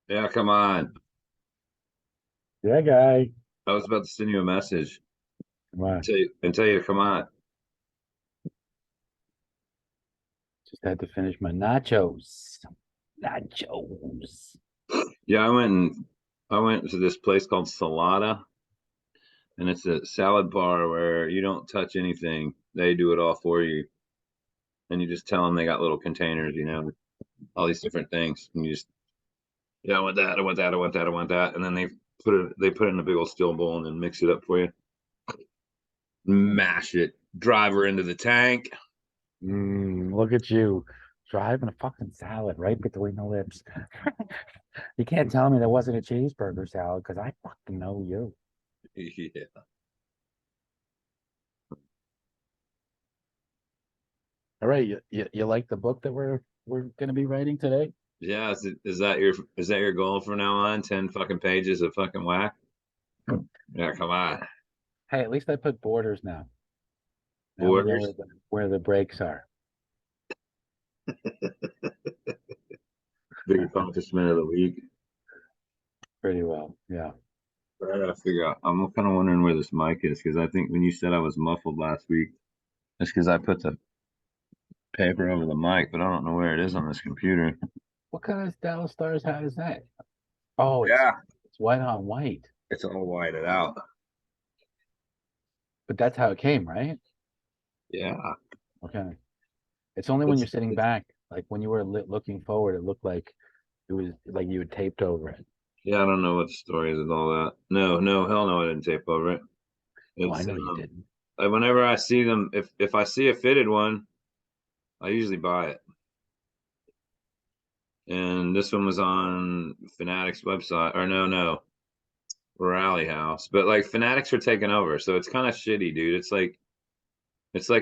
Yeah, come on. Yeah, guy. I was about to send you a message Come on. and tell you to come on. Just had to finish my nachos. Nachos. Yeah, I went to this place called Salada, and it's a salad bar where you don't touch anything. They do it all for you, and you just tell them they got little containers, all these different things, and you just yeah, I want that, I want that, I want that, I want that, and then they put it in a big old steel bowl and then mix it up for you, mash it, drive her into the tank. Look at you driving a fucking salad right between the lips. You can't tell me there wasn't a cheeseburger salad because I fucking know you. Yeah, All right, you like the book that we're gonna be writing today? yeah. Is that your goal from now on? 10 fucking pages of fucking whack. Yeah, come on. Hey, at least I put borders now. Now we know Borders. where the breaks are. Big accomplishment of the week. Pretty well. Yeah. But I gotta figure out. I'm kind of wondering where this mic is because I think when you said I was muffled last week, it's because I put the paper over the mic, but I don't know where it is on this computer. What kind of Dallas Stars hat is that? Oh, Yeah, it's white on white. it's all whited out. But that's how it came, right? Yeah, Okay. It's only when it's, you're sitting it's back, like when you were looking forward, it looked like it was like you had taped over it. yeah. I don't know what the story is with all that. No, no, hell no, I didn't tape over it. Oh, I It's know you didn't. whenever I see them, if I see a fitted one, I usually buy it. And this one was on Fanatics website, or no, Rally House. But like Fanatics are taking over, so it's kind of shitty, dude. It's like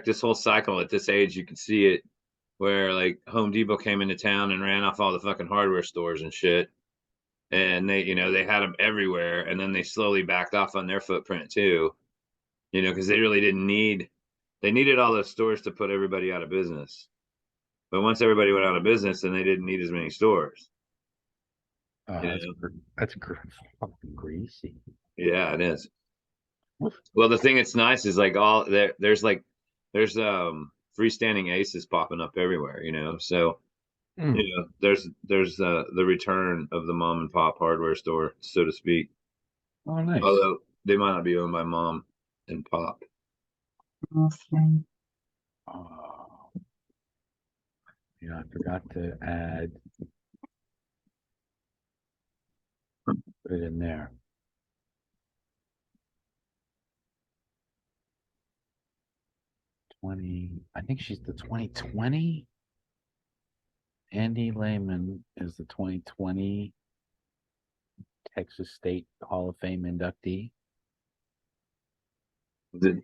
this whole cycle at this age. You can see it where like Home Depot came into town and ran off all the fucking hardware stores and shit, and they had them everywhere, and then they slowly backed off on their footprint too. Because they really didn't need. They needed all those stores to put everybody out of business. But once everybody went out of business, then they didn't need as many stores. Oh, You know? fucking greasy. Yeah, it is. Well, the thing that's nice is like all there's freestanding aces popping up everywhere. So Mm. there's the return of the mom and pop hardware store, so to speak. Oh, nice. Although they might not be owned by mom and pop. Oh, I forgot to put it in there. 20. I think she's the 2020. Andy Lehmann is the 2020 Texas State Hall of Fame inductee.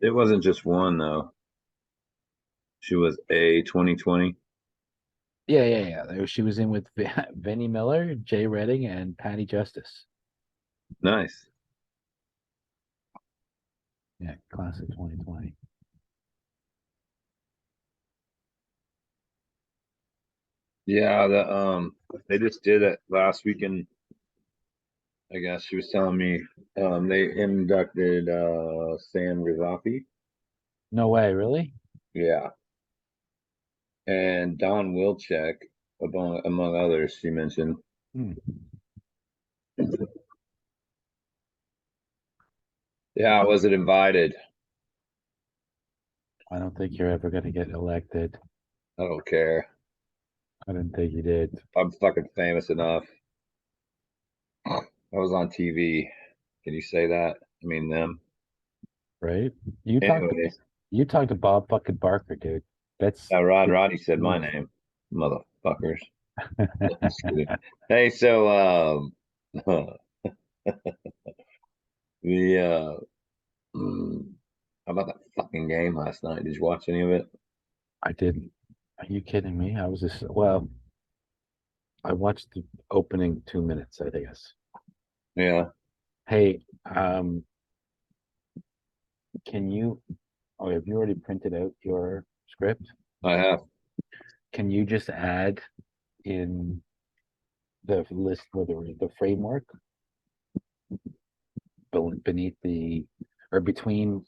It wasn't just one though. She was a 2020. Yeah. She was in with Vinnie Miller, Jay Redding, and Patty Justice. Nice. Yeah, class of 2020. Yeah, they just did it last weekend. I guess she was telling me they inducted Sam Rizafi. No way, really? Yeah. And Don Wilczek, among others, she mentioned. Hmm. Yeah, I wasn't invited. I don't think you're ever going to get elected. I don't care. I didn't think you did. I'm fucking famous enough. I was on TV. Can you say that? I mean them. Right? You talked to Anyway, you talked to Bob fucking Barker, dude. That's Roddy said my name, motherfuckers. Just kidding. Hey, so the mm, How about that fucking game last night? Did you watch any of it? I didn't. Are you kidding me? I was just well. I watched the opening 2 minutes, I guess. Yeah, Hey, can you? Oh, have you already printed out your script? I have. Can you just add in the list with the framework beneath the or between?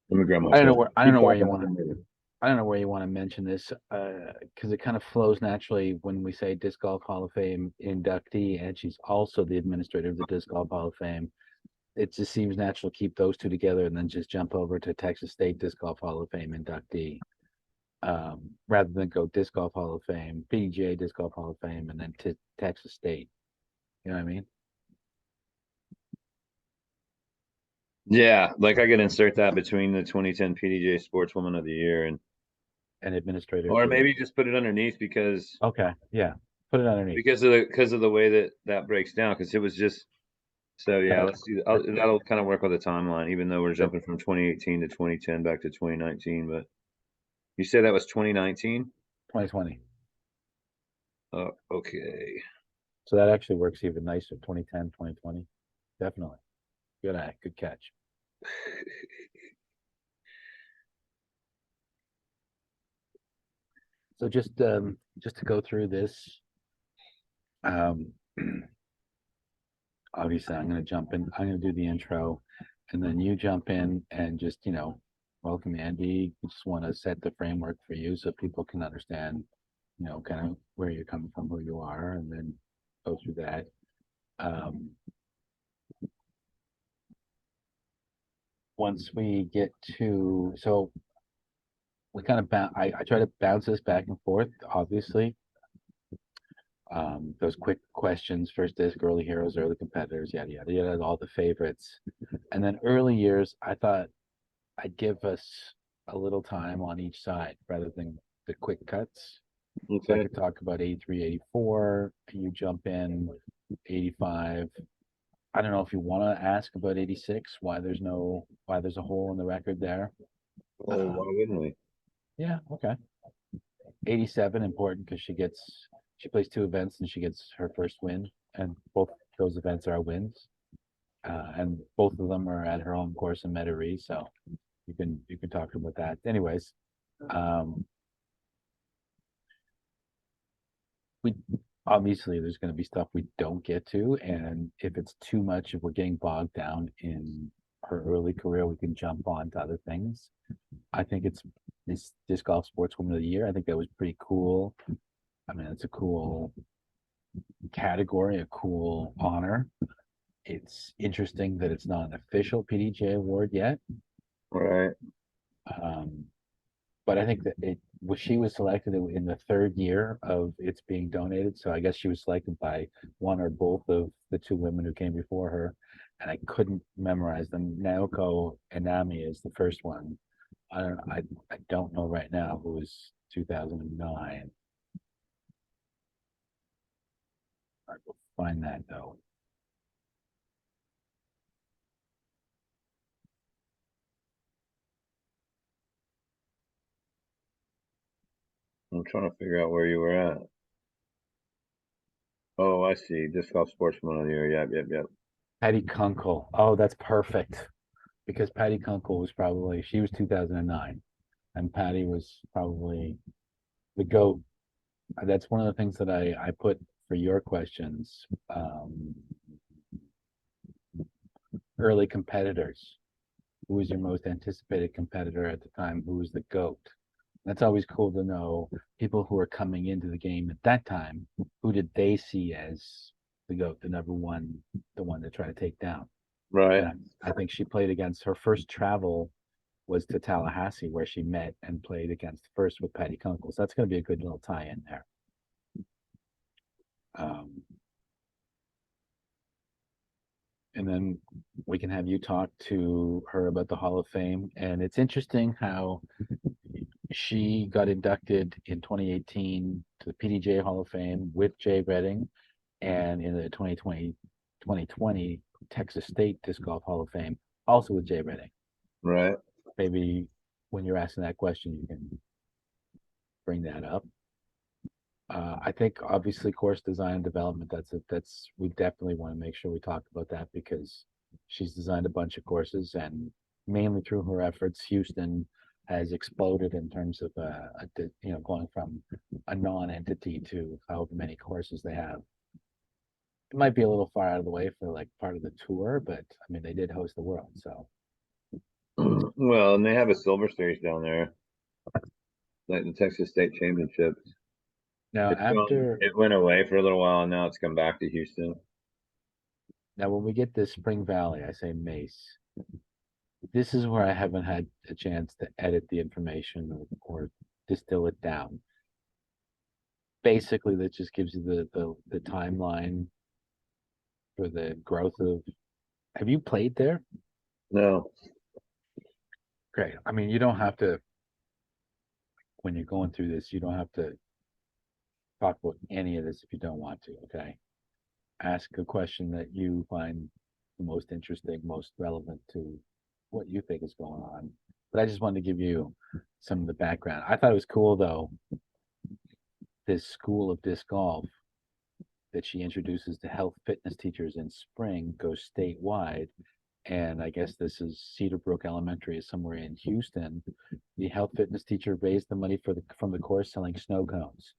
Let me grab my I don't know pen. where I don't Keep know where you talking. want to. I don't know where you want to mention this because it kind of flows naturally when we say Disc Golf Hall of Fame inductee, and she's also the administrator of the Disc Golf Hall of Fame. It just seems natural to keep those two together and then just jump over to Texas State Disc Golf Hall of Fame inductee, rather than go Disc Golf Hall of Fame, PGA Disc Golf Hall of Fame, and then Texas State. You know what I mean? Yeah, like I could insert that between the 2010 PDJ Sportswoman of the Year And administrator of or the. maybe just put it underneath Okay, yeah, put it underneath. because of the way that that breaks down because it was just so yeah, That, let's do that, that'll kind of work with the timeline even though we're that jumping from 2018 to 2010 back to 2019, but you said that was 2019? 2020. Okay. So that actually works even nicer. 2010, 2020. Definitely. Good eye. Good catch. So just to go through this, um, obviously I'm going to jump in. I'm going to do the intro, and then you jump in and just welcome Andy. We just want to set the framework for you so people can understand, kind of where you're coming from, who you are, and then go through that. Um, Once we get to so we kind of I try to bounce this back and forth, obviously. Those quick questions, first disc, early heroes, early competitors, yada yada yada, all the favorites. And then early years, I thought I'd give us a little time on each side rather than the quick cuts. So I Okay. could talk about 83, 84, you jump in 85. I don't know if you want to ask about 86, why there's a hole in the record there. Well, why wouldn't we? Yeah, okay. 87 important because she plays two events and she gets her first win, and both those events are wins, and both of them are at her home course in Metairie, so you can talk about that. Anyways, um, we obviously there's going to be stuff we don't get to, and if it's too much, if we're getting bogged down in her early career, we can jump on to other things. I think it's this disc golf sportswoman of the year. I think that was pretty cool. I mean, it's a cool category, a cool honor. It's interesting that it's not an official PDJ award yet. All right. Um, but I think that she was selected in the third year of its being donated. So I guess she was selected by one or both of the two women who came before her. And I couldn't memorize them. Naoko Inami is the first one. I don't know right now who was 2009. I will find that though. I'm trying to figure out where you were at. Oh, I see. Disc golf sportsman of the year. Yep, yep, yep. Patty Kunkel. Oh, that's perfect. Because Patty Kunkel she was 2009, and Patty was probably the GOAT. That's one of the things that I put for your questions. Early competitors. Who was your most anticipated competitor at the time? Who was the GOAT? That's always cool to know people who are coming into the game at that time. Who did they see as the GOAT, the number one, the one to try to take down? Right. And I think she played against her first travel was to Tallahassee, where she met and played against first with Patty Kunkel. So that's going to be a good little tie-in there. Um, and then we can have you talk to her about the Hall of Fame. And it's interesting how she got inducted in 2018 to the PDJ Hall of Fame with Jay Redding, and in the 2020 Texas State Disc Golf Hall of Fame, also with Jay Redding. Right. Maybe when you're asking that question, you can bring that up. I think obviously course design and development, that's we definitely want to make sure we talk about that because she's designed a bunch of courses and mainly through her efforts, Houston has exploded in terms of going from a non-entity to however many courses they have. It might be a little far out of the way for like part of the tour, but I mean they did host the world, so Well, and they have a Silver Series down there, like the Texas State Championships. now after It went away for a little while, and now it's come back to Houston. now when we get to Spring Valley, I say Mace. This is where I haven't had a chance to edit the information or distill it down. Basically, that just gives you the timeline for the growth of. Have you played there? No, Great. I mean, you don't have to when you're going through this. You don't have to talk about any of this if you don't want to. Okay. Ask a question that you find the most interesting, most relevant to what you think is going on. But I just wanted to give you some of the background. I thought it was cool though. This school of disc golf that she introduces to health fitness teachers in spring goes statewide. And I guess this is Cedar Brook Elementary is somewhere in Houston. The health fitness teacher raised the money from the course selling snow cones.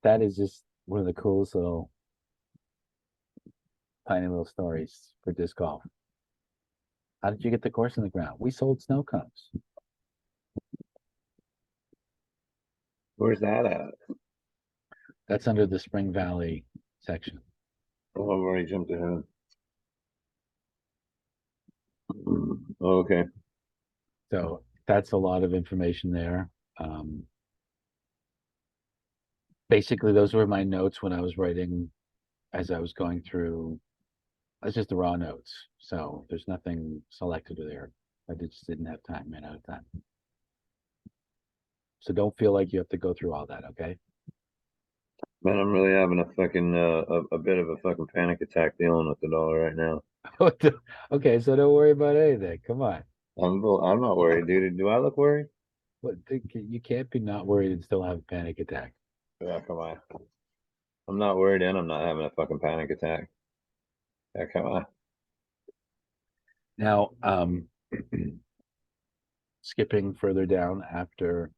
That is just one of the coolest little tiny little stories for disc golf. How did you get the course in the ground? We sold snow cones. where's that at? That's under the Spring Valley section. Oh, I've already jumped ahead. Oh, okay. So that's a lot of information there. Um, Basically, those were my notes when I was writing as I was going through. That's just the raw notes. So there's nothing selected there. I just didn't have time, ran out of time. So don't feel like you have to go through all that, okay? Man, I'm really having a fucking a bit of a fucking panic attack dealing with it all right now. Okay, so don't worry about anything. Come on. I'm not worried, dude. Do I look worried? What you can't be not worried and still have a panic attack. Yeah, come on. I'm not worried, and I'm not having a fucking panic attack. Yeah, come on. Now, skipping further down after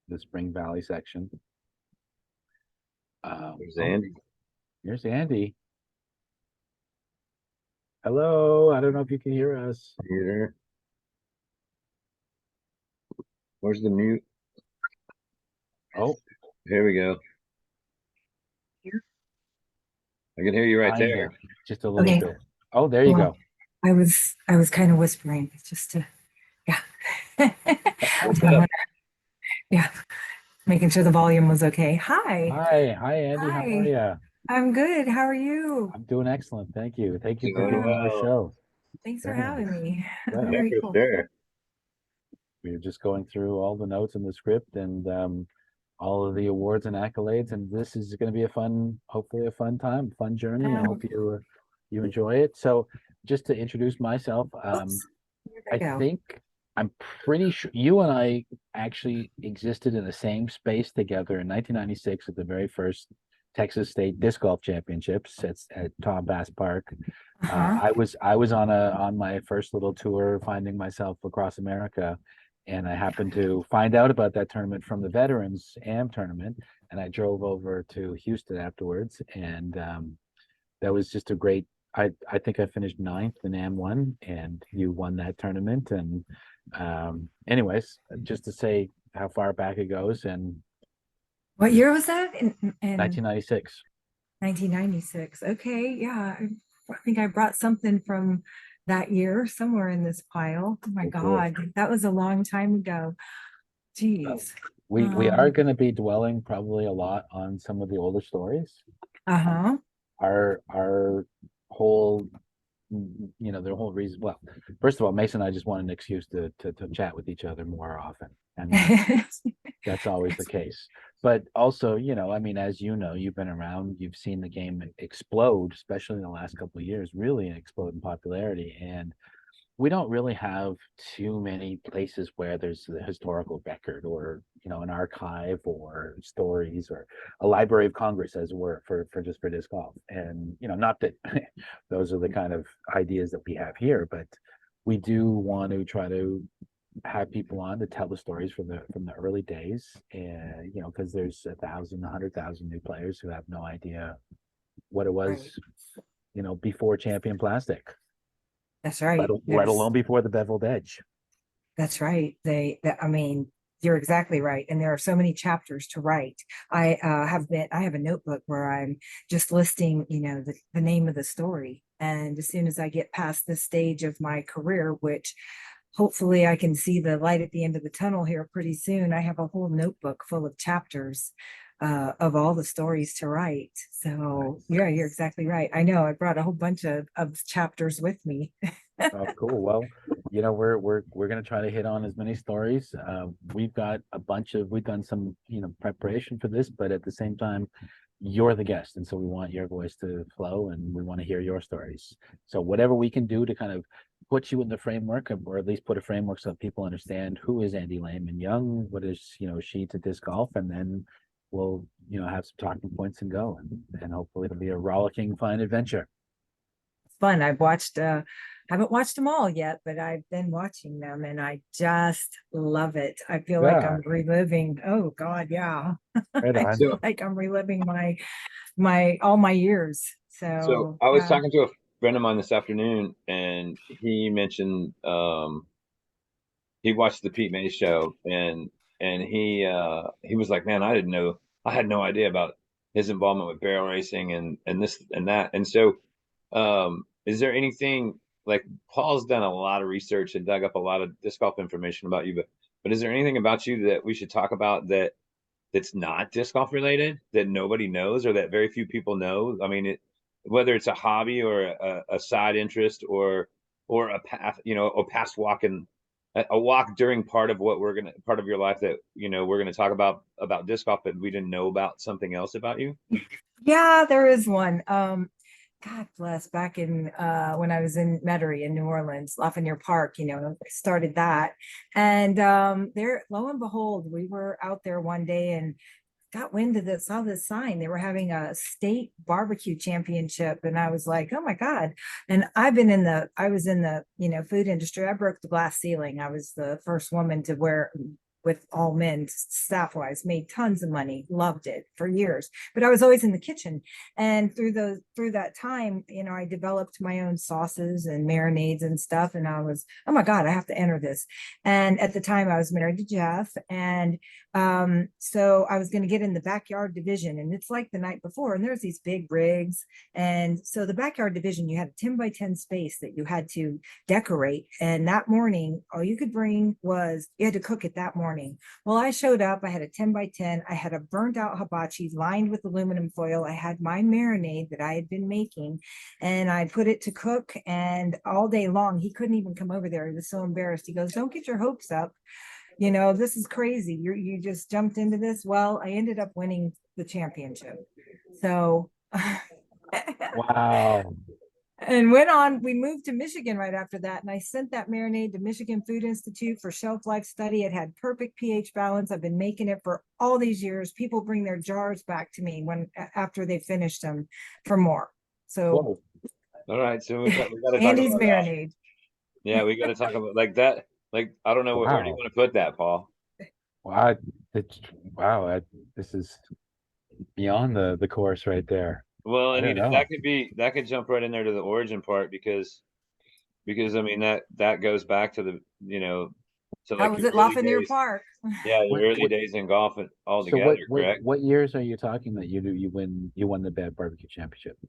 the Spring Valley section. There's Oh, Andy. here's Andy. Hello. I don't know if you can hear us. Here. Where's the mute? Oh, Here we go. I can hear you right kind there. of, just a little Okay. bit. Oh, there you Well, go. I was kind of whispering just to, yeah. What's I up? wonder- yeah, making sure the volume was okay. Hi. Hi, Andy. How are Hi. you? I'm good. How are you? I'm doing excellent. Thank you. Thank you for Doing being Yeah, on our well. show. thanks for Very having nice. me. Well, Yeah, Very for cool. sure. we were just going through all the notes in the script and all of the awards and accolades, and this is going to be a fun, hopefully a fun time, fun journey. I hope you enjoy it. So, just to introduce myself, Oops. Here I we go. think I'm pretty sure you and I actually existed in the same space together in 1996 at the very first Texas State Disc Golf Championships at Tom Bass Park. Uh-huh. I was on my first little tour, finding myself across America, and I happened to find out about that tournament from the Veterans AM tournament, and I drove over to Houston afterwards, and that was just a great. I think I finished ninth in AM1, and you won that tournament. And anyways, just to say how far back it goes, and What year was that? In 1996. 1996. Okay, yeah. I think I brought something from that year somewhere in this pile. Oh my Oh, cool. God, that was a long time ago. Jeez. We are going to be dwelling probably a lot on some of the older stories. Uh-huh. Our whole the whole reason. Well, first of all, Mason and I just want an excuse to chat with each other more often. I mean, that's always the case. But also, I mean, as you know, you've been around, you've seen the game explode, especially in the last couple of years, really explode in popularity. And we don't really have too many places where there's a historical record or, an archive or stories or a Library of Congress, as it were, for just for disc golf. And, not that those are the kind of ideas that we have here, but we do want to try to have people on to tell the stories from the early days. And, because there's 1,000, 100,000 new players who have no idea what it was, Right. before Champion Plastic. That's right. Let alone before the beveled edge. That's right. I mean, you're exactly right. And there are so many chapters to write. I have a notebook where I'm just listing, the name of the story. And as soon as I get past this stage of my career, which hopefully I can see the light at the end of the tunnel here pretty soon, I have a whole notebook full of chapters of all the stories to write. So yeah, you're exactly right. I know I brought a whole bunch of chapters with me. Oh, cool. Well, we're gonna try to hit on as many stories. We've done some, preparation for this, but at the same time, you're the guest, and so we want your voice to flow, and we want to hear your stories. So whatever we can do to kind of put you in the framework, or at least put a framework so that people understand who is Andi Lehmann Young, what is, she to disc golf, and then we'll, have some talking points and go, and hopefully it'll be a rollicking, fun adventure. It's fun. Haven't watched them all yet, but I've been watching them and I just love it. I feel like I'm reliving. Oh God, yeah. Right I on. feel like I'm reliving my all my years. So So I was yeah. talking to a friend of mine this afternoon, and he mentioned he watched the Pete May show, and he was like, man, I had no idea about his involvement with barrel racing and this and that. And so, is there anything like Paul's done a lot of research and dug up a lot of disc golf information about you, but is there anything about you that we should talk about that's not disc golf related that nobody knows or that very few people know? I mean, whether it's a hobby or a side interest or a path, a past walk and a walk during part of part of your life that we're gonna talk about disc golf, but we didn't know about something else about you. Yeah, there is one. God bless, back in when I was in Metairie in New Orleans, Lafayette Park, I started that. And there, lo and behold, we were out there one day and got wind of this, saw this sign. They were having a state barbecue championship. And I was like, oh my God. And I was in the, food industry. I broke the glass ceiling. I was the first woman to wear with all men staff wise, made tons of money, loved it for years, but I was always in the kitchen. And through that time, I developed my own sauces and marinades and stuff. And I was, oh my God, I have to enter this. And at the time I was married to Jeff. And so I was going to get in the backyard division, and it's like the night before, and there's these big rigs. And so the backyard division, you had a 10 by 10 space that you had to decorate. And that morning, all you could bring was, you had to cook it that morning. Well, I showed up, I had a 10 by 10, I had a burnt out hibachi lined with aluminum foil. I had my marinade that I had been making, and I put it to cook. And all day long, he couldn't even come over there. He was so embarrassed. He goes, don't get your hopes up. This is crazy. You just jumped into this. Well, I ended up winning the championship. So Wow. and we moved to Michigan right after that. And I sent that marinade to Michigan Food Institute for shelf life study. It had perfect pH balance. I've been making it for all these years. People bring their jars back to me after they finished them for more. So Whoa. All right, so we got to talk Andy's about marinade. yeah, we got to talk about like that. Like, I don't know where do you Wow. want to put that, Paul? Wow. This is beyond the course right there. Well, I I don't mean, know. that could jump right in there to the origin part because I mean that goes back to to How like was your it early Lafayette days. Park? Yeah, your early What days in golf and all So together, correct? what years are you talking that you won the Bad Barbecue Championship?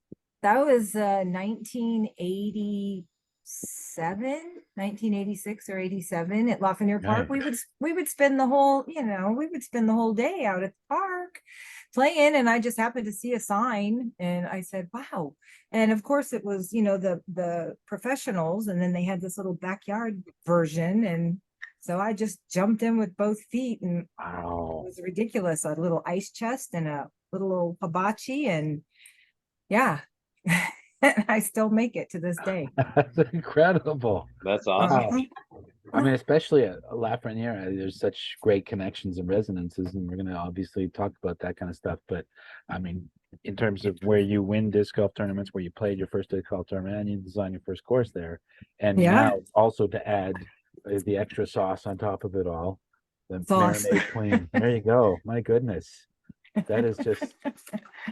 That was 1986 or 87 at Lafayette Park. Right. We would spend the whole, day out at the park playing, and I just happened to see a sign and I said, wow. And of course it was, the professionals, and then they had this little backyard version, and so I just jumped in with both feet, and it Wow. was ridiculous. A little ice chest and a little hibachi, and yeah. and I still make it to this day. That's incredible. That's awesome. Uh-huh. I mean, especially at La Freniere, there's such great connections and resonances, and we're going to obviously talk about that kind of stuff. But I mean, in terms of where you win disc golf tournaments, where you played your first disc golf tournament, and you designed your first course there, and Yeah. now also to add the extra sauce on top of it all, the Sauce. marinade queen. There you go. My goodness, that is just.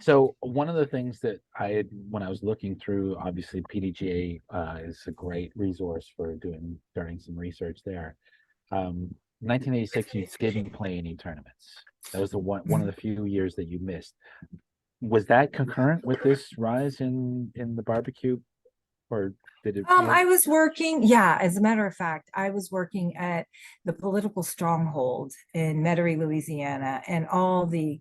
So one of the things that I had when I was looking through, obviously PDGA is a great resource for doing some research there. 1986, you didn't play any tournaments. That was the one of the few years that you missed. Was that concurrent with this rise in the barbecue, or did it? I was working, yeah, as a matter of fact, I was working at the political stronghold in Metairie, Louisiana, and all the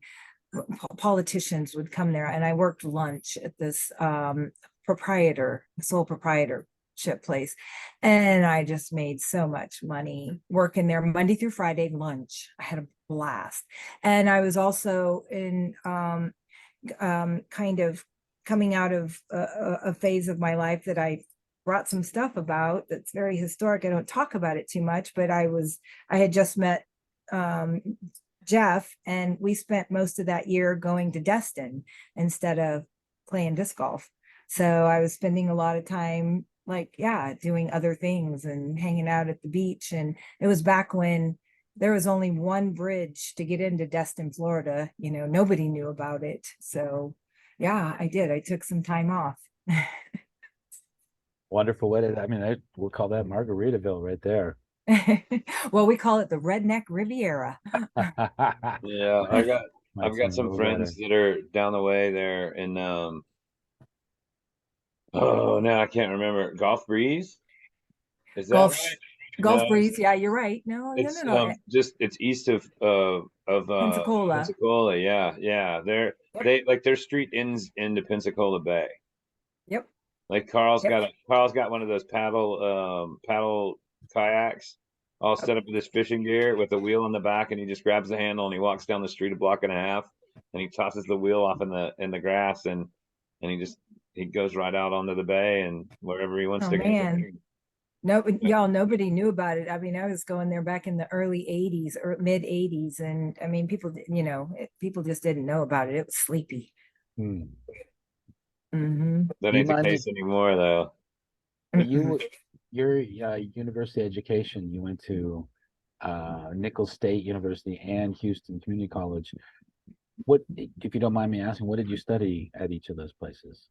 politicians would come there, and I worked lunch at this sole proprietorship place, and I just made so much money working there Monday through Friday lunch. I had a blast. And I was also in kind of coming out of a phase of my life that I brought some stuff about that's very historic. I don't talk about it too much, but I had just met Jeff, and we spent most of that year going to Destin instead of playing disc golf. So I was spending a lot of time doing other things and hanging out at the beach. And it was back when there was only one bridge to get into Destin, Florida. Nobody knew about it. So yeah, I did. I took some time off. Wonderful way to, I mean, we'll call that Margaritaville right there. Well, we call it the Redneck Riviera. Yeah, I've got some friends that are down the way there in now I can't remember. Golf Breeze? Is that right? Gulf No, Breeze, yeah, you're right. No. It's east of Pensacola. Pensacola, yeah. Their street ends into Pensacola Bay. Yep. Like Carl's got one of those paddle kayaks all set up with his fishing gear with a wheel in the back, and he just grabs the handle and he walks down the street a block and a half, and he tosses the wheel off in the grass, and he goes right out onto the bay and wherever he wants to go. Man. No, y'all, nobody knew about it. I mean, I was going there back in the early 80s or mid 80s. And I mean, people just didn't know about it. It was sleepy. Hmm. Mm-hmm. That ain't the case anymore, though. Your university education, you went to Nicholls State University and Houston Community College. What, if you don't mind me asking, what did you study at each of those places?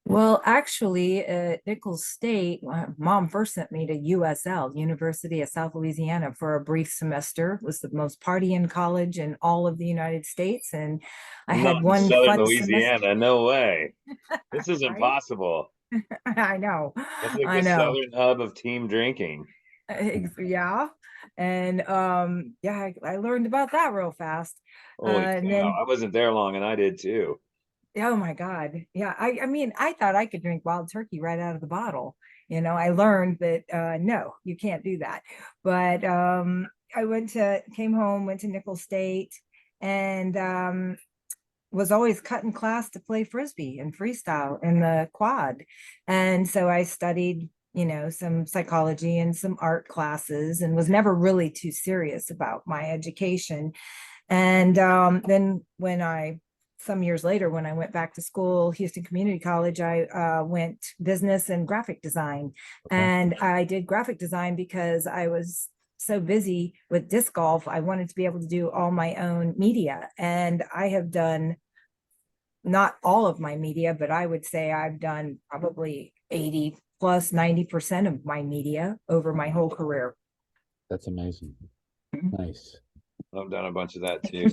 Well, actually, at Nicholls State, my mom first sent me to USL, University of South Louisiana, for a brief semester. It was the most partying college in all of the United States, and I had one Southern fun Louisiana. semester. No way. This is Right? impossible. I know. That's like I the know. southern hub of team drinking. Yeah. And I learned about that real fast. Holy cow. And then I wasn't there long, and I did too. oh my God. Yeah. I mean, I thought I could drink wild turkey right out of the bottle. I learned that no, you can't do that. But I came home, went to Nicholls State, and was always cutting class to play frisbee and freestyle in the quad. And so I studied, some psychology and some art classes, and was never really too serious about my education. And then some years later, when I went back to school, Houston Community College, I went business and graphic design. Okay. And I did graphic design because I was so busy with disc golf. I wanted to be able to do all my own media. And I have done not all of my media, but I would say I've done probably 80 plus 90% of my media over my whole career. That's amazing. Mm-hmm. Nice. I've done a bunch of that too.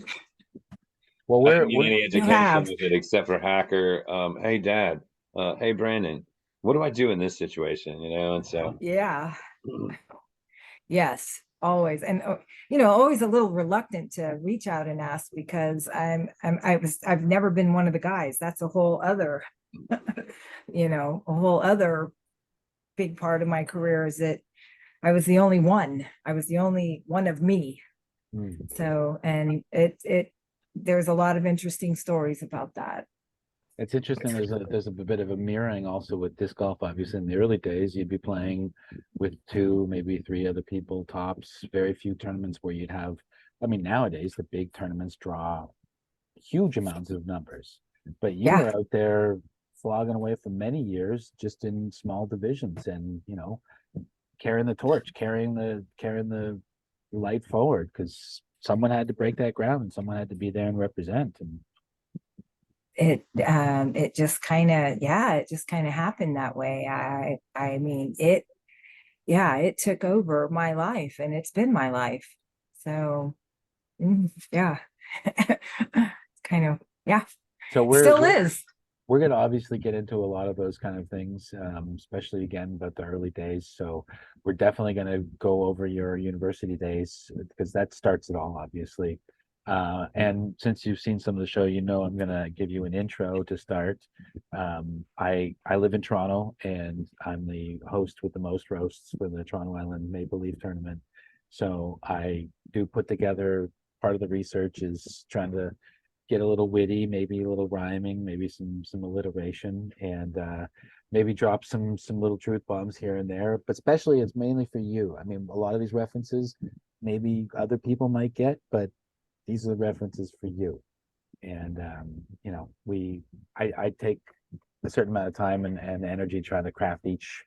Well, I didn't get any education with it except for hacker. Hey, Dad. Hey, Brandon. What do I do in this situation? And so. Yeah. Yes, always, and always a little reluctant to reach out and ask because I've never been one of the guys. That's a whole other, a whole other big part of my career is that I was the only one. I was the only one of me. So, and there's a lot of interesting stories about that. It's interesting. There's a bit of a mirroring also with disc golf. Obviously, in the early days, you'd be playing with two, maybe three other people tops. Very few tournaments where you'd have. I mean, nowadays the big tournaments draw huge amounts of numbers, but you Yeah, were out there flogging away for many years just in small divisions, and carrying the torch, carrying the light forward because someone had to break that ground and someone had to be there and represent. And it just kind of, yeah, it just kind of happened that way. I mean, it took over my life, and it's been my life. So, yeah. It's kind of, yeah, so we're still we're is. we're going to obviously get into a lot of those kind of things, especially again about the early days. So we're definitely going to go over your university days because that starts it all, obviously. And since you've seen some of the show, I'm going to give you an intro to start. I live in Toronto, and I'm the host with the most roasts for the Toronto Island Maple Leaf Tournament. So I do put together, part of the research is trying to get a little witty, maybe a little rhyming, maybe some alliteration, and maybe drop some little truth bombs here and there. But especially, it's mainly for you. I mean, a lot of these references, maybe other people might get, but these are the references for you. And I take a certain amount of time and energy trying to craft each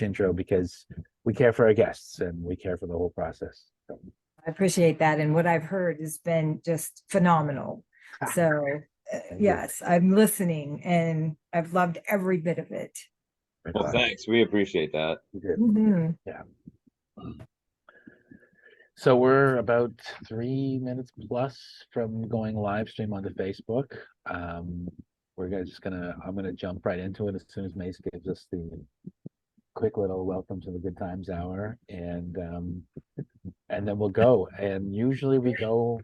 intro because we care for our guests and we care for the whole process. So. I appreciate that. And what I've heard has been just phenomenal. So, yes, I'm listening and I've loved every bit of it. Well, thanks. We appreciate that. Mhm. Yeah. So we're about 3 minutes plus from going live stream onto Facebook. I'm gonna jump right into it as soon as Mace gives us the quick little welcome to the Good Times Hour, and then we'll go. And usually we go,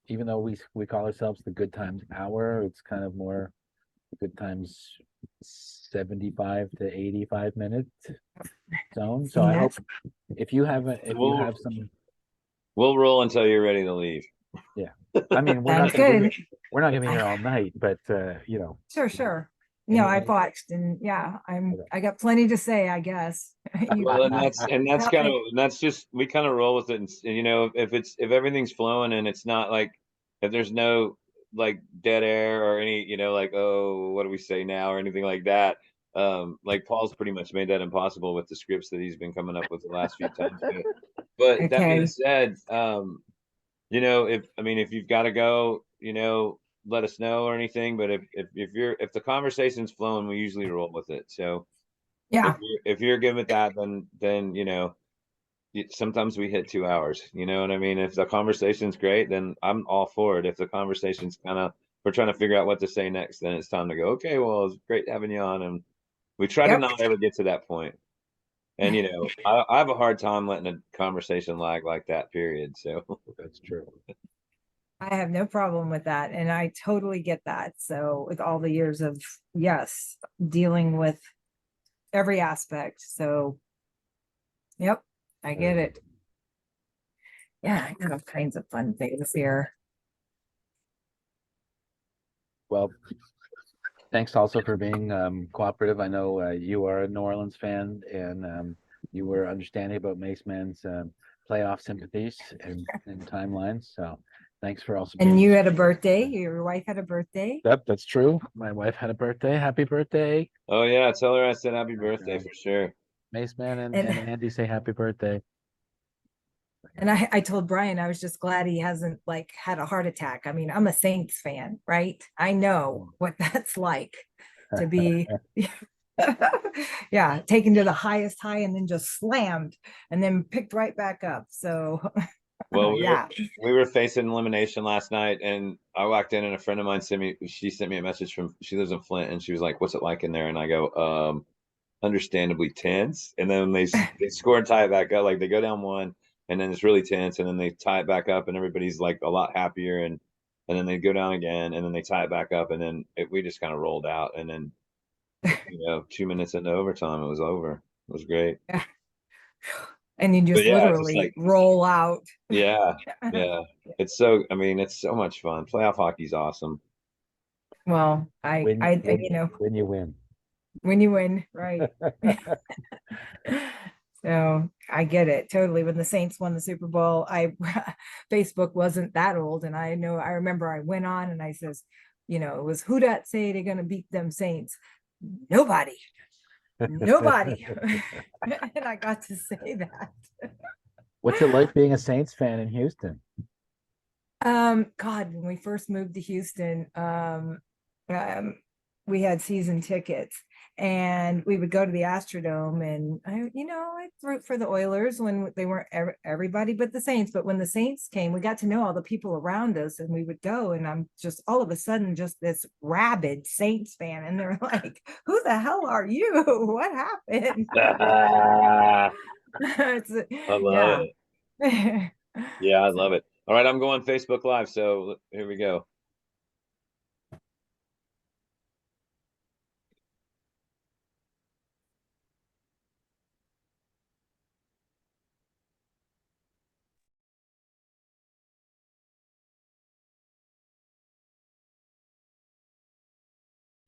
even though we call ourselves the Good Times Hour, it's kind of more Good Times 75 to 85 minute zone. So I hope if you have some. We'll roll until you're ready to leave. Yeah, I mean we're Sounds not gonna good. we're not gonna be here all night, but Sure. I've watched, and yeah, I got plenty to say, I guess. Well, and that's Not kind of like- that's just we kind of roll with it, and if everything's flowing and it's not like if there's no like dead air or any like, oh, what do we say now or anything like that. Like Paul's pretty much made that impossible with the scripts that he's been coming up with the last few times. But that being Okay. said, if you've got to go, let us know or anything. But if the conversation's flowing, we usually roll with it. So Yeah. if you're good with that, then sometimes we hit 2 hours. You know what I mean? If the conversation's great, then I'm all for it. If the conversation's kind of we're trying to figure out what to say next, then it's time to go. Okay, well, it's great having you on, and we try to Yep. not ever get to that point. And I have a hard time letting a conversation lag like that. Period. So that's true. I have no problem with that. And I totally get that. So with all the years of, yes, dealing with every aspect. So, yep, I get it. Yeah, I got all kinds of fun things here. Well, thanks also for being cooperative. I know you are a New Orleans fan, and you were understanding about Mace Man's playoff sympathies and timelines. So thanks for also And being. you had a birthday. Your wife had a birthday. Yep, that's true. My wife had a birthday. Happy birthday. oh yeah, tell her I said happy birthday for sure. Mace Man and And Andy say happy birthday. and I told Brian I was just glad he hasn't like had a heart attack. I mean, I'm a Saints fan, right? I know what that's like to be yeah, taken to the highest high and then just slammed and then picked right back up. So Well, yeah. we were facing elimination last night, and I walked in, and a friend of mine sent me a message she lives in Flint, and she was like, "What's it like in there?" And I go, understandably tense. And then they score and tie it back up. Like they go down one, and then it's really tense, and then they tie it back up, and everybody's like a lot happier, and then they go down again, and then they tie it back up, and then we just kind of rolled out, and then 2 minutes into overtime, it was over. It was great. Yeah. And you But just yeah, it's just literally like roll out. yeah. It's so much fun. Playoff hockey's awesome. Well, When you win. when you win, right? So I get it totally. When the Saints won the Super Bowl, Facebook wasn't that old, and I remember I went on and I says, it was who dat say they're gonna beat them Saints? Nobody, nobody. And I got to say that. What's it like being a Saints fan in Houston? God, when we first moved to Houston, we had season tickets and we would go to the Astrodome, and I'd root for the Oilers when they weren't everybody but the Saints. But when the Saints came, we got to know all the people around us, and we would go, and I'm just all of a sudden just this rabid Saints fan, and they're like, "Who the hell are you? What happened?" I love Yeah. it. Yeah, I love it. All right, I'm going Facebook Live, so here we go.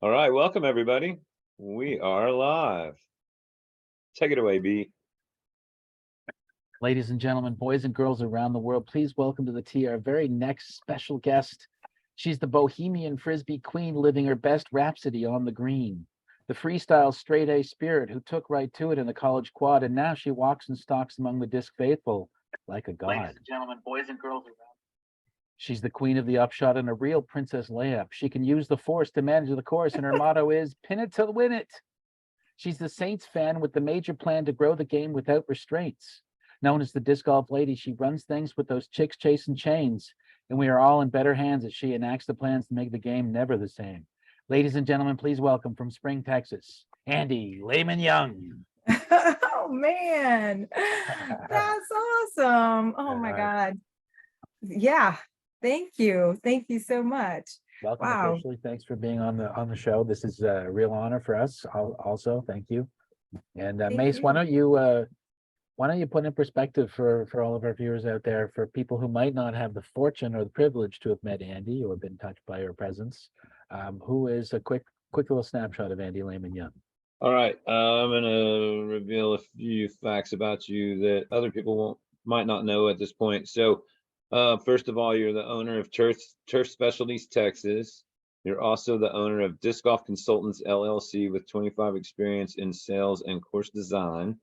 All right, welcome everybody. We are live. Take it away, B. Ladies and gentlemen, boys and girls around the world, please welcome to the tea our very next special guest. She's the Bohemian Frisbee queen living her best rhapsody on the green. The freestyle straight A spirit who took right to it in the college quad, and now she walks and stalks among the disc faithful like a god. Ladies and gentlemen, boys and girls around. She's the queen of the upshot and a real princess layup. She can use the force to manage the course, and her motto is pin it to win it. She's the Saints fan with the major plan to grow the game without restraints. Known as the disc golf lady, she runs things with those chicks chasing chains, and we are all in better hands as she enacts the plans to make the game never the same. Ladies and gentlemen, please welcome from Spring, Texas, Andi Lehmann Young. Oh man, that's awesome. Oh my God. Yeah. Thank you. Thank you so much. Welcome Wow. officially. Thanks for being on the show. This is a real honor for us. Also, thank you. And Mace, why don't you put in perspective for all of our viewers out there, for people who might not have the fortune or the privilege to have met Andi or been touched by her presence, who is a quick little snapshot of Andi Lehmann Young? All right, I'm gonna reveal a few facts about you that other people might not know at this point. So, first of all, you're the owner of Turf Specialties Texas. You're also the owner of Disc Golf Consultants LLC with 25 experience in sales and course design.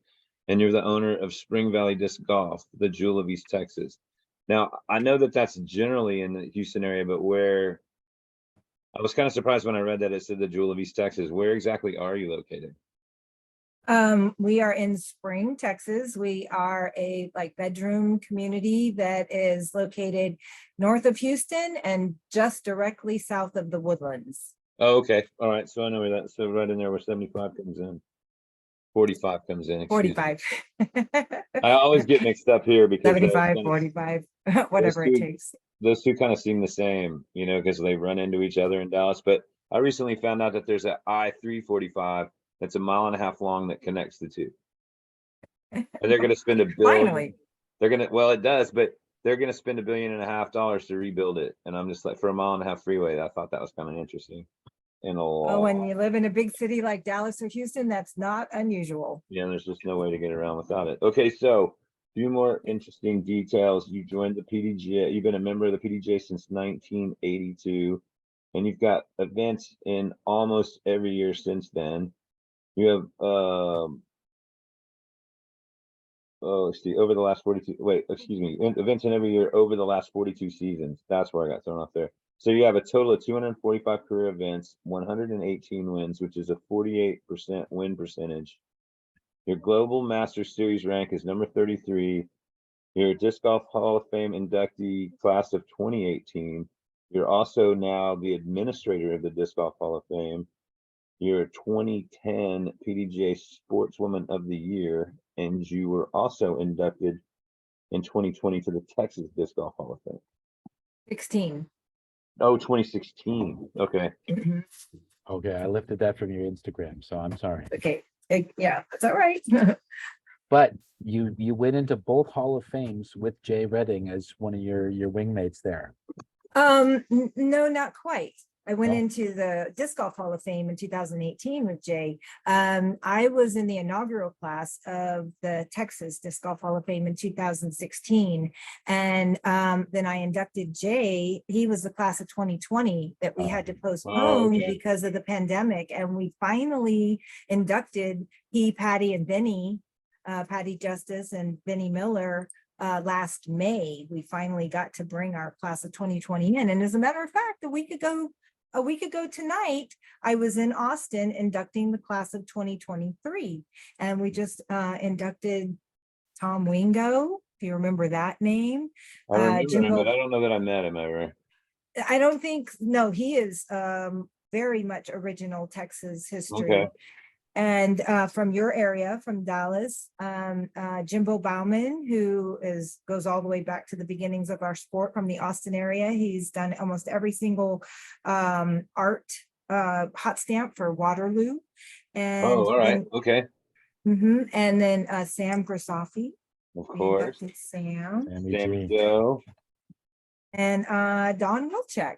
And you're the owner of Spring Valley Disc Golf, the jewel of East Texas. Now, I know that that's generally in the Houston area, but where I was kind of surprised when I read that it said the jewel of East Texas. Where exactly are you located? We are in Spring, Texas. We are a bedroom community that is located north of Houston and just directly south of the Woodlands. Oh, okay. All right. So I know where that, so right in there where 75 comes in. 45 comes in. 45. I always get mixed up here because 75, 45, whatever it takes. Those two kind of seem the same, because they run into each other in Dallas. But I recently found out that there's an I-345 that's a mile and a half long that connects the two. And they're going to spend $1 billion. Finally. Well, it does, but they're going to spend $1.5 billion to rebuild it. And I'm just like, for a mile and a half freeway, I thought that was kind of interesting. When you live in a big city like Dallas or Houston, that's not unusual. Yeah, there's just no way to get around without it. Okay, so a few more interesting details. You joined the PDGA. You've been a member of the PDGA since 1982, and you've got events in almost every year since then. You have over the last 42. Wait, excuse me. Events in every year over the last 42 seasons. That's where I got thrown off there. So you have a total of 245 career events, 118 wins, which is a 48% win percentage. Your Global Master Series rank is number 33. You're a Disc Golf Hall of Fame inductee class of 2018. You're also now the administrator of the Disc Golf Hall of Fame. You're a 2010 PDGA Sportswoman of the Year, and you were also inducted in 2020 to the Texas Disc Golf Hall of Fame. 16. Oh, 2016. Okay. Okay, I lifted that from your Instagram, so I'm sorry. Okay. Yeah, that's all right. But you went into both Hall of Fames with Jay Redding as one of your wingmates there. No, not quite. I went Oh. into the Disc Golf Hall of Fame in 2018 with Jay. I was in the inaugural class of the Texas Disc Golf Hall of Fame in 2016. And then I inducted Jay. He was the class of 2020 that we had to postpone okay. because of the pandemic. And we finally inducted Patty, and Benny, Patty Justice and Benny Miller last May. We finally got to bring our class of 2020 in. And as a matter of fact, a week ago tonight, I was in Austin inducting the class of 2023. And we just inducted Tom Wingo, if you remember that name. I remember him, Jimbo, but I don't know that I met him ever. I don't think, no, he is very much original Texas history. Okay. And from your area, from Dallas, Jimbo Bauman, who goes all the way back to the beginnings of our sport from the Austin area. He's done almost every single art hot stamp for Waterloo. And Oh, all right. then, Okay. and then Sam Grisafi. Of We course. inducted Sam. Sammy Sammy G. Joe. And Don Wilczek.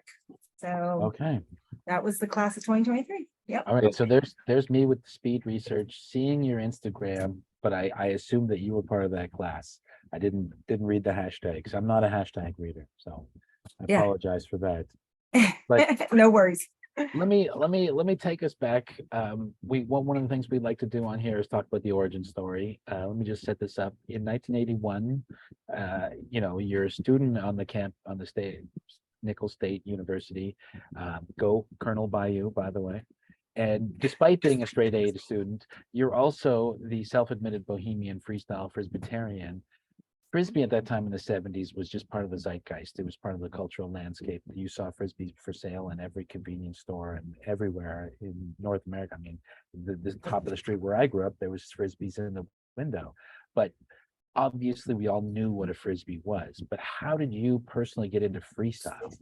So Okay. that was the class of 2023. Yep. All right. So there's me with the speed research, seeing your Instagram, but I assumed that you were part of that class. I didn't read the hashtags. I'm not a hashtag reader, so I Yeah. apologize for that. But No worries. let me take us back. One of the things we'd like to do on here is talk about the origin story. Let me just set this up. In 1981, you're a student on the state Nicholls State University. Go Colonel Bayou, by the way. And despite being a straight A student, you're also the self-admitted bohemian freestyle Frisbeetarian. Frisbee at that time in the 70s was just part of the zeitgeist. It was part of the cultural landscape. You saw Frisbees for sale in every convenience store and everywhere in North America. I mean, the top of the street where I grew up, there was Frisbees in the window. But obviously, we all knew what a Frisbee was. But how did you personally get into freestyle?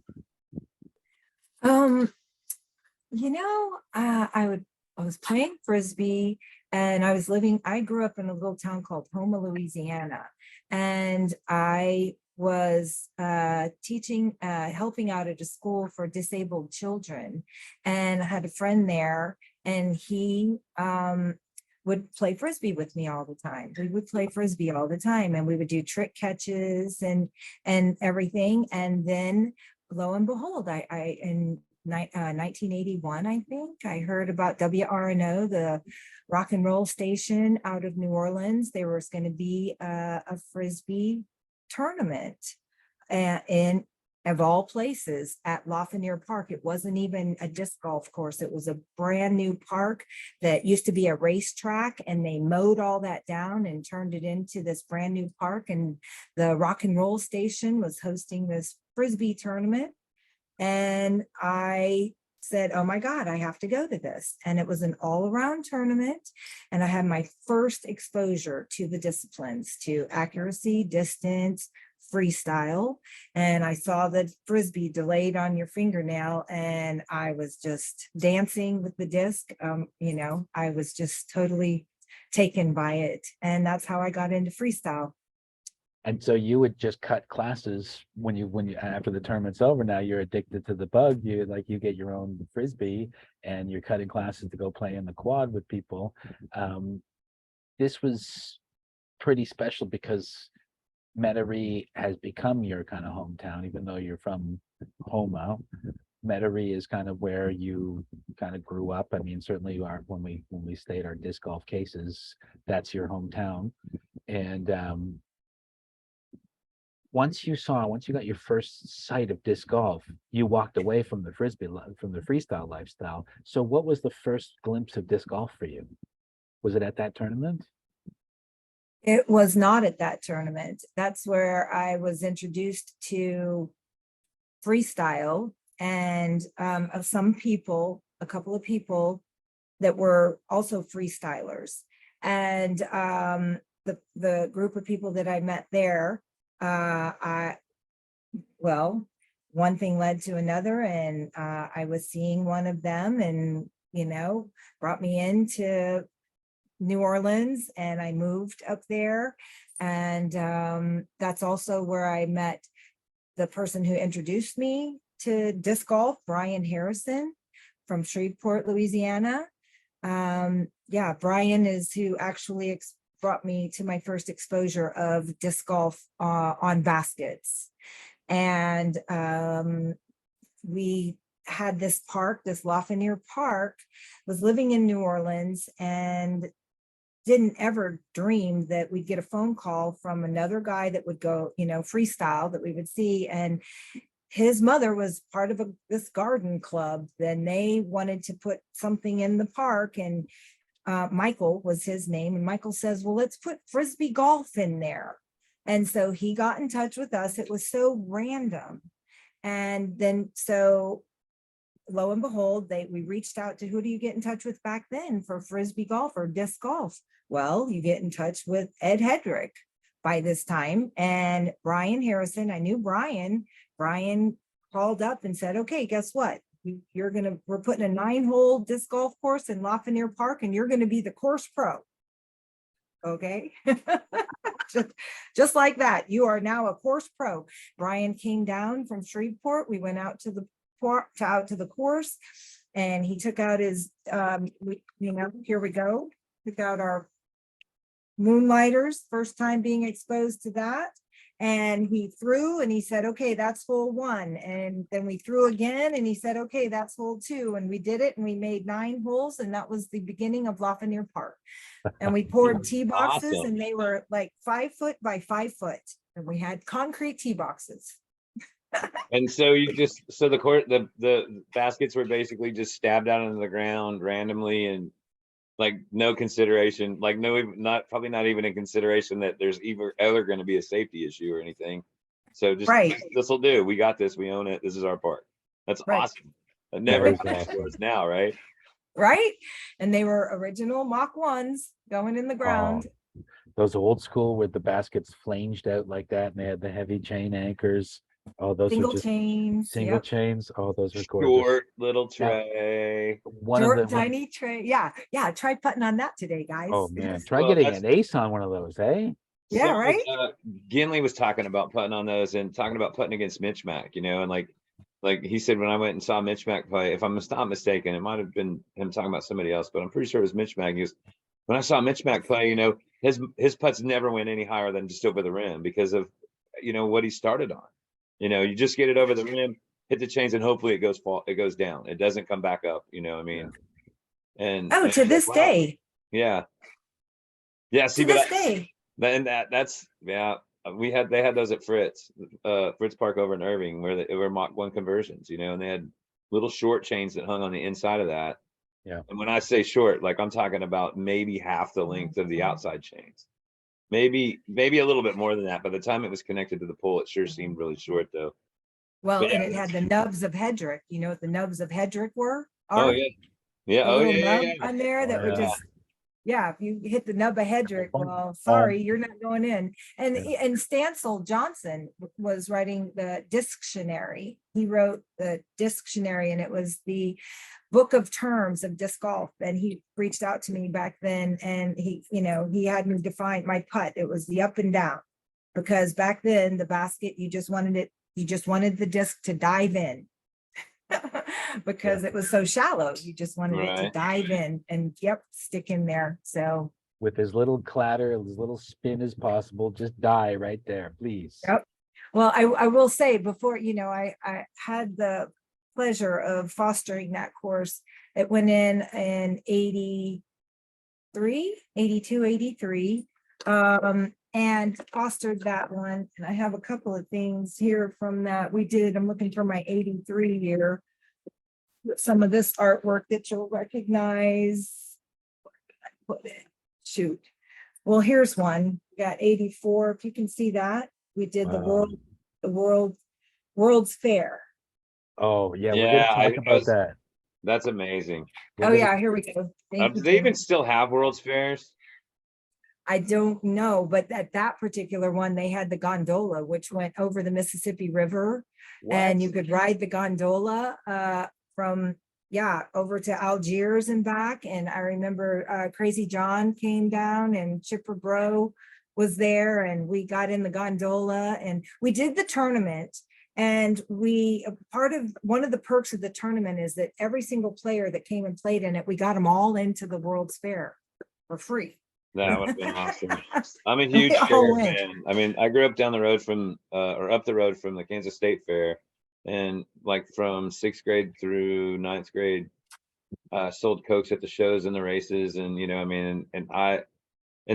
I was playing Frisbee and I grew up in a little town called Houma, Louisiana. And I was helping out at a school for disabled children. And I had a friend there and he would play Frisbee with me all the time. We would play Frisbee all the time and we would do trick catches and everything. And then lo and behold, in 1981, I think, I heard about WRNO, the rock and roll station out of New Orleans. There was going to be a Frisbee tournament in, of all places, at Lafayette Park. It wasn't even a disc golf course. It was a brand new park that used to be a racetrack, and they mowed all that down and turned it into this brand new park. And the rock and roll station was hosting this Frisbee tournament. And I said, oh my God, I have to go to this. And it was an all-around tournament. And I had my first exposure to the disciplines, to accuracy, distance, freestyle. And I saw the Frisbee delayed on your fingernail, and I was just dancing with the disc. I was just totally taken by it. And that's how I got into freestyle. And so you would just cut classes when you after the tournament's over. Now you're addicted to the bug. You get your own Frisbee and you're cutting classes to go play in the quad with people. This was pretty special because Metairie has become your kind of hometown, even though you're from Houma. Metairie is kind of where you kind of grew up. I mean, certainly you are when we state our disc golf cases, that's your hometown. And once you got your first sight of disc golf, you walked away from the freestyle lifestyle. So what was the first glimpse of disc golf for you? Was it at that tournament? It was not at that tournament. That's where I was introduced to freestyle and of a couple of people that were also freestylers. And the group of people that I met there, one thing led to another, and I was seeing one of them, and brought me into New Orleans, and I moved up there. And that's also where I met the person who introduced me to disc golf, Brian Harrison from Shreveport, Louisiana. Yeah, Brian is who actually brought me to my first exposure of disc golf on baskets. And we had this park, this Lafreniere Park, was living in New Orleans, and didn't ever dream that we'd get a phone call from another guy that would go, freestyle, that we would see. And his mother was part of this garden club. Then they wanted to put something in the park, and Michael was his name. And Michael says, well, let's put Frisbee golf in there. And so he got in touch with us. It was so random. And then, so lo and behold, we reached out to, who do you get in touch with back then for Frisbee golf or disc golf? Well, you get in touch with Ed Hedrick by this time, and Brian Harrison. I knew Brian. Brian called up and said, okay, guess what? We're putting a 9-hole disc golf course in Lafreniere Park, and you're going to be the course pro. Okay. just like that. You are now a course pro. Brian came down from Shreveport. We went out to the course, and he took out his, here we go. Took out our moonlighters, first time being exposed to that. And he threw, and he said, okay, that's hole 1. And then we threw again, and he said, okay, that's hole 2. And we did it, and we made 9 holes. And that was the beginning of Lafreniere Park. And we poured tee boxes, Awesome. and they were like 5 foot by 5 foot. And we had concrete tee boxes. And so the baskets were basically just stabbed out into the ground randomly, and like no consideration, like probably not even in consideration that there's ever going to be a safety issue or anything. So just Right. This will do. We got this. We own it. This is our park. That's Right. awesome. That never That is happens to awesome. us now, right? Right. And they were original Mach 1s going in the ground. Those old school with the baskets flanged out like that, and they had the heavy chain anchors. Oh, those Single were just chains. single Yep. chains. Oh, those were gorgeous. Short little tray. Short, tiny tray. Yeah. Try putting on that today, guys. Oh man, try Well, getting an ace on one of those, eh? Yeah, right. Ginley was talking about putting on those and talking about putting against Mitch Mack, and like he said, when I went and saw Mitch Mack play, if I'm not mistaken, it might have been him talking about somebody else, but I'm pretty sure it was Mitch Mack. When I saw Mitch Mack play, his putts never went any higher than just over the rim because of, what he started on. You just get it over the rim, hit the chains, and hopefully it goes down. It doesn't come back up. You know what I mean? Yeah. And To this wow. day. Yeah. See, to this day. That's they had those at Fritz Park over in Irving, where they were Mach 1 conversions, and they had little short chains that hung on the inside of that. Yeah. And when I say short, like I'm talking about maybe half the length of the outside chains. Maybe a little bit more than that. By the time it was connected to the pole, it sure seemed really short though. Well, and it had the nubs of Hedrick. You know what the nubs of Hedrick were? Oh yeah. Yeah. A little nub on there that would just, if you hit the nub of Hedrick, well, sorry, you're not going in. And Stancil Johnson was writing the Dictionary. He wrote the Dictionary, and it was the book of terms of disc golf. And he reached out to me back then, and he had me define my putt. It was the up and down, because back then the basket, you just wanted the disc to dive in. Because it was so shallow, you just wanted it to dive in and stick in there. So with as little clatter, as little spin as possible, just die right there, please. Yep. Well, I will say, before, I had the pleasure of fostering that course. It went in 82, 83, and fostered that one. And I have a couple of things here from that we did. I'm looking for my 83 year. Some of this artwork that you'll recognize. Where did I put it? Shoot. Well, here's one. We got 84. If you can see that, we did the World's Fair. Oh yeah, we're gonna talk about that. That's amazing. Here we go. Do they even still have World's Fairs? I don't know, but at that particular one, they had the gondola, which went over the Mississippi River, and you could ride the gondola from over to Algiers and back. And I remember Crazy John came down, and Chipper Bro was there, and we got in the gondola, and we did the tournament. And one of the perks of the tournament is that every single player that came and played in it, we got them all into the World's Fair for free. That would have been awesome. I'm a And we huge all fair went. fan. I mean, I grew up down the road from, or up the road from the Kansas State Fair, and like from 6th grade through 9th grade, sold Cokes at the shows and the races, and you know, I mean, and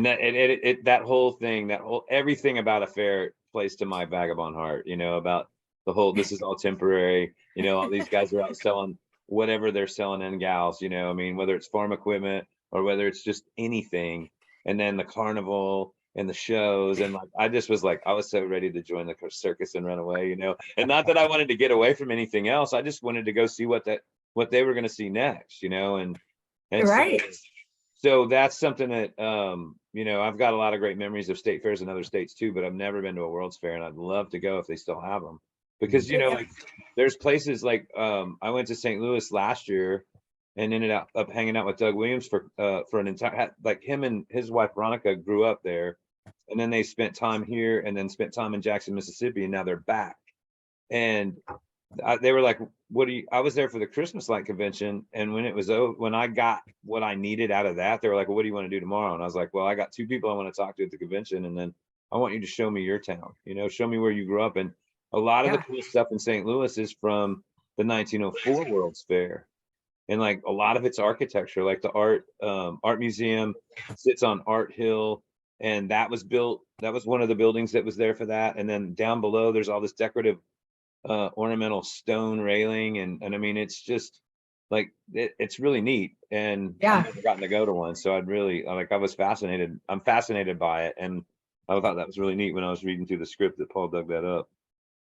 that whole thing, everything about a fair plays to my vagabond heart. You know, about the whole, this is all temporary. You know, all these guys are out selling whatever they're selling, and gals. You know, I mean, whether it's farm equipment or whether it's just anything. And then the carnival and the shows, and like I just was like, I was so ready to join the circus and run away, you know. And not that I wanted to get away from anything else, I just wanted to go see what they were going to see next, you know. And Right. so that's something that you know, I've got a lot of great memories of state fairs in other states too, but I've never been to a World's Fair, and I'd love to go if they still have them, because you know, Yeah. like there's places like I went to St. Louis last year and ended up hanging out with Doug Williams for an entire, like him and his wife Veronica grew up there, and then they spent time here and then spent time in Jackson, Mississippi, and now they're back. And they were like, "What do you?" I was there for the Christmas light convention, and when it was over, when I got what I needed out of that, they were like, "Well, what do you want to do tomorrow?" And I was like, "Well, I got 2 people I want to talk to at the convention, and then I want you to show me your town. You know, show me where you grew up." And a lot of the Yeah. cool stuff in St. Louis is from the 1904 World's Fair. And like a lot of it's architecture, like the art museum sits on Art Hill, and that was one of the buildings that was there for that. And then down below there's all this decorative ornamental stone railing, and I mean, it's just like it's really neat. And Yeah. I've never gotten to go to one, so I was fascinated. I'm fascinated by it, and I thought that was really neat when I was reading through the script that Paul dug that up.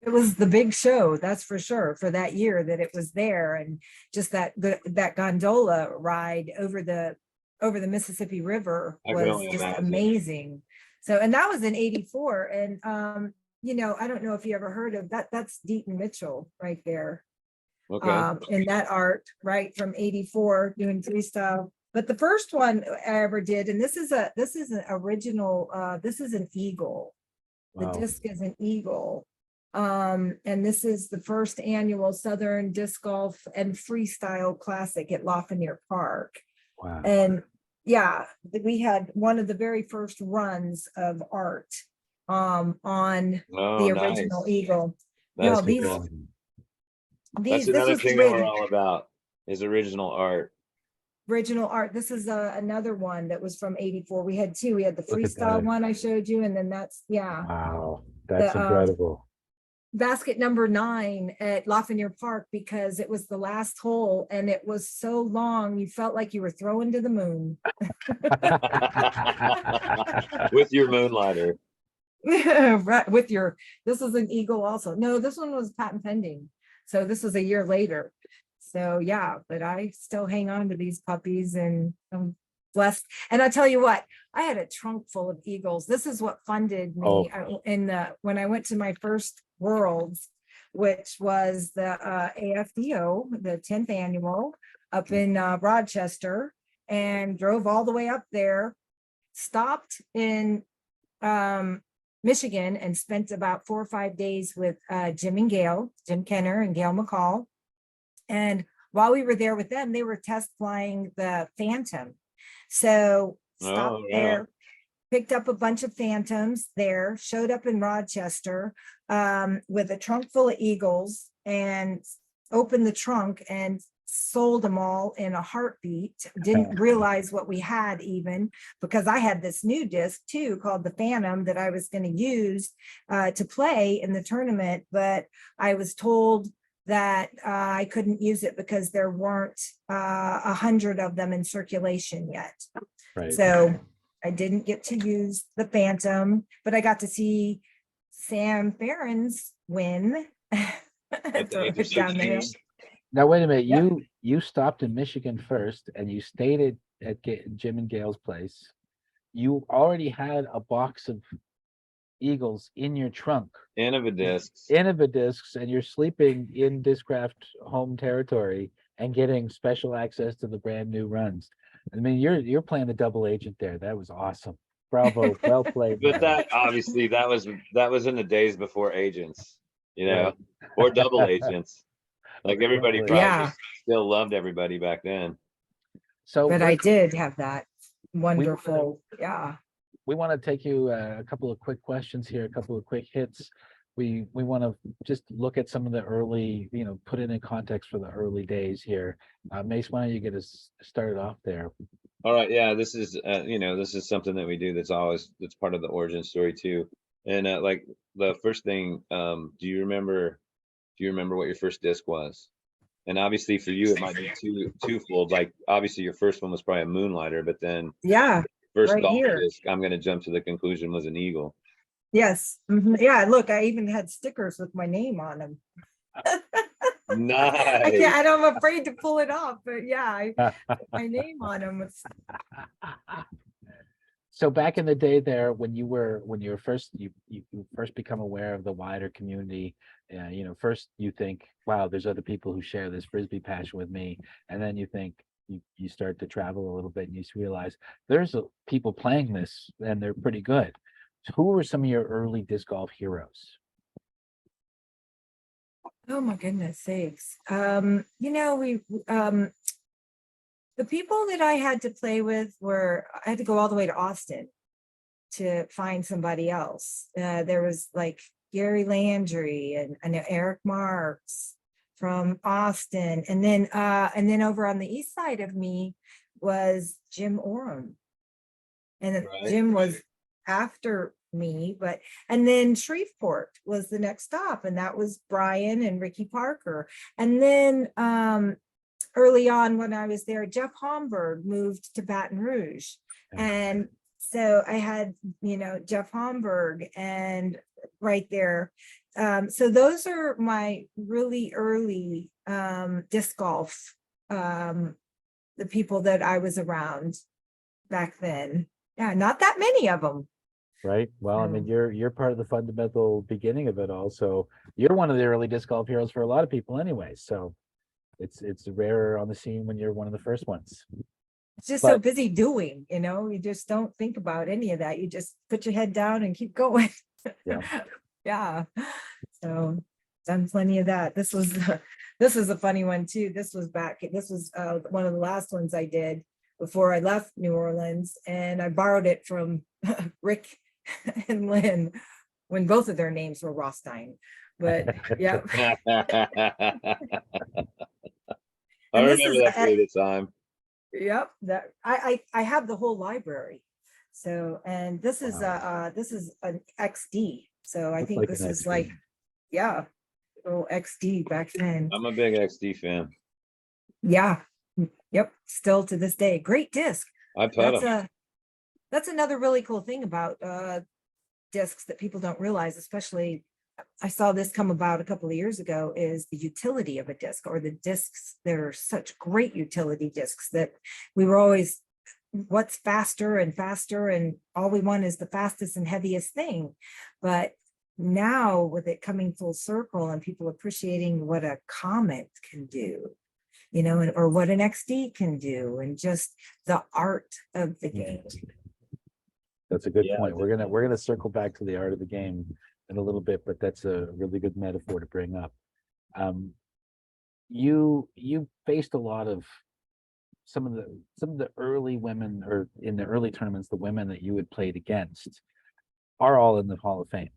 It was the big show, that's for sure, for that year that it was there. And just that gondola ride over the Mississippi River I can was only just imagine. amazing. So, and that was in 84. And you know, I don't know if you ever heard of that. That's Deaton Mitchell right there. Okay. In that art, right, from 84, doing freestyle. But the first one I ever did, and this is an original, this is an eagle. The Wow. disc is an eagle. And this is the first annual Southern Disc Golf and Freestyle Classic at Lafayette Park. Wow. And yeah, we had one of the very first runs of art on the original Nice. eagle. That's No, these cool. this That's another was thing that we're all about, is original art. original art. This is another one that was from 84. We had 2. We had the Look at freestyle that. one I showed you, and then that's Wow, that's The, incredible. basket number 9 at Lafayette Park, because it was the last hole and it was so long you felt like you were throwing to the moon. With your moonlighter. Right, with your, this is an eagle also. No, this one was patent pending. So this was a year later. So yeah, but I still hang on to these puppies, and I'm blessed. And I tell you what, I had a trunk full of eagles. This is what funded me when I went to my first Worlds, which was the AFDO, the 10th annual up in Rochester, and drove all the way up there, stopped in Michigan, and spent about 4 or 5 days with Jim Kenner and Gail McCall. And while we were there with them, they were test flying the Phantom. So stopped there, picked up a bunch of Phantoms there, showed up in Rochester with a trunk full of eagles, and opened the trunk and sold them all in a heartbeat. Didn't realize what we had, even because I had this new disc too called the Phantom that I was going to use to play in the tournament, but I was told that I couldn't use it because there weren't 100 of them in circulation yet. Right. So I didn't get to use the Phantom, but I got to see Sam Farron's win. Down there. Now, wait a minute, Yep. you stopped in Michigan first, and you stayed at Jim and Gail's place. You already had a box of eagles in your trunk, Innovidiscs. Innovidiscs, and you're sleeping in Discraft home territory and getting special access to the brand new runs. I mean, you're playing the double agent there. That was awesome. Bravo, well played. But that obviously that was in the days before agents. you know, Right. or double agents. Like everybody Double probably Yeah, still loved everybody back then. So but I did have that wanna- wonderful, yeah. we want to take you a couple of quick questions here, a couple of quick hits. We want to just look at some of the early, put it in context for the early days here. Mace, why don't you get us started off there? All right, yeah, this is this is something that we do that's part of the origin story too. And like the first thing, do you remember what your first disc was? And obviously for you it might be twofold. Like obviously your first one was probably a Moonlighter, but then Yeah, first right golf here. disc, I'm gonna jump to the conclusion, was an Eagle. Yes. Yeah, look, I even had stickers with my name on them. I Nice. can't, I'm afraid to pull it off, but yeah, my name on them. So back in the day there, when you were first, you first become aware of the wider community, first you think, wow, there's other people who share this Frisbee passion with me. And then you think, you start to travel a little bit and you realize there's people playing this and they're pretty good. So who were some of your early disc golf heroes? Oh my goodness sakes. The people that I had to play with I had to go all the way to Austin to find somebody else. There was like Gary Landry and I know Eric Marks from Austin. And then over on the east side of me was Jim Oram. And then Right. Jim was after me, and then Shreveport was the next stop, and that was Brian and Ricky Parker. And then early on when I was there, Jeff Homburg moved to Baton Rouge. And so I had, Jeff Homburg and right there. So those are my really early disc golf, the people that I was around back then. Yeah, not that many of them. Right. Well, I mean, you're part of the fundamental beginning of it all. So you're one of the early disc golf heroes for a lot of people anyway. So it's rare on the scene when you're one of the first ones. It's just so busy doing, you just don't think about any of that. You just put your head down and keep going. Yeah. Yeah. So done plenty of that. This was a funny one too. This was one of the last ones I did before I left New Orleans, and I borrowed it from Rick and Lynn when both of their names were Rothstein. But yeah. I remember that period of time. Yep, that I have the whole library. So, and this is an XD. So I think this is like, yeah, little XD back then. I'm a big XD fan. Yeah. Yep. Still to this day, great disc. I put them. That's another really cool thing about discs that people don't realize, especially I saw this come about a couple of years ago, is the utility of a disc, or the discs that are such great utility discs that we were always, what's faster and faster, and all we want is the fastest and heaviest thing. But now with it coming full circle and people appreciating what a Comet can do, or what an XD can do, and just the art of the game. That's a good point. We're gonna circle back to the art of the game in a little bit, but that's a really good metaphor to bring up. You faced a lot of some of the early women, or in the early tournaments, the women that you had played against are all in the Hall of Fame.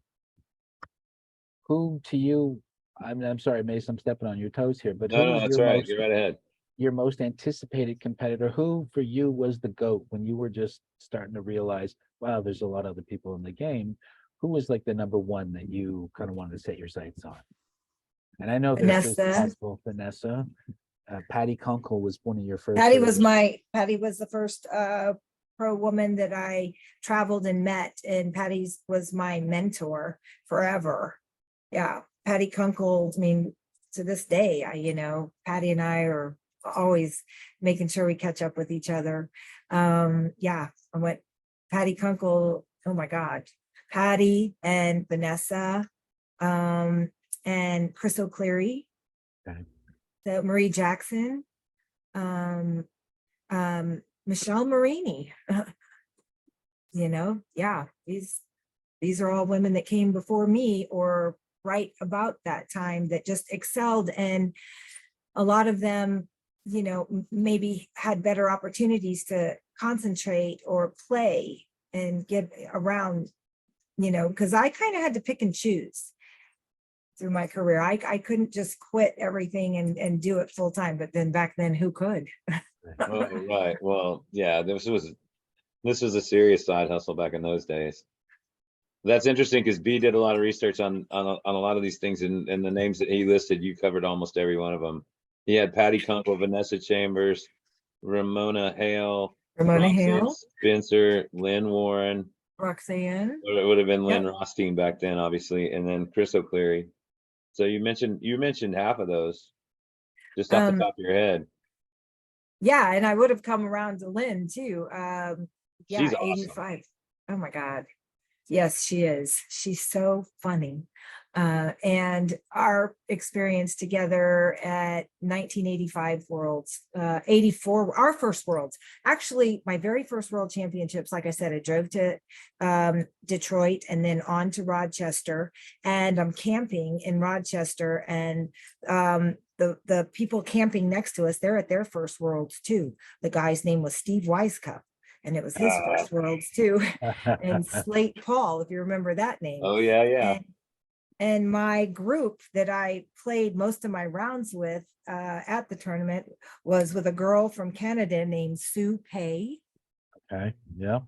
Who to you? I'm sorry, Mace, I'm stepping on your toes here, but no, that's right. You're right ahead. Your most anticipated competitor, who for you was the GOAT when you were just starting to realize, wow, there's a lot of other people in the game? Who was like the number one that you kind of wanted to set your sights on? And I know there's Vanessa. Patty Kunkel was one of your first. Patty was the first pro woman that I traveled and met, and Patty's was my mentor forever. Yeah, Patty Kunkel. I mean, to this day, Patty and I are always making sure we catch up with each other. Yeah, I went Patty Kunkel. Oh my God, Patty and Vanessa, and Chris O'Cleary. Okay. Marie Jackson, Michelle Marini. Yeah, these are all women that came before me or right about that time that just excelled, and a lot of them, maybe had better opportunities to concentrate or play and get around, because I kind of had to pick and choose through my career. I couldn't just quit everything and do it full time, but then back then who could? Oh, right. Well, yeah, this was a serious side hustle back in those days. That's interesting because B did a lot of research on a lot of these things, and the names that he listed, you covered almost every one of them. He had Patty Kunkel, Vanessa Chambers, Ramona Hale, Ramona Roxanne Hale, Spencer, Lynn Warren. Roxanne. It would have been Lynn Yep. Rothstein back then, obviously, and then Chris O'Cleary. So you mentioned half of those just off the top of your head. Yeah, and I would have come around to Lynn too. She's Yeah, awesome. 85. Oh my God. Yes, she is. She's so funny. And our experience together at 1985 Worlds, 84, our first Worlds, actually my very first World Championships, like I said, I drove to Detroit and then on to Rochester, and I'm camping in Rochester, and the people camping next to us, they're at their first Worlds too. The guy's name was Steve Weiscup, and it was his first Worlds too. And Slate Paul, if you remember that name. Oh yeah, yeah. And my group that I played most of my rounds with at the tournament was with a girl from Canada named Sue Pay. Okay. Yeah.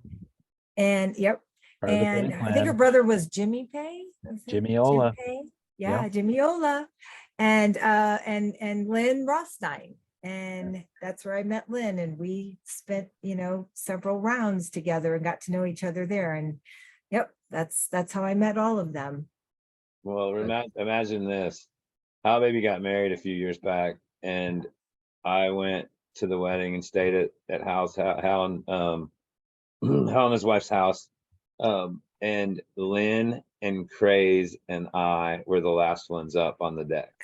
And yep. Part of the And Bay I think her Clan. brother was Jimmy Pay. Jimmy Ola. Pay. Yeah, Yep. Jimmy Ola. And Lynn Rothstein. And that's where I met Lynn, and we spent, several rounds together and got to know each other there. And yep, that's how I met all of them. Well, imagine this. Hal Baby got married a few years back, and I went to the wedding and stayed at Hal and Hal and his wife's house. And Lynn and Craze and I were the last ones up on the deck.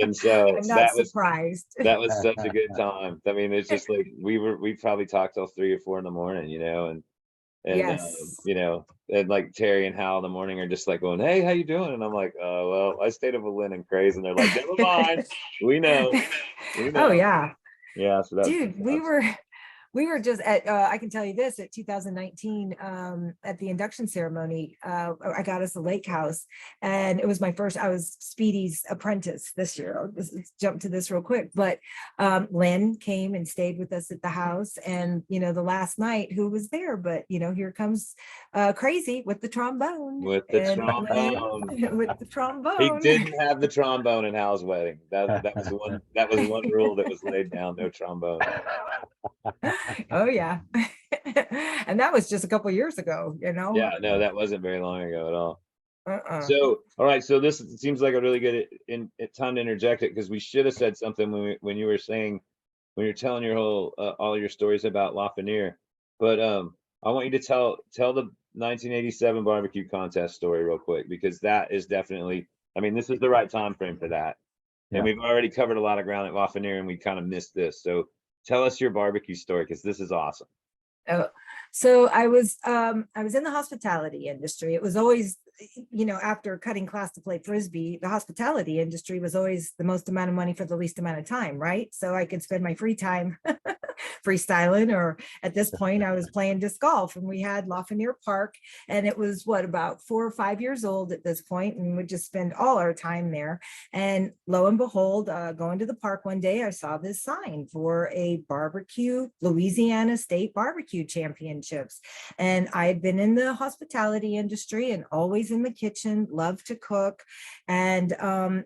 And so I'm not surprised. That was such a good time. I mean, it's just like we probably talked till 3 or 4 in the morning, and Yes. and like Terry and Hal in the morning are just like going, "Hey, how you doing?" And I'm like, well, I stayed up with Lynn and Craze," and they're like, "Never mind, we know." Oh yeah. Yeah, so Dude, we were just at I can tell you this, at 2019 at the induction ceremony, I got us a lake house, and it was I was Speedy's apprentice this year. Let's jump to this real quick, but Lynn came and stayed with us at the house, and the last night, who was there but here comes Crazy with the trombone. with the trombone. With the trombone. He didn't have the trombone in Hal's wedding. That was one rule that was laid down: no trombone. Oh yeah. And that was just a couple years ago, Yeah, no, that wasn't very long ago at all. So all right, so this seems like a really good time to interject it, because we should have said something when you were telling your whole all your stories about Lafreniere. But I want you to tell the 1987 barbecue contest story real quick, because that is definitely, I mean, this is the right time frame for that. Yeah. And we've already covered a lot of ground at Lafreniere, and we kind of missed this. So tell us your barbecue story, because this is awesome. Oh, so I was in the hospitality industry. It was always, after cutting class to play Frisbee, the hospitality industry was always the most amount of money for the least amount of time, right? So I could spend my free time freestyling, or at this point I was playing disc golf, and we had Lafreniere Park, and it was about 4 or 5 years old at this point, and we'd just spend all our time there. And lo and behold, going to the park one day, I saw this sign for a barbecue, Louisiana State Barbecue Championships. And I had been in the hospitality industry and always in the kitchen, loved to cook, and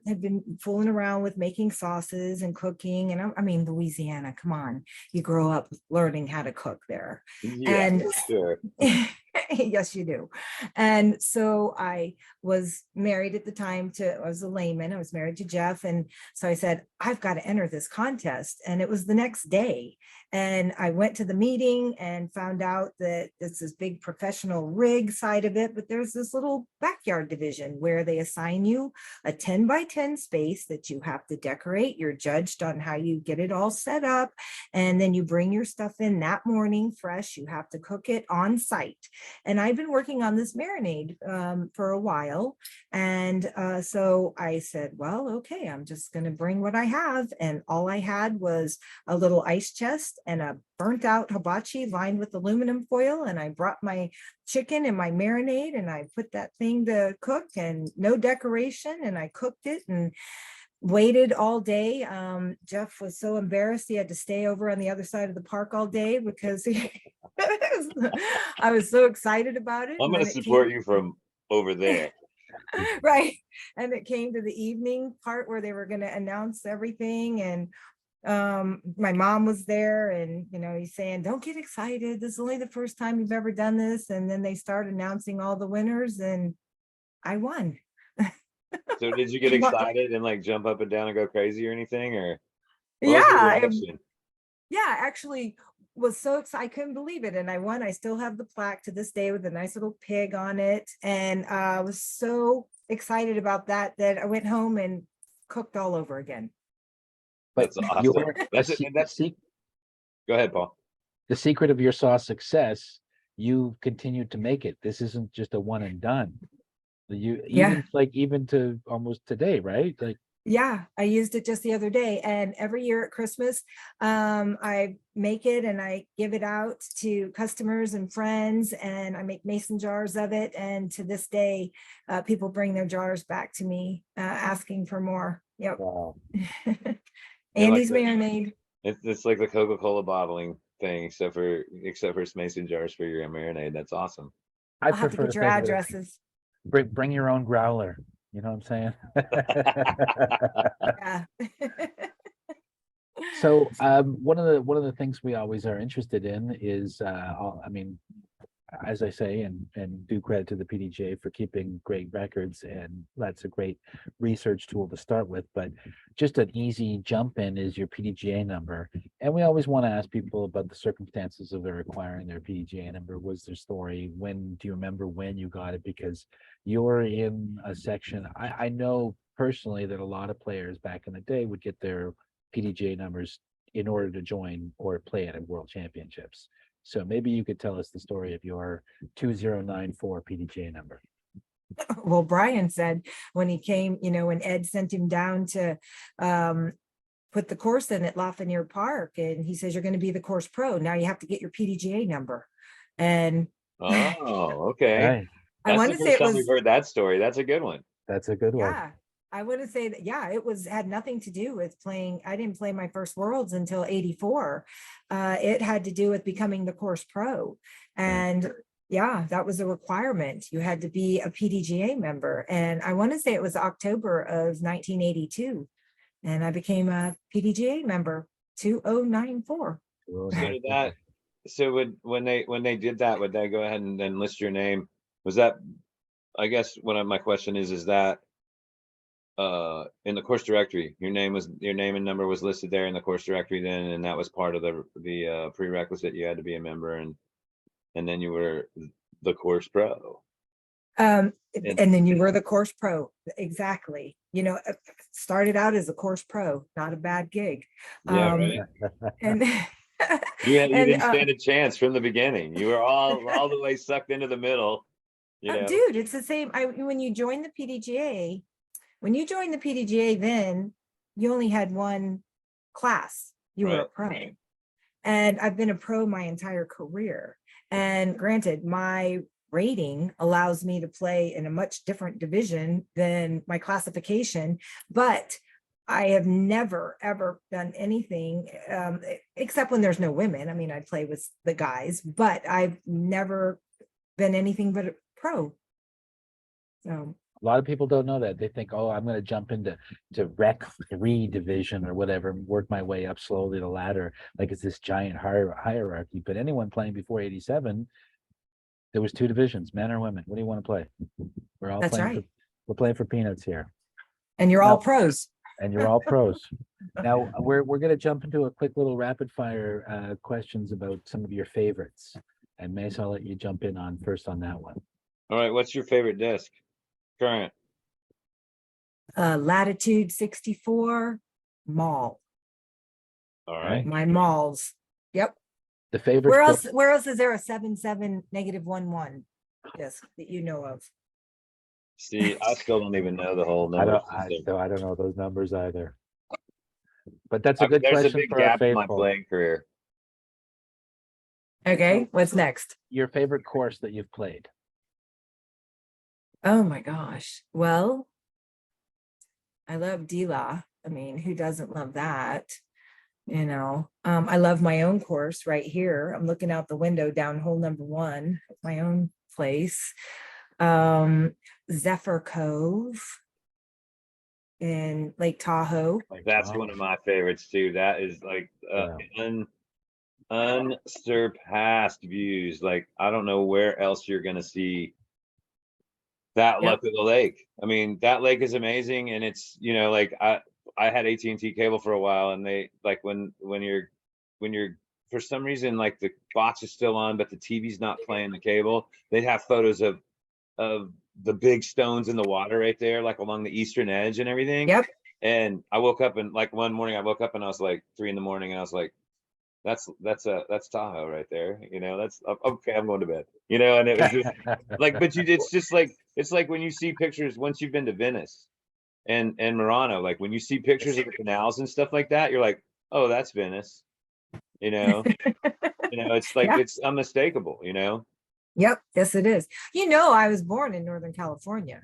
had been fooling around with making sauces and cooking. And I mean, Louisiana, come on, you grow up learning how to cook there. Yeah, and sure. Yes, you do. And so I was married at the time I was a Lehmann. I was married to Jeff. And so I said, I've got to enter this contest. And it was the next day. And I went to the meeting and found out that it's this big professional rig side of it, but there's this little backyard division where they assign you a 10 by 10 space that you have to decorate. You're judged on how you get it all set up. And then you bring your stuff in that morning fresh. You have to cook it on site. And I've been working on this marinade for a while. And so I said, well, okay, I'm just going to bring what I have. And all I had was a little ice chest and a burnt out hibachi lined with aluminum foil. And I brought my chicken and my marinade and I put that thing to cook, and no decoration. And I cooked it and waited all day. Jeff was so embarrassed he had to stay over on the other side of the park all day because I was so excited about it. I'm And going then to it support came, you from over there. right. And it came to the evening part where they were going to announce everything. And my mom was there, and he's saying, don't get excited. This is only the first time you've ever done this. And then they start announcing all the winners, and I won. So did you get excited and like jump up and down and go crazy or anything, or what Yeah, was your reaction? yeah, actually was so excited. I couldn't believe it. And I won. I still have the plaque to this day with a nice little pig on it. And I was so excited about that I went home and cooked all over again. But That's awesome. your Go ahead, Paul. the secret of your sauce success, you continued to make it. This isn't just a one and done. You Yeah. even to almost today, right? Like, Yeah, I used it just the other day, and every year at Christmas, I make it and I give it out to customers and friends, and I make mason jars of it. And to this day, people bring their jars back to me, asking for more. Yep. wow. Andy's Like marinade. it's like the Coca-Cola bottling thing, except for it's mason jars for your marinade. That's awesome. I I'll have to prefer get to your think of it as addresses. bring your own growler. You know what I'm saying? Yeah. So one of the things we always are interested in is I mean, as I say, and do credit to the PDGA for keeping great records, and that's a great research tool to start with. But just an easy jump in is your PDGA number, and we always want to ask people about the circumstances of their acquiring their PDGA number. Was their story? When do you remember when you got it? Because you're in a section. I know personally that a lot of players back in the day would get their PDGA numbers in order to join or play at a World Championships. So maybe you could tell us the story of your 2094 PDGA number. Well, Brian said when he came, when Ed sent him down to put the course in at Lafayette Park, and he says, you're going to be the course pro. Now you have to get your PDGA number. And Oh, okay. Right. I That's want the to say first it time was, we've heard that story. That's a good one. That's a good one. yeah, I want to say that, yeah, it had nothing to do with playing. I didn't play my first Worlds until 84. It had to do with becoming the course pro. And yeah, that was a requirement. You had to be a PDGA member. And I want to say it was October of 1982. And I became a PDGA member, 2094. So when they did that, would they go ahead and then list your name? Was that, I guess my question is that in the course directory, your name and number was listed there in the course directory then, and that was part of the prerequisite. You had to be a member, and then you were the course pro. And then you were the course pro. Exactly. Started out as a course pro, not a bad gig. Yeah, right. And you didn't stand a chance from the beginning. You were all the way sucked into the middle. Dude, it's the same. When you join the PDGA, then you only had one class. You were a pro. And I've been a pro my entire career. And granted, my rating allows me to play in a much different division than my classification, but I have never, ever done anything except when there's no women. I mean, I play with the guys, but I've never been anything but a pro. So a lot of people don't know that. They think, oh, I'm going to jump into Rec 3 division or whatever, and work my way up slowly the ladder, like it's this giant hierarchy. But anyone playing before 87, there was 2 divisions, men or women. What do you want to play? We're all that's playing. right. We're playing for peanuts here. And you're all pros. And you're all pros. Now we're going to jump into a quick little rapid fire questions about some of your favorites. And Mace, I'll let you jump in on first on that one. All right. What's your favorite disc? Current. Latitude 64 mall. All right. My malls. Yep. The favorite. Where else is there a 7-7-1-1 disc that you know of? See, I still don't even know the whole I number don't, system. I don't know those numbers either. But that's a good There's a question big for our gap in my faithful. playing career. Okay, what's next? Your favorite course that you've played? Oh my gosh. Well, I love D-La. I mean, who doesn't love that? You know, I love my own course right here. I'm looking out the window down hole number 1, my own place. Zephyr Cove in Lake Tahoe. That's one of my favorites too. That is like unsurpassed views. Like I don't know where else you're gonna see that look of the lake. I mean, that lake is amazing, and it's like I had AT&T cable for a while, and they like when you're for some reason like the box is still on, but the TV's not playing the cable. They'd have photos of the big stones in the water right there, like along the eastern edge and everything. Yep. And I woke up and like one morning I woke up and I was like 3 a.m. and I was like, that's Tahoe right there. That's okay. I'm going to bed. And it was just like, but it's just like it's like when you see pictures once you've been to Venice and Murano, like when you see pictures of the canals and stuff like that, you're like, oh, that's Venice. It's like it's unmistakable. Yep, yes, it is. I was born in Northern California.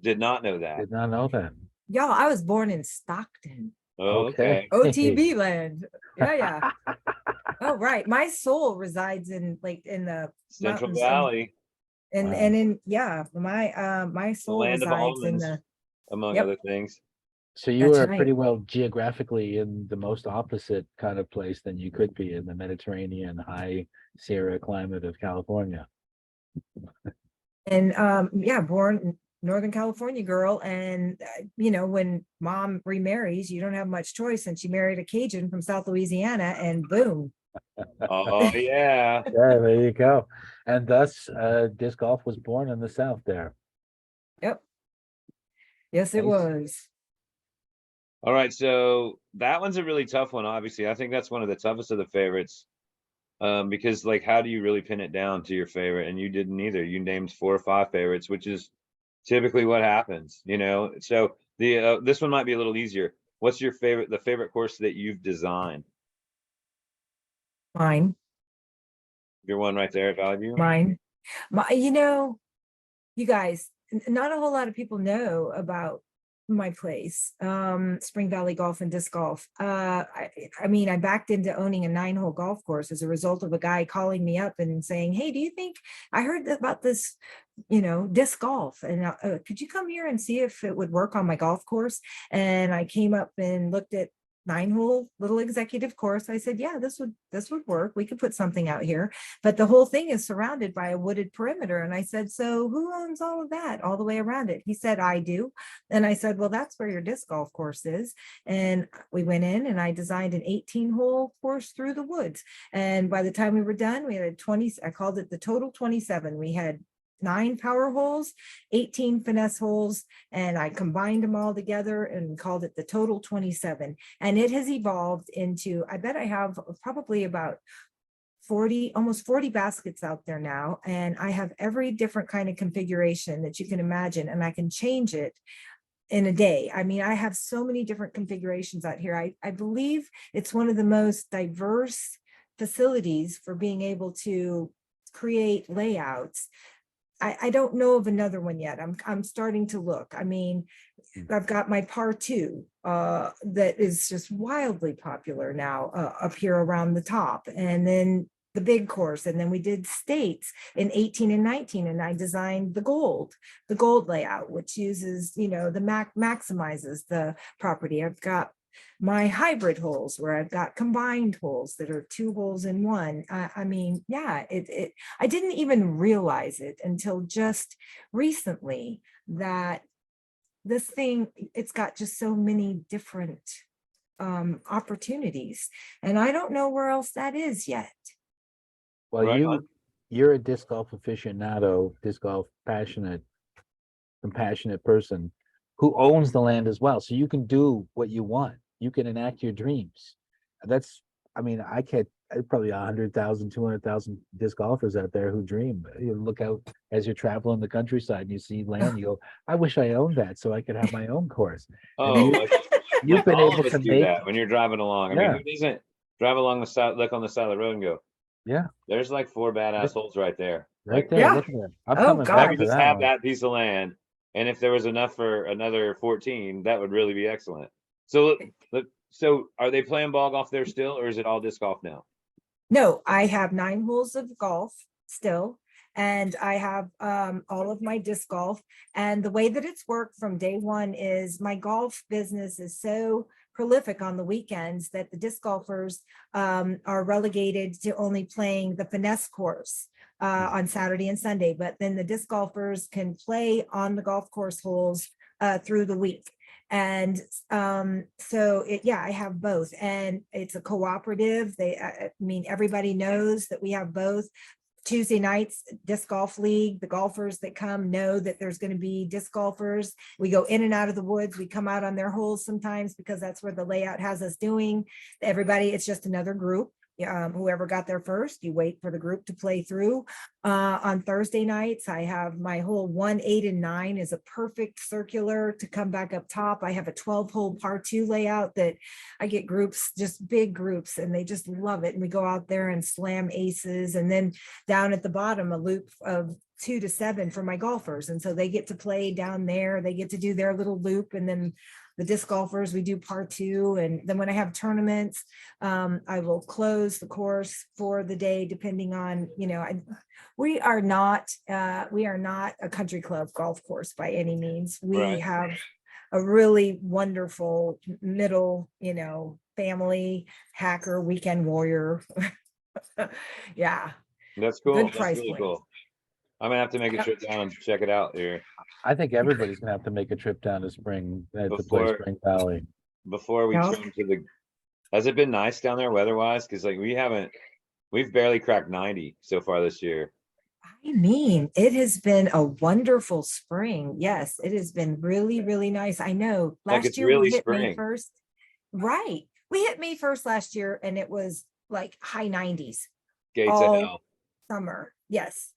Did not know that. Did not know that. Y'all, I was born in Stockton. Oh, okay. OTB land. Yeah. Oh, right. My soul resides in the Central mountains Valley. and Wow. in my soul Land of resides in almonds, among Yep. other things. So you That's are right. pretty well geographically in the most opposite kind of place than you could be in the Mediterranean high Sierra climate of California. And born Northern California girl. And when mom remarries, you don't have much choice. And she married a Cajun from South Louisiana, and boom. Oh yeah. Yeah, there you go. And thus disc golf was born in the South there. Yep. Yes, it Nice. was. All right, so that one's a really tough one. Obviously, I think that's one of the toughest of the favorites, because like, how do you really pin it down to your favorite? And you didn't either. You named 4 or 5 favorites, which is typically what happens. So the this one might be a little easier. What's the favorite course that you've designed? Mine. Your one right there at Valley View. Mine. You guys, not a whole lot of people know about my place, Spring Valley Golf and Disc Golf. I mean, I backed into owning a 9-hole golf course as a result of a guy calling me up and saying, hey, do you think I heard about this, disc golf, and could you come here and see if it would work on my golf course? And I came up and looked at 9-hole little executive course. I said, yeah, this would work. We could put something out here, but the whole thing is surrounded by a wooded perimeter. And I said, so who owns all of that all the way around it? He said, I do. And I said, well, that's where your disc golf course is. And we went in and I designed an 18-hole course through the woods. And by the time we were done, we had 20, I called it the total 27. We had 9 power holes, 18 finesse holes, and I combined them all together and called it the total 27. And it has evolved into, I bet I have probably about 40, almost 40 baskets out there now. And I have every different kind of configuration that you can imagine, and I can change it in a day. I mean, I have so many different configurations out here. I believe it's one of the most diverse facilities for being able to create layouts. I don't know of another one yet. I'm starting to look. I mean, I've got my par 2 that is just wildly popular now up here around the top, and then the big course, and then we did states in 18 and 19, and I designed the gold layout, which uses maximizes the property. I've got my hybrid holes where I've got combined holes that are 2 holes in 1. I mean, yeah, I didn't even realize it until just recently that this thing, it's got just so many different opportunities, and I don't know where else that is yet. Well, Right. you're a disc golf aficionado, disc golf compassionate person who owns the land as well. So you can do what you want. You can enact your dreams. That's I mean, probably 100,000, 200,000 disc golfers out there who dream. You look out as you're traveling the countryside and you see land, you go, I wish I owned that so I could have my own course. And Oh, like, you've like been all able of us to do make, that when you're driving along. I yeah, mean, who doesn't drive along the side, look on the side of the road and go, yeah, there's like 4 badass Right. holes right there. right Like, there. Yeah. Look at that. I'm Oh, coming if I back could God. to just that have one. that piece of land, and if there was enough for another 14, that would really be excellent. So, so are they playing ball golf there still, or is it all disc golf now? No, I have 9 holes of golf still, and I have all of my disc golf. And the way that it's worked from day one is my golf business is so prolific on the weekends that the disc golfers are relegated to only playing the finesse course on Saturday and Sunday. But then the disc golfers can play on the golf course holes through the week. And so yeah, I have both, and it's a cooperative. I mean, everybody knows that we have both. Tuesday nights, disc golf league, the golfers that come know that there's going to be disc golfers. We go in and out of the woods. We come out on their holes sometimes because that's where the layout has us doing. Everybody, it's just another group. Whoever got there first, you wait for the group to play through. On Thursday nights, I have my hole 1, 8, and 9 is a perfect circular to come back up top. I have a 12-hole par 2 layout that I get groups, just big groups, and they just love it. And we go out there and slam aces. And then down at the bottom, a loop of 2 to 7 for my golfers. And so they get to play down there. They get to do their little loop. And then the disc golfers, we do par 2. And then when I have tournaments, I will close the course for the day, depending on, we are not a country club golf course by any means. We Right. have a really wonderful middle, family hacker weekend warrior. Yeah. That's cool. Good That's price really point. cool. I'm gonna have to make a Yep. trip down and check it out here I think everybody's gonna have to make a trip down to to play before Spring Valley. before we Yeah. turn to the. Has it been nice down there weather-wise? Because like we've barely cracked 90 so far this year. I mean, it has been a wonderful spring. Yes, it has been really, really nice. I know Like last it's year really we hit May spring. 1st. Right. We hit May 1st last year and it was like high 90s Gates of all hell. summer. Yes.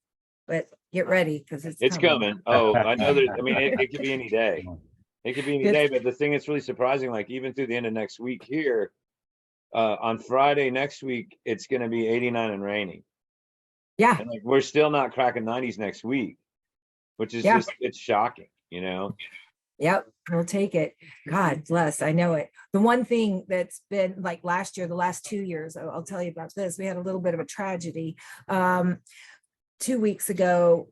But get ready because It's coming. Oh, I know that. I mean, it could be any day. It could be any day. But the thing that's really surprising, like even through the end of next week here, on Friday next week, it's going to be 89 and raining. Yeah. And like we're still not cracking 90s next week, which is Yeah. just it's shocking, you know. Yep, we'll take it. God bless. I know it. The one thing that's been like last year, the last 2 years, I'll tell you about this. We had a little bit of a tragedy. 2 weeks ago,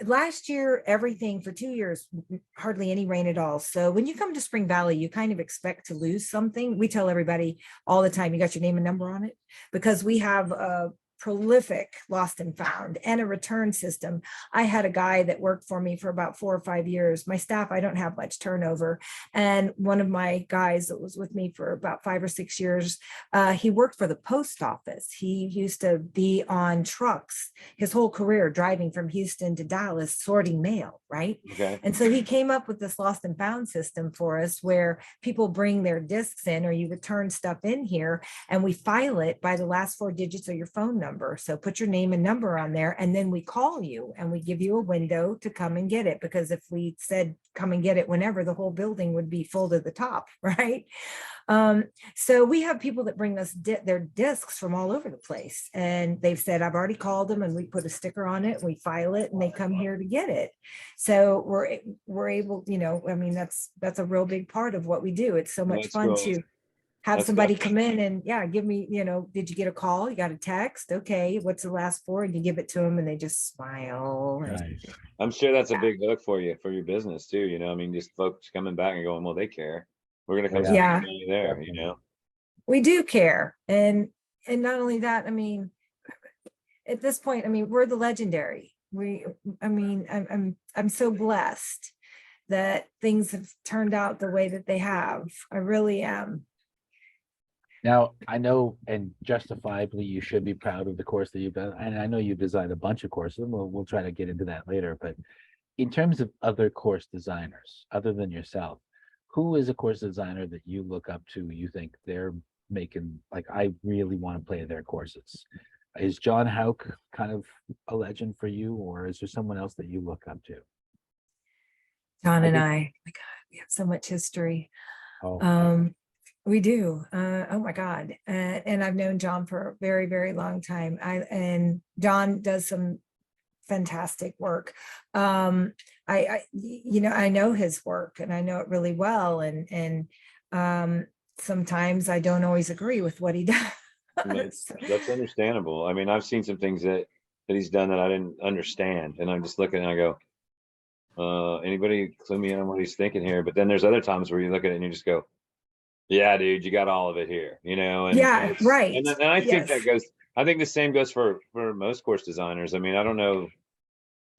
last year, everything for 2 years, hardly any rain at all. So when you come to Spring Valley, you kind of expect to lose something. We tell everybody all the time, you got your name and number on it, because we have a prolific lost and found and a return system. I had a guy that worked for me for about 4 or 5 years. My staff, I don't have much turnover. And one of my guys that was with me for about 5 or 6 years, he worked for the post office. He used to be on trucks his whole career, driving from Houston to Dallas, sorting mail, right? Okay. And so he came up with this lost and found system for us where people bring their discs in or you return stuff in here and we file it by the last 4 digits of your phone number. So put your name and number on there and then we call you and we give you a window to come and get it, because if we said come and get it whenever, the whole building would be full to the top, right? So we have people that bring us their discs from all over the place, and they've said, I've already called them and we put a sticker on it, we file it, and they come here to get it. So we're able, I mean, that's a real big part of what we do. It's so much That's fun cool. to have That's somebody cool. come in and give me, did you get a call? You got a text? Okay, what's the last 4? And you give it to them and they just smile. And Nice. I'm sure that's a Yeah. big hook for you, for your business too. I mean, just folks coming back and going, well, they care. We're gonna come see Yeah. you there, Definitely. we do care. And not only that, I mean, at this point, I mean, we're the legendary. I'm so blessed that things have turned out the way that they have. I really am. Now, I know, and justifiably, you should be proud of the course that you've done. And I know you've designed a bunch of courses, and we'll try to get into that later. But in terms of other course designers, other than yourself, who is a course designer that you look up to? You think they're making, like, I really want to play their courses. Is John Houck kind of a legend for you, or is there someone else that you look up to? John I and think- I, my God, we have so much history. Oh, We do. Oh my God. And I've known John for a very, very long time. And John does some fantastic work. I know his work and I know it really well. And sometimes I don't always agree with what he does. That's understandable. I mean, I've seen some things that he's done that I didn't understand, and I'm just looking and I go, anybody clue me in on what he's thinking here? But then there's other times where you look at it and you just go, yeah, dude, you got all of it here, and Yeah, right. and I think Yes. that goes. I think the same goes for most course designers. I mean, I don't know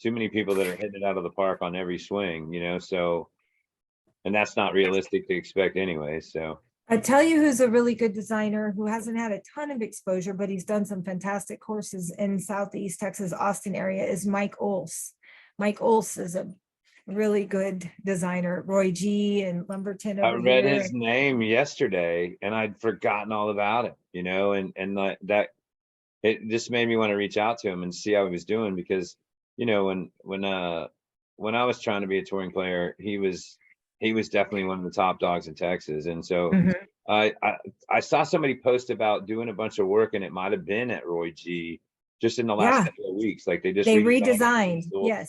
too many people that are hitting it out of the park on every swing, so, and that's not realistic to expect anyway. So I tell you who's a really good designer who hasn't had a ton of exposure, but he's done some fantastic courses in Southeast Texas, Austin area, is Mike Olse. Mike Olse is a really good designer. Roy G and Lumberton I over read here. his name yesterday and I'd forgotten all about it, and that it just made me want to reach out to him and see how he was doing because, when I was trying to be a touring player, he was definitely one of the top dogs in Texas. And so Mhm. I saw somebody post about doing a bunch of work and it might have been at Roy G just in the last Yeah, couple of weeks. Like they just they redesigned redesigned. Yes.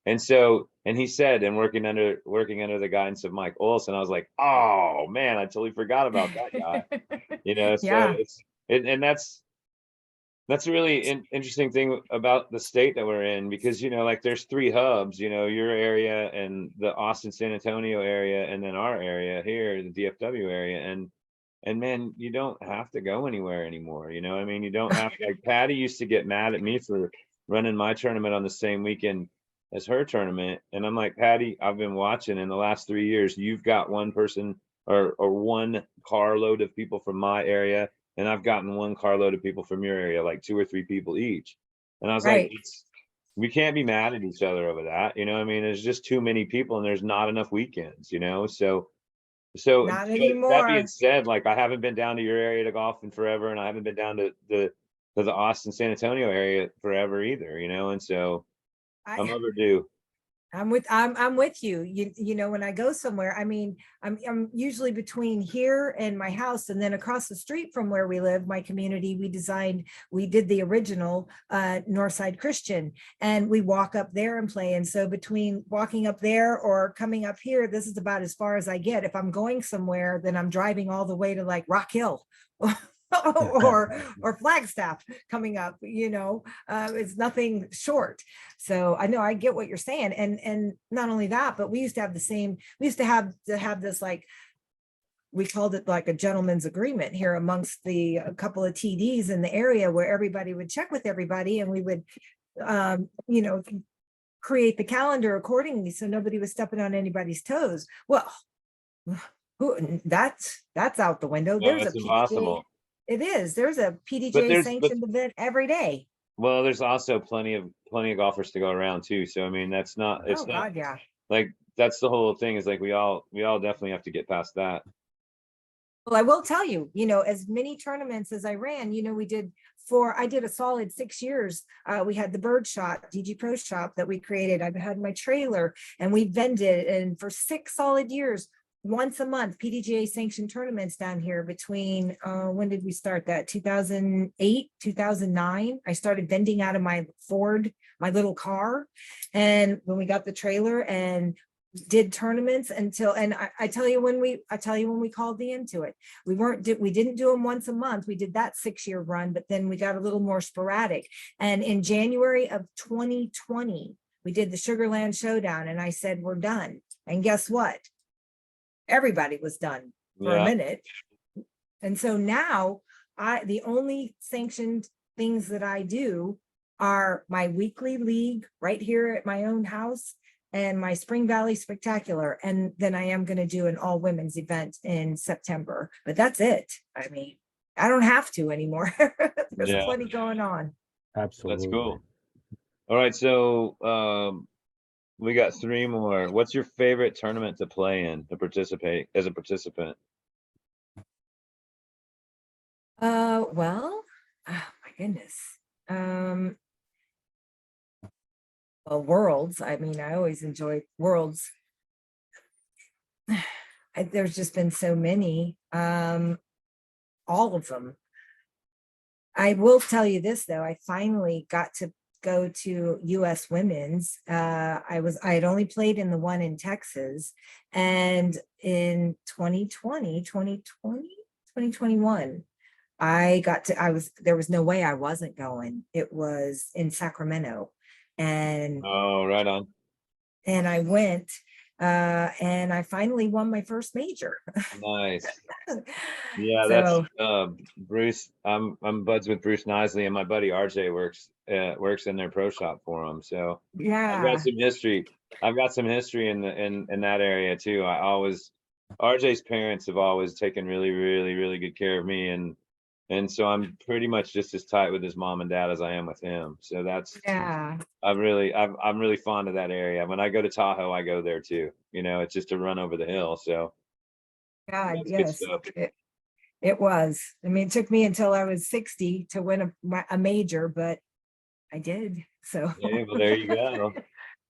and so, and he said, and working under the guidance of Mike Olson, I was like, oh man, I totally forgot about that guy. So Yeah, and that's a really interesting thing about the state that we're in because like there's three hubs, your area and the Austin San Antonio area and then our area here, the DFW area, and man, you don't have to go anywhere anymore. I mean, you don't have to, like Patty used to get mad at me for running my tournament on the same weekend as her tournament. And I'm like, Patty, I've been watching in the last 3 years, you've got one person or one carload of people from my area, and I've gotten one carload of people from your area, like 2 or 3 people each. And I was like, right. we can't be mad at each other over that. I mean, there's just too many people and there's not enough weekends, so Not but that being anymore. said, like I haven't been down to your area to golf in forever, and I haven't been down to the Austin San Antonio area forever either, and so I'm I overdue. I'm with you. When I go somewhere, I mean, I'm usually between here and my house, and then across the street from where we live, my community, we did the original Northside Christian, and we walk up there and play. And so between walking up there or coming up here, this is about as far as I get. If I'm going somewhere, then I'm driving all the way to like Rock Hill. or Flagstaff coming up, it's nothing short. So I know I get what you're saying. And not only that, but we used to have this, like, we called it like a gentleman's agreement here amongst a couple of TDs in the area where everybody would check with everybody and we would, create the calendar accordingly. So nobody was stepping on anybody's toes. Well, that's out the window. No, There's a it's PDJ. impossible. It is. There's a But PDJ sanctioned event every day. well, there's also plenty of golfers to go around too. So I mean, it's Oh not God, yeah. like that's the whole thing is like we all definitely have to get past that. Well, I will tell you, as many tournaments as I ran, I did a solid 6 years. We had the Bird Shot, DG Pro Shop that we created. I had my trailer and we vended, and for 6 solid years, once a month, PDGA sanctioned tournaments down here between, when did we start that? 2008, 2009. I started vending out of my Ford, my little car. And when we got the trailer and did tournaments and I tell you when we called the into it. We didn't do them once a month. We did that 6-year run, but then we got a little more sporadic. And in January of 2020, we did the Sugarland Showdown and I said, we're done. And guess what? Everybody was done for a minute. And so now the only sanctioned things that I do are my weekly league right here at my own house and my Spring Valley Spectacular. And then I am going to do an all women's event in September, but that's it. I mean, I don't have to anymore. There's plenty going on. absolutely. That's cool. All right, so we got 3 more. What's your favorite tournament to play in, to participate as a participant? Well, oh my goodness. Um, well, worlds. I mean, I always enjoy worlds. There's just been so many. All of them. I will tell you this though, I finally got to go to US Women's. I had only played in the one in Texas, and in 2021, there was no way I wasn't going. It was in Sacramento. And Oh, right on. I went, and I finally won my first major. Nice. Yeah, that's So Bruce. I'm buds with Bruce Nisley, and my buddy RJ works in their pro shop for him. So I've got yeah, some history. I've got some history in that area too. RJ's parents have always taken really, really, really good care of me, and so I'm pretty much just as tight with his mom and dad as I am with him. So yeah. I'm really fond of that area. When I go to Tahoe, I go there too. It's just a run over the hill. So God, that's good yes. stuff. It was. I mean, it took me until I was 60 to win a major, but I did. So Yeah, well, there you go.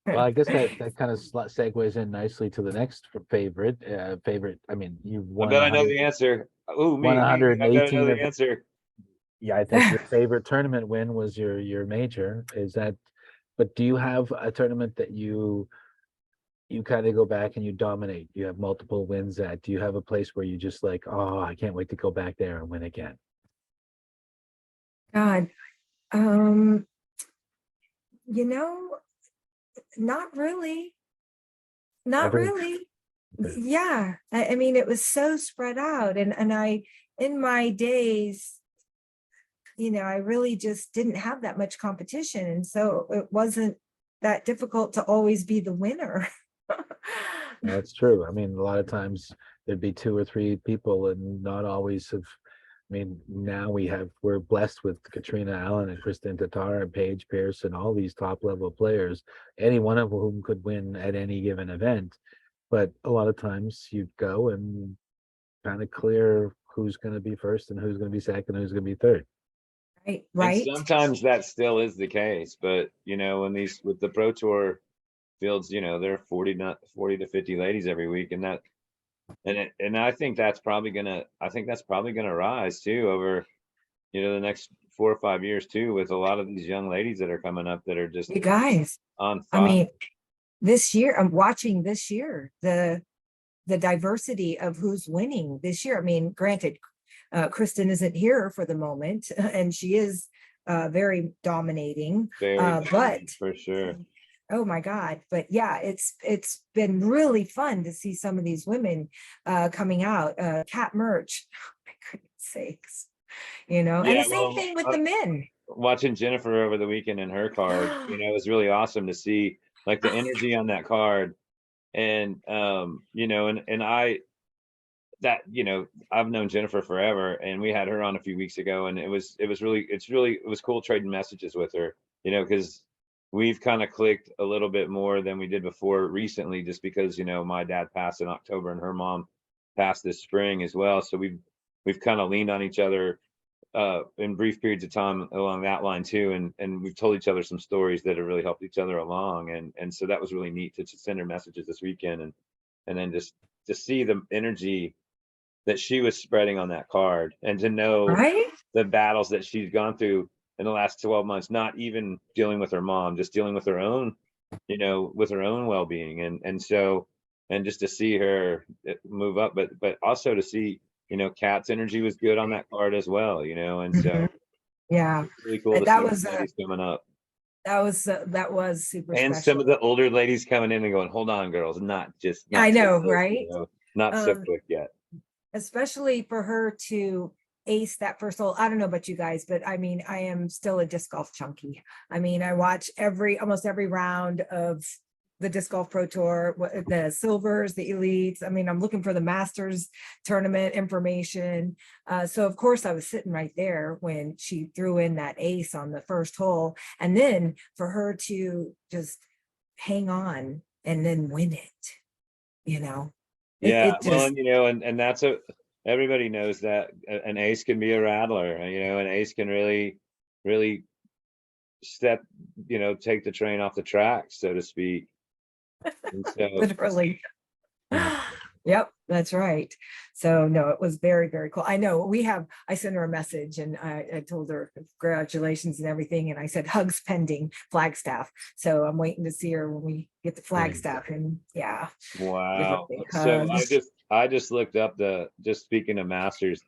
Well, I guess that kind of segues in nicely to the next favorite. I mean, you've I won bet I know 100, the answer. Oh, won me. I bet I know 118 the of. answer. Yeah, I think your favorite tournament win was your major. Is that? But do you have a tournament that you kind of go back and you dominate? You have multiple wins at. Do you have a place where you just like, oh, I can't wait to go back there and win again? God, um, you know, not really. Not Never. really. Okay. Yeah. I mean, it was so spread out. And in my days, I really just didn't have that much competition. And so it wasn't that difficult to always be the winner. No, that's true. I mean, a lot of times there'd be two or three people, and not always have. I mean, now we're blessed with Katrina Allen and Kristen Tatar and Paige Pierce and all these top level players, any one of whom could win at any given event. But a lot of times you'd go and kind of clear who's going to be first and who's going to be second, who's going to be third. Right. And Right. sometimes that still is the case, but with the Pro Tour fields, there are 40 to 50 ladies every week, and I think that's probably gonna rise too over the next 4 or 5 years too, with a lot of these young ladies that are coming up that are just You guys, on I fire. mean, this year, I'm watching this year, the diversity of who's winning this year. I mean, granted, Kristen isn't here for the moment, and she is very dominating. Very But for sure. oh my God! But yeah, it's been really fun to see some of these women coming out. Cat Merch, oh my goodness sakes, and Yeah, the same well, thing with the men. watching Jennifer over the weekend in her card, it was really awesome to see like the energy on that card. And and I've known Jennifer forever, and we had her on a few weeks ago, and it was cool trading messages with her, because we've kind of clicked a little bit more than we did before recently, just because my dad passed in October and her mom passed this spring as well. So we've kind of leaned on each other in brief periods of time along that line too, and we've told each other some stories that have really helped each other along, and so that was really neat to just send her messages this weekend, and then just to see the energy that she was spreading on that card, and to know Right? the battles that she's gone through in the last 12 months, not even dealing with her mom, just dealing with her own well-being, and just to see her move up, but also to see Kat's energy was good on that card as well, and Mhm. so Yeah, it's really cool to that see the was ladies coming up, that was super and some of the special. older ladies coming in and going, hold on girls, not I so know, quick, right? not so Um, quick yet. Especially for her to ace that first hole. I don't know about you guys, but I mean, I am still a disc golf junkie. I mean, I watch almost every round of the disc golf pro tour, the silvers, the elites. I mean, I'm looking for the masters tournament information. So of course I was sitting right there when she threw in that ace on the first hole, and then for her to just hang on and then win it, you know, Yeah, it well, just, and and everybody knows that an ace can be a rattler. An ace can really, really step, take the train off the tracks, so to speak. And so, Literally. Yeah. Yep, that's right. So no, it was very, very cool. I know I sent her a message and I told her congratulations and everything. And I said hugs pending Flagstaff. So I'm waiting to see her when we get to Flagstaff, and yeah. give her wow. a big So hug. I just looked up just speaking of Masters,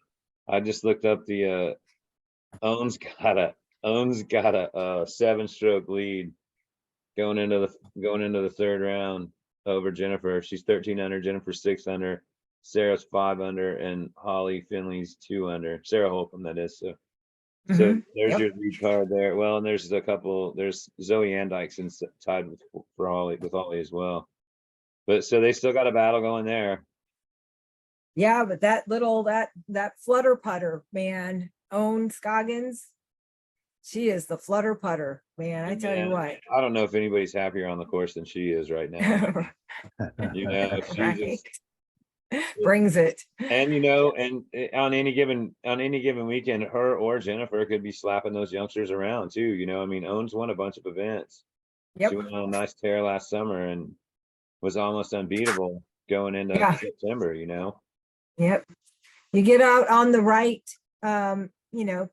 I just looked up the Own's got a 7-stroke lead going into the third round over Jennifer. She's 13 under, Jennifer 6 under, Sarah's 5 under, and Holly Finley's 2 under. Sarah Holcomb, that is. So Mhm. there's Yep. your lead card there. Well, and there's Zoe Andykson tied for Holly with Holly as well. But so they still got a battle going there. Yeah, but that flutter putter, man, Own Scoggins, she is the flutter putter, man. I tell you Man, what. I don't know if anybody's happier on the course than she is right now. She Right. just Brings it. and on any given weekend, her or Jennifer could be slapping those youngsters around too. Owns won a bunch of events. Yep. She went on a nice tear last summer and was almost unbeatable going into Yeah. September. Yep. You get out on the right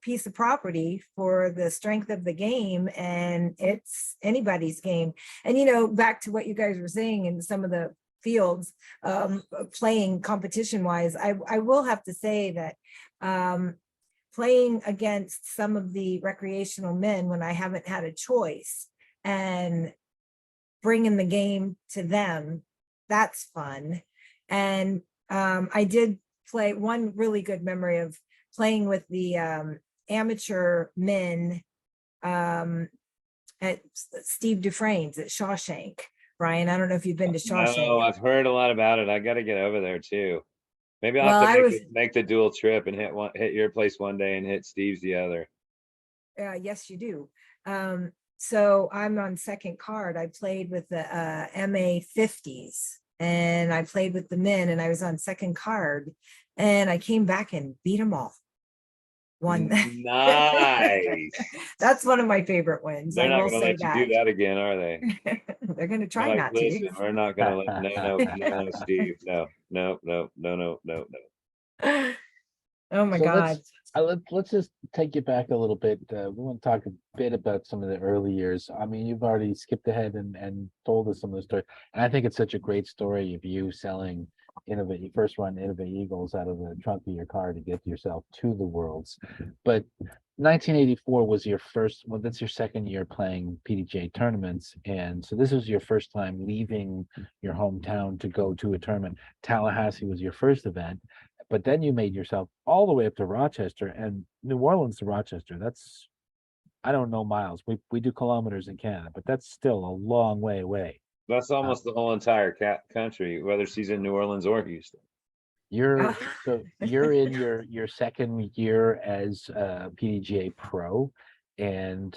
piece of property for the strength of the game, and it's anybody's game. And back to what you guys were saying in some of the fields, playing competition wise, I will have to say that playing against some of the recreational men when I haven't had a choice and bringing the game to them, that's fun. And I did play one really good memory of playing with the amateur men at Steve Dufresne's at Shawshank. Brian, I don't know if you've been to Shawshank. No, I've heard a lot about it. I got to get over there too. Maybe I'll Well, have I to was make the dual trip and hit your place one day and hit Steve's the other. yes, you do. So I'm on second card. I played with the MA 50s and I played with the men, and I was on second card, and I came back and beat them all. Won. Nice. That's one of my favorite wins. They're I not will going to say let you do that again, are they? They're going to They're try like, not listen, to. we're not going to let no, Steve, no. Oh my So God. let's just take you back a little bit. We want to talk a bit about some of the early years. I mean, you've already skipped ahead and told us some of the story, and I think it's such a great story of you selling Innovate, first run Innovate Eagles out of the trunk of your car to get yourself to the Worlds. But 1984 was your first, well, that's your second year playing PDGA tournaments, and so this was your first time leaving your hometown to go to a tournament. Tallahassee was your first event. But then you made yourself all the way up to Rochester, and New Orleans to Rochester. That's, I don't know miles. We do kilometers in Canada, but that's still a long way away. That's almost the whole entire country, whether she's in New Orleans or Houston. You're in your second year as a PDGA pro, and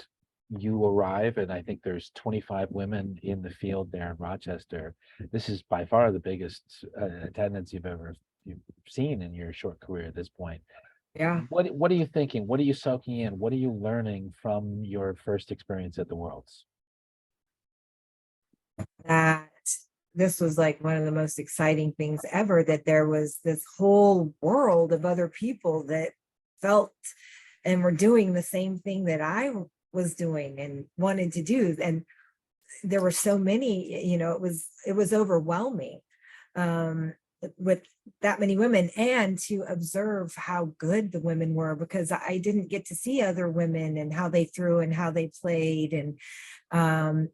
you arrive, and I think there's 25 women in the field there in Rochester. This is by far the biggest attendance you've seen in your short career at this point. Yeah. What are you thinking? What are you soaking in? What are you learning from your first experience at the Worlds? That this was like one of the most exciting things ever, that there was this whole world of other people that felt and were doing the same thing that I was doing and wanted to do. And there were so many, it was overwhelming. With that many women, and to observe how good the women were, because I didn't get to see other women and how they threw and how they played, and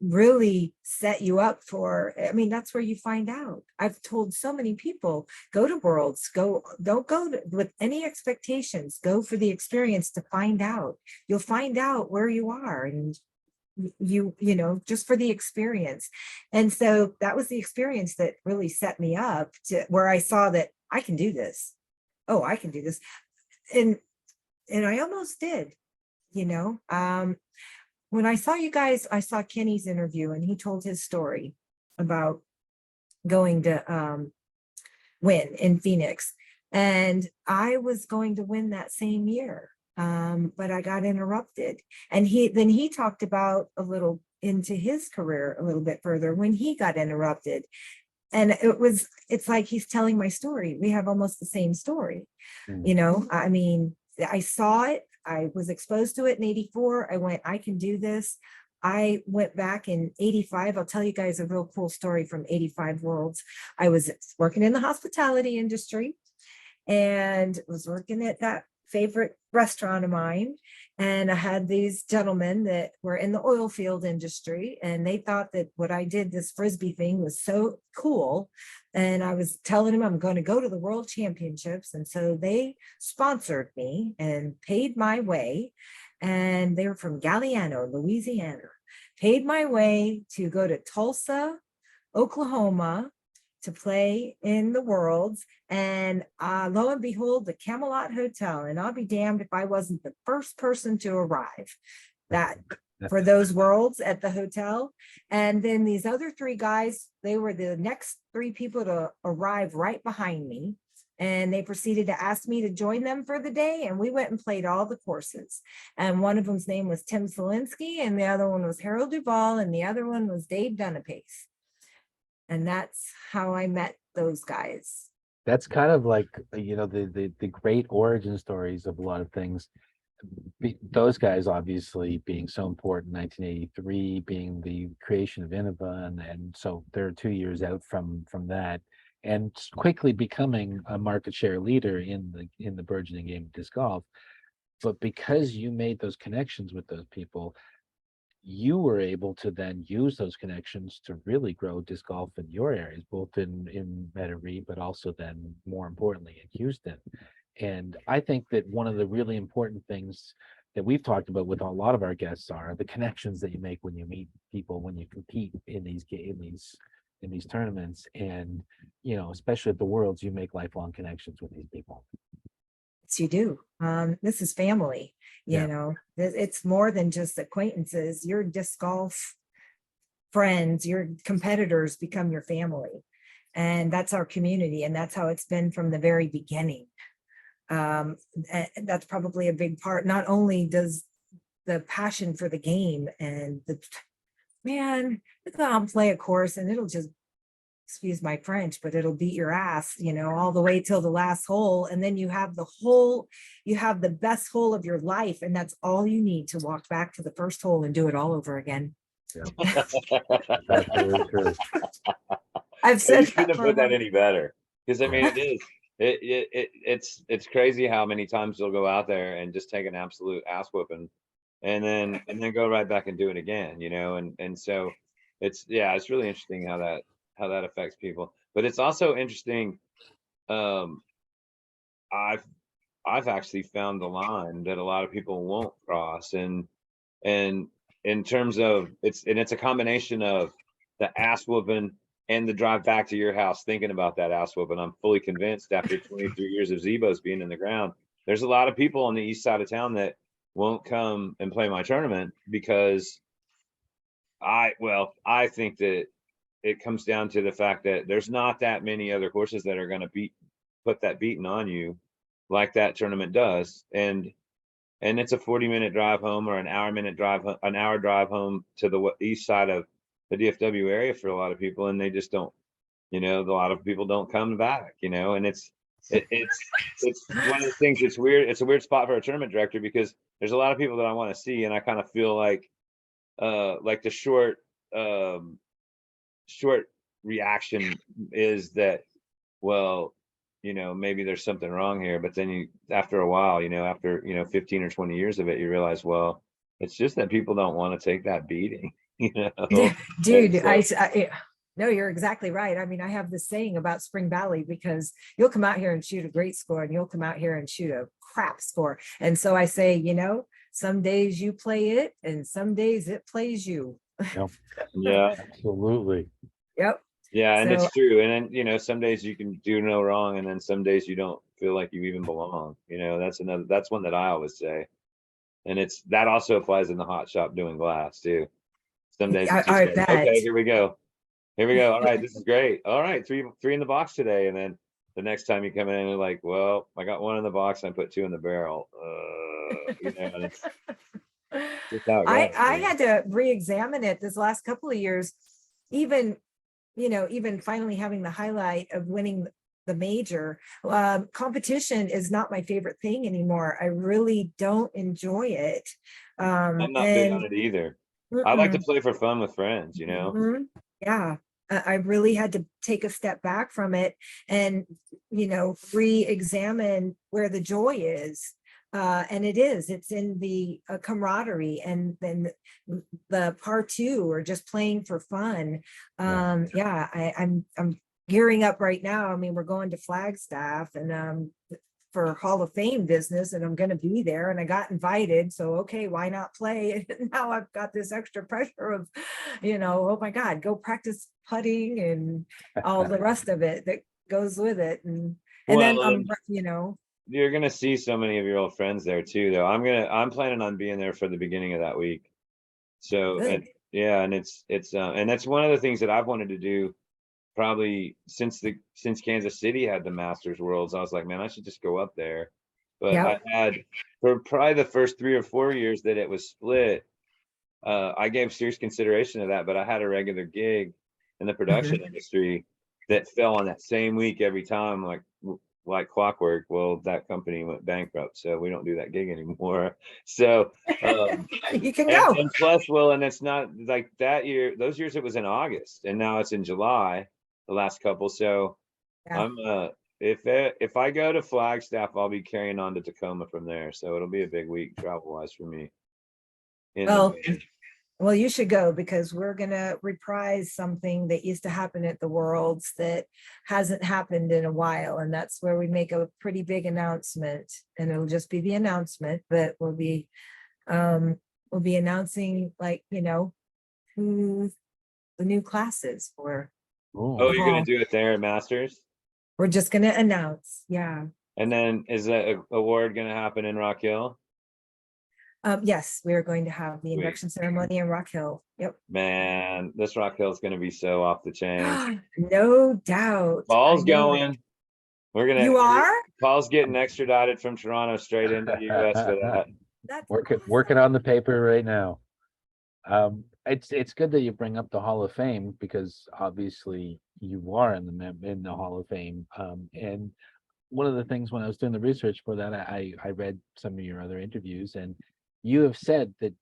really set you up for, I mean, that's where you find out. I've told so many people, go to Worlds, don't go with any expectations, go for the experience to find out. You'll find out where you are, and just for the experience. And so that was the experience that really set me up to where I saw that I can do this. Oh, I can do this. And I almost did, when I saw you guys, I saw Kenny's interview, and he told his story about going to win in Phoenix. And I was going to win that same year. But I got interrupted. And then he talked about a little into his career a little bit further when he got interrupted. And it's like he's telling my story. We have almost the same story. You know, I mean, I saw it. I was exposed to it in 84. I went, I can do this. I went back in 85. I'll tell you guys a real cool story from 85 Worlds. I was working in the hospitality industry and was working at that favorite restaurant of mine. And I had these gentlemen that were in the oil field industry, and they thought that what I did, this Frisbee thing, was so cool. And I was telling them I'm going to go to the World Championships. And so they sponsored me and paid my way. And they were from Galliano, Louisiana, paid my way to go to Tulsa, Oklahoma, to play in the Worlds. And lo and behold, the Camelot Hotel. And I'll be damned if I wasn't the first person to arrive for those Worlds at the hotel. And then these other three guys, they were the next three people to arrive right behind me. And they proceeded to ask me to join them for the day. And we went and played all the courses. And one of them's name was Tim Zielinski, and the other one was Harold Duvall, and the other one was Dave Dunapace. And that's how I met those guys. That's kind of like, you know, the great origin stories of a lot of things. Those guys obviously being so important, 1983 being the creation of Innova, and so they're 2 years out from that, and quickly becoming a market share leader in the burgeoning game of disc golf. But because you made those connections with those people, you were able to then use those connections to really grow disc golf in your areas, both in Metairie, but also then more importantly in Houston. And I think that one of the really important things that we've talked about with a lot of our guests are the connections that you make when you meet people, when you compete in these games, in these tournaments. And, you know, especially at the Worlds, you make lifelong connections with these people. You do. This is family, you know, it's more than just acquaintances. Your disc golf friends, your competitors become your family. And that's our community. And that's how it's been from the very beginning. And that's probably a big part. Not only does the passion for the game and man, you go out and play a course and it'll just, excuse my French, but it'll beat your ass, you know, all the way till the last hole. And then you have the best hole of your life. And that's all you need to walk back to the first hole and do it all over again. Yeah. That's really true. I've said you couldn't have put that any better. Because I mean, it is. It's crazy how many times you'll go out there and just take an absolute ass whooping and then go right back and do it again, you know, and so it's really interesting how that affects people. But it's also interesting. I've actually found the line that a lot of people won't cross, and in terms of it's a combination of the ass whooping and the drive back to your house thinking about that ass whooping. I'm fully convinced after 23 years of Zebos being in the ground, there's a lot of people on the east side of town that won't come and play my tournament because I think that it comes down to the fact that there's not that many other courses that are going to put that beating on you like that tournament does. And it's a 40-minute drive home or an hour drive home to the east side of the DFW area for a lot of people. And they just don't, you know, a lot of people don't come back, you know, and it's one of the things that's weird. It's a weird spot for a tournament director because there's a lot of people that I want to see. And I kind of feel like the short reaction is that, well, you know, maybe there's something wrong here, but then after a while, you know, after 15 or 20 years of it, you realize, well, it's just that people don't want to take that beating, you know. Dude, no, you're exactly right. I mean, I have this saying about Spring Valley because you'll come out here and shoot a great score and you'll come out here and shoot a crap score. And so I say, you know, some days you play it and some days it plays you. Yep. Yeah, Absolutely. Yep. Yeah, and it's true. And then, you know, some days you can do no wrong, and then some days you don't feel like you even belong. You know, that's one that I always say. And that also applies in the hot shop doing glass too. Some days it's just like, okay, here we go. All right, this is great. All right, three in the box today. And then the next time you come in and like, well, I got one in the box and I put two in the barrel. And it's just how it goes. I had to re-examine it this last couple of years, even, even finally having the highlight of winning the major. Competition is not my favorite thing anymore. I really don't enjoy it. I'm not big on it either. I like to play for fun with friends, Yeah, I really had to take a step back from it and, re-examine where the joy is. And it's in the camaraderie, and then the part two, or just playing for fun. I'm gearing up right now. I mean, we're going to Flagstaff and for Hall of Fame business, and I'm going to be there, and I got invited, so okay, why not play? And now I've got this extra pressure of, oh my God, go practice putting and all the rest of it that goes with it. And then you're gonna see so many of your old friends there too, though. I'm planning on being there for the beginning of that week. So, and yeah, and it's and that's one of the things that I've wanted to do probably since Kansas City had the Masters Worlds. I was like, man, I should just go up there. But I had, for probably the first 3 or 4 years that it was split, I gave serious consideration to that, but I had a regular gig in the production industry that fell on that same week every time, like clockwork. Well, that company went bankrupt, so we don't do that gig anymore. So you can go. And plus, well, and it's not like that year. Those years it was in August, and now it's in July. The last couple. So I'm if I go to Flagstaff, I'll be carrying on to Tacoma from there. So it'll be a big week travel wise for me. Well, you should go, because we're going to reprise something that used to happen at the Worlds that hasn't happened in a while. And that's where we make a pretty big announcement, and it'll just be the announcement, but we'll be announcing, like, who the new classes for. Oh, you're going to do it there at Masters? We're just going to announce. Yeah. And then is that award going to happen in Rock Hill? Yes, we are going to have the induction ceremony in Rock Hill. Yep. Man, this Rock Hill is going to be so off the chain. No doubt. Paul's going. We're gonna. You are? Paul's getting extradited from Toronto straight into the U.S. for that. That's working on the paper right now. It's good that you bring up the Hall of Fame, because obviously you are in the Hall of Fame. And one of the things, when I was doing the research for that, I read some of your other interviews, and you have said that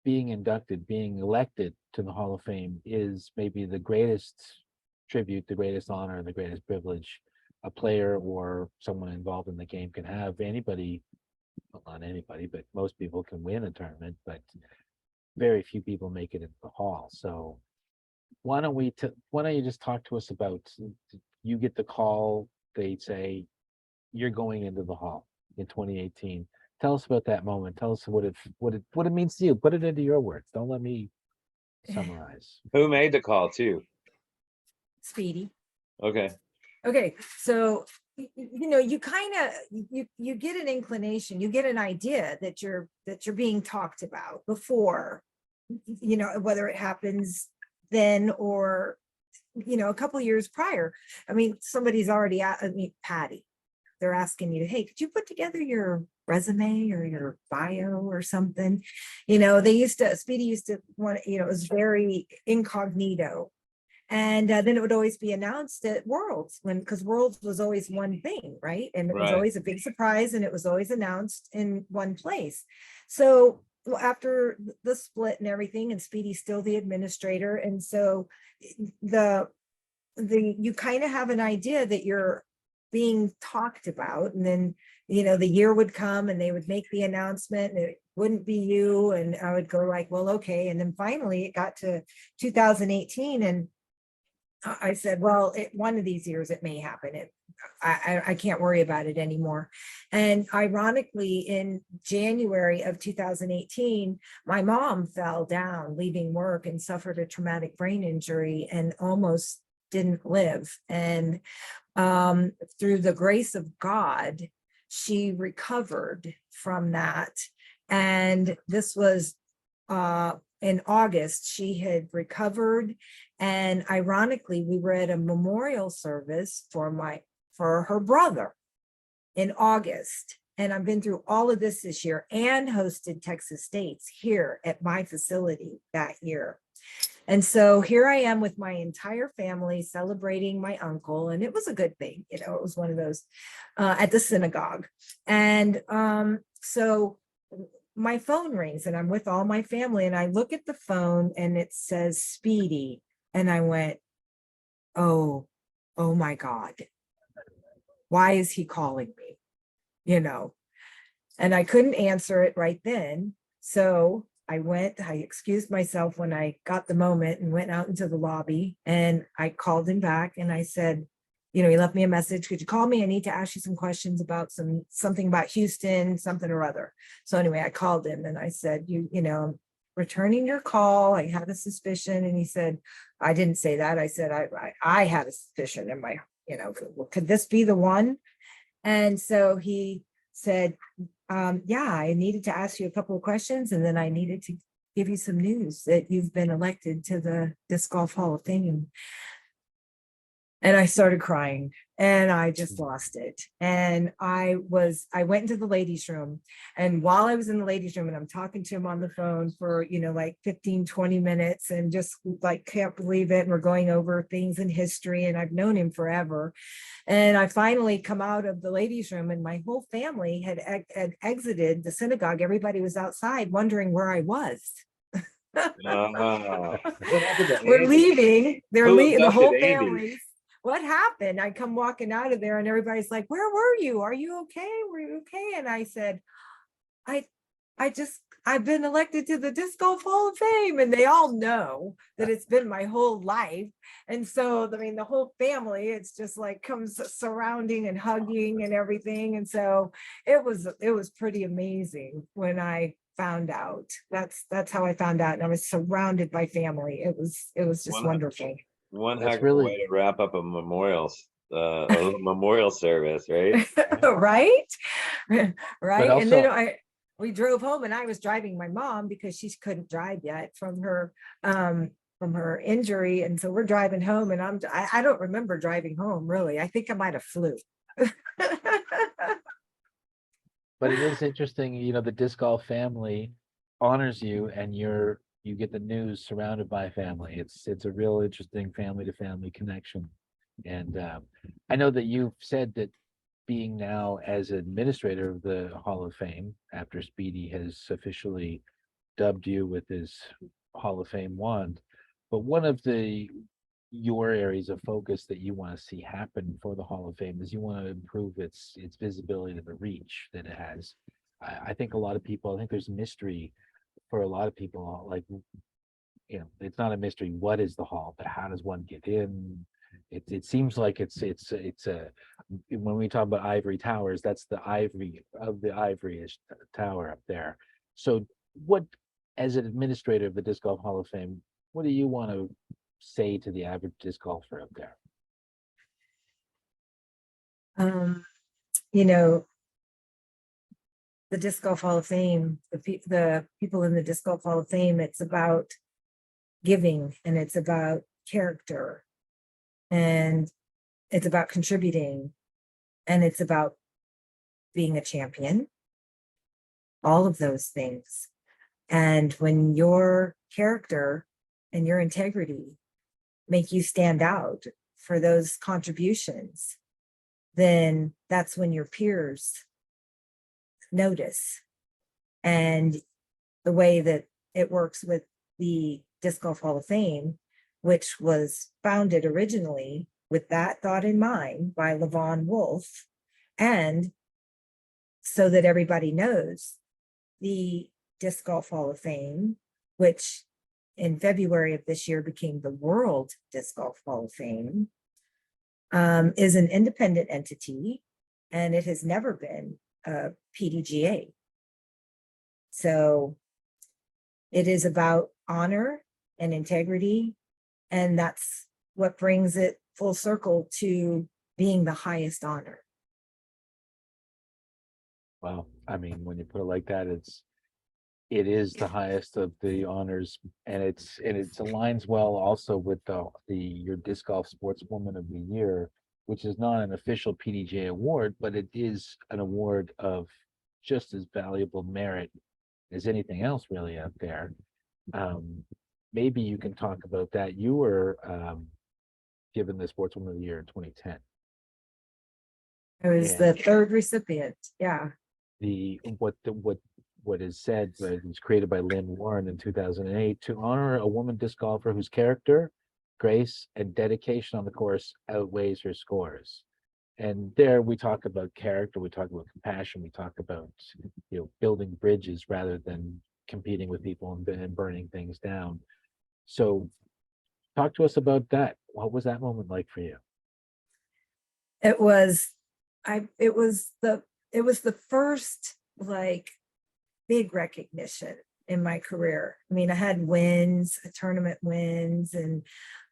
being inducted, being elected to the Hall of Fame is maybe the greatest tribute, the greatest honor, the greatest privilege a player or someone involved in the game can have. Anybody, well, not anybody, but most people can win a tournament, but very few people make it into the Hall. So why don't you just talk to us about, you get the call, they say you're going into the Hall in 2018. Tell us about that moment. Tell us what it means to you. Put it into your words. Don't let me summarize. Who made the call too? Speedy. Okay. So, you kind of, you get an inclination, you get an idea that you're being talked about before, whether it happens then or, a couple of years prior. I mean, somebody's already Patty, they're asking you, hey, could you put together your resume or your bio or something? Speedy used to want, it was very incognito. And then it would always be announced at Worlds, because Worlds was always one thing, right? And it was always a big surprise, and it was always announced in one place. So after the split and everything, and Speedy's still the administrator, and so you kind of have an idea that you're being talked about, and then the year would come and they would make the announcement, and it wouldn't be you, and I would go like, well, okay. And then finally it got to 2018, and I said, well, one of these years it may happen. I can't worry about it anymore. And ironically, in January of 2018, my mom fell down leaving work and suffered a traumatic brain injury and almost didn't live. And through the grace of God, she recovered from that. And this was in August. She had recovered. And ironically, we were at a memorial service for my for her brother in August. And I've been through all of this year and hosted Texas States here at my facility that year. And so here I am with my entire family celebrating my uncle, and it was a good thing, it was one of those at the synagogue. And so my phone rings and I'm with all my family, and I look at the phone and it says Speedy, and I went, oh my God, why is he calling me? And I couldn't answer it right then. So I excused myself when I got the moment and went out into the lobby, and I called him back and I said, he left me a message. Could you call me? I need to ask you some questions about something about Houston, something or other. So anyway, I called him and I said, I'm returning your call. I had a suspicion. And he said, I didn't say that. I said, I had a suspicion in my, could this be the one? And so he said, yeah, I needed to ask you a couple of questions, and then I needed to give you some news that you've been elected to the Disc Golf Hall of Fame. And I started crying and I just lost it. And I went into the ladies' room, and while I was in the ladies' room and I'm talking to him on the phone for, like 15, 20 minutes, and just like, can't believe it. And we're going over things in history, and I've known him forever. And I finally come out of the ladies' room, and my whole family had exited the synagogue. Everybody was outside wondering where I was. What happened to We're Andy? leaving. Who The whole abducted Andy? family. What happened? I come walking out of there and everybody's like, where were you? Are you okay? Were you okay? And I said, I've been elected to the Disc Golf Hall of Fame, and they all know that it's been my whole life. And so, the whole family, it's just like comes surrounding and hugging and everything. And so it was pretty amazing when I found out. That's how I found out. And I was surrounded by family. It was just wonderful. One That's heck of really- a way to wrap up a memorial service, right? Right. Right. also- And then we drove home, and I was driving my mom because she couldn't drive yet from her injury. And so we're driving home, and I don't remember driving home really. I think I might have flew. But it is interesting, the disc golf family honors you, and you get the news surrounded by family. It's a real interesting family to family connection. And I know that you've said that being now as administrator of the Hall of Fame, after Speedy has officially dubbed you with his Hall of Fame wand, but one of your areas of focus that you want to see happen for the Hall of Fame is you want to improve its visibility and the reach that it has. I think I think there's mystery for a lot of people, like, it's not a mystery what is the hall, but how does one get in? It seems like it's a, when we talk about ivory towers, that's the ivory of the ivory-ish tower up there. So what, as an administrator of the Disc Golf Hall of Fame, what do you want to say to the average disc golfer up there? The Disc Golf Hall of Fame, the people in the Disc Golf Hall of Fame, it's about giving, and it's about character, and it's about contributing, and it's about being a champion, all of those things. And when your character and your integrity make you stand out for those contributions, then that's when your peers notice. And the way that it works with the Disc Golf Hall of Fame, which was founded originally with that thought in mind by Levon Wolf, and so that everybody knows, the Disc Golf Hall of Fame, which in February of this year became the World Disc Golf Hall of Fame, is an independent entity, and it has never been a PDGA. So it is about honor and integrity, and that's what brings it full circle to being the highest honor. Well, when you put it like that, it is the highest of the honors, and it aligns well also with your Disc Golf Sportswoman of the Year, which is not an official PDJ award, but it is an award of just as valuable merit as anything else really out there. Maybe you can talk about that. You were given the Sportswoman of the Year in 2010. I was the third recipient. Yeah. What is said that it was created by Lynn Warren in 2008 to honor a woman disc golfer whose character, grace, and dedication on the course outweighs her scores. And there we talk about character, we talk about compassion, we talk about building bridges rather than competing with people and burning things down. So talk to us about that. What was that moment like for you? It was the first like big recognition in my career. I mean, I had wins, tournament wins, and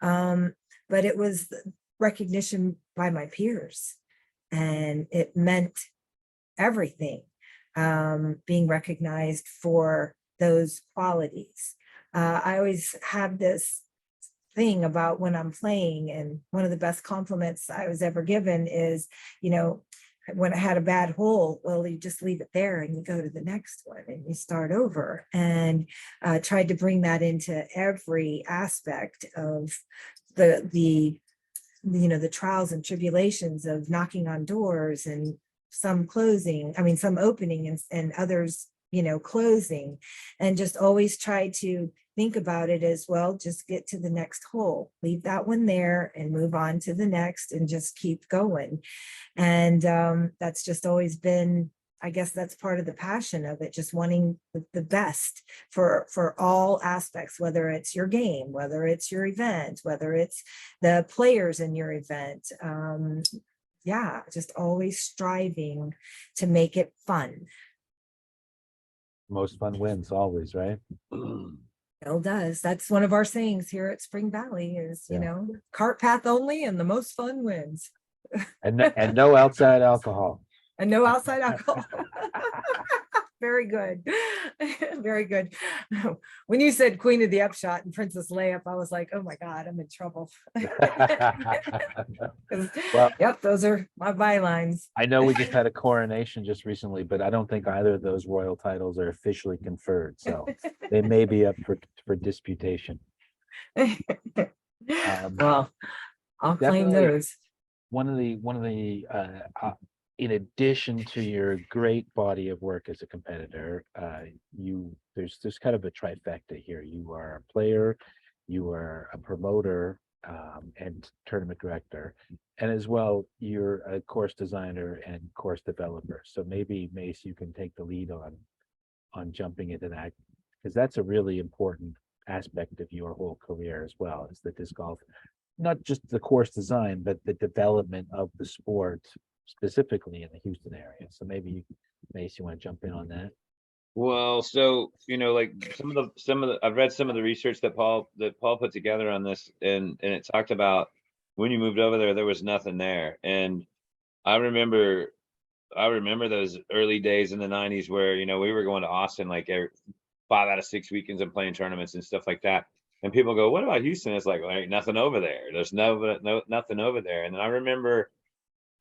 but it was recognition by my peers, and it meant everything. Being recognized for those qualities. I always have this thing about when I'm playing, and one of the best compliments I was ever given is, when I had a bad hole, well, you just leave it there and you go to the next one and you start over. And tried to bring that into every aspect of the trials and tribulations of knocking on doors, and some opening and others, closing, and just always try to think about it as, well, just get to the next hole, leave that one there and move on to the next and just keep going. And that's just always been, I guess that's part of the passion of it, just wanting the best for all aspects, whether it's your game, whether it's your event, whether it's the players in your event. Yeah, just always striving to make it fun. Most fun wins always, right? Bill does. That's one of our sayings here at Spring Valley is, cart path only and the most fun wins. And no outside alcohol. And no outside alcohol. Very good. Very good. When you said Queen of the Upshot and Princess Layup, I was like, oh my God, I'm in trouble. Well, yep, those are my bylines. I know we just had a coronation just recently, but I don't think either of those royal titles are officially conferred. So they may be up for disputation. Well, I'll claim those. One of the in addition to your great body of work as a competitor, there's kind of a trifecta here. You are a player, you are a promoter, and tournament director, and as well you're a course designer and course developer. So maybe Mace, you can take the lead on jumping into that, because that's a really important aspect of your whole career as well, is the disc golf, not just the course design, but the development of the sport specifically in the Houston area. So maybe Mace, you want to jump in on that? Well, so like some of the I've read some of the research that Paul put together on this, and it talked about when you moved over there was nothing there. And I remember those early days in the 90s where we were going to Austin like every 5 out of 6 weekends and playing tournaments and stuff like that. And people go, "What about Houston?" It's like, well, there ain't nothing over there. There's nothing over there. And then I remember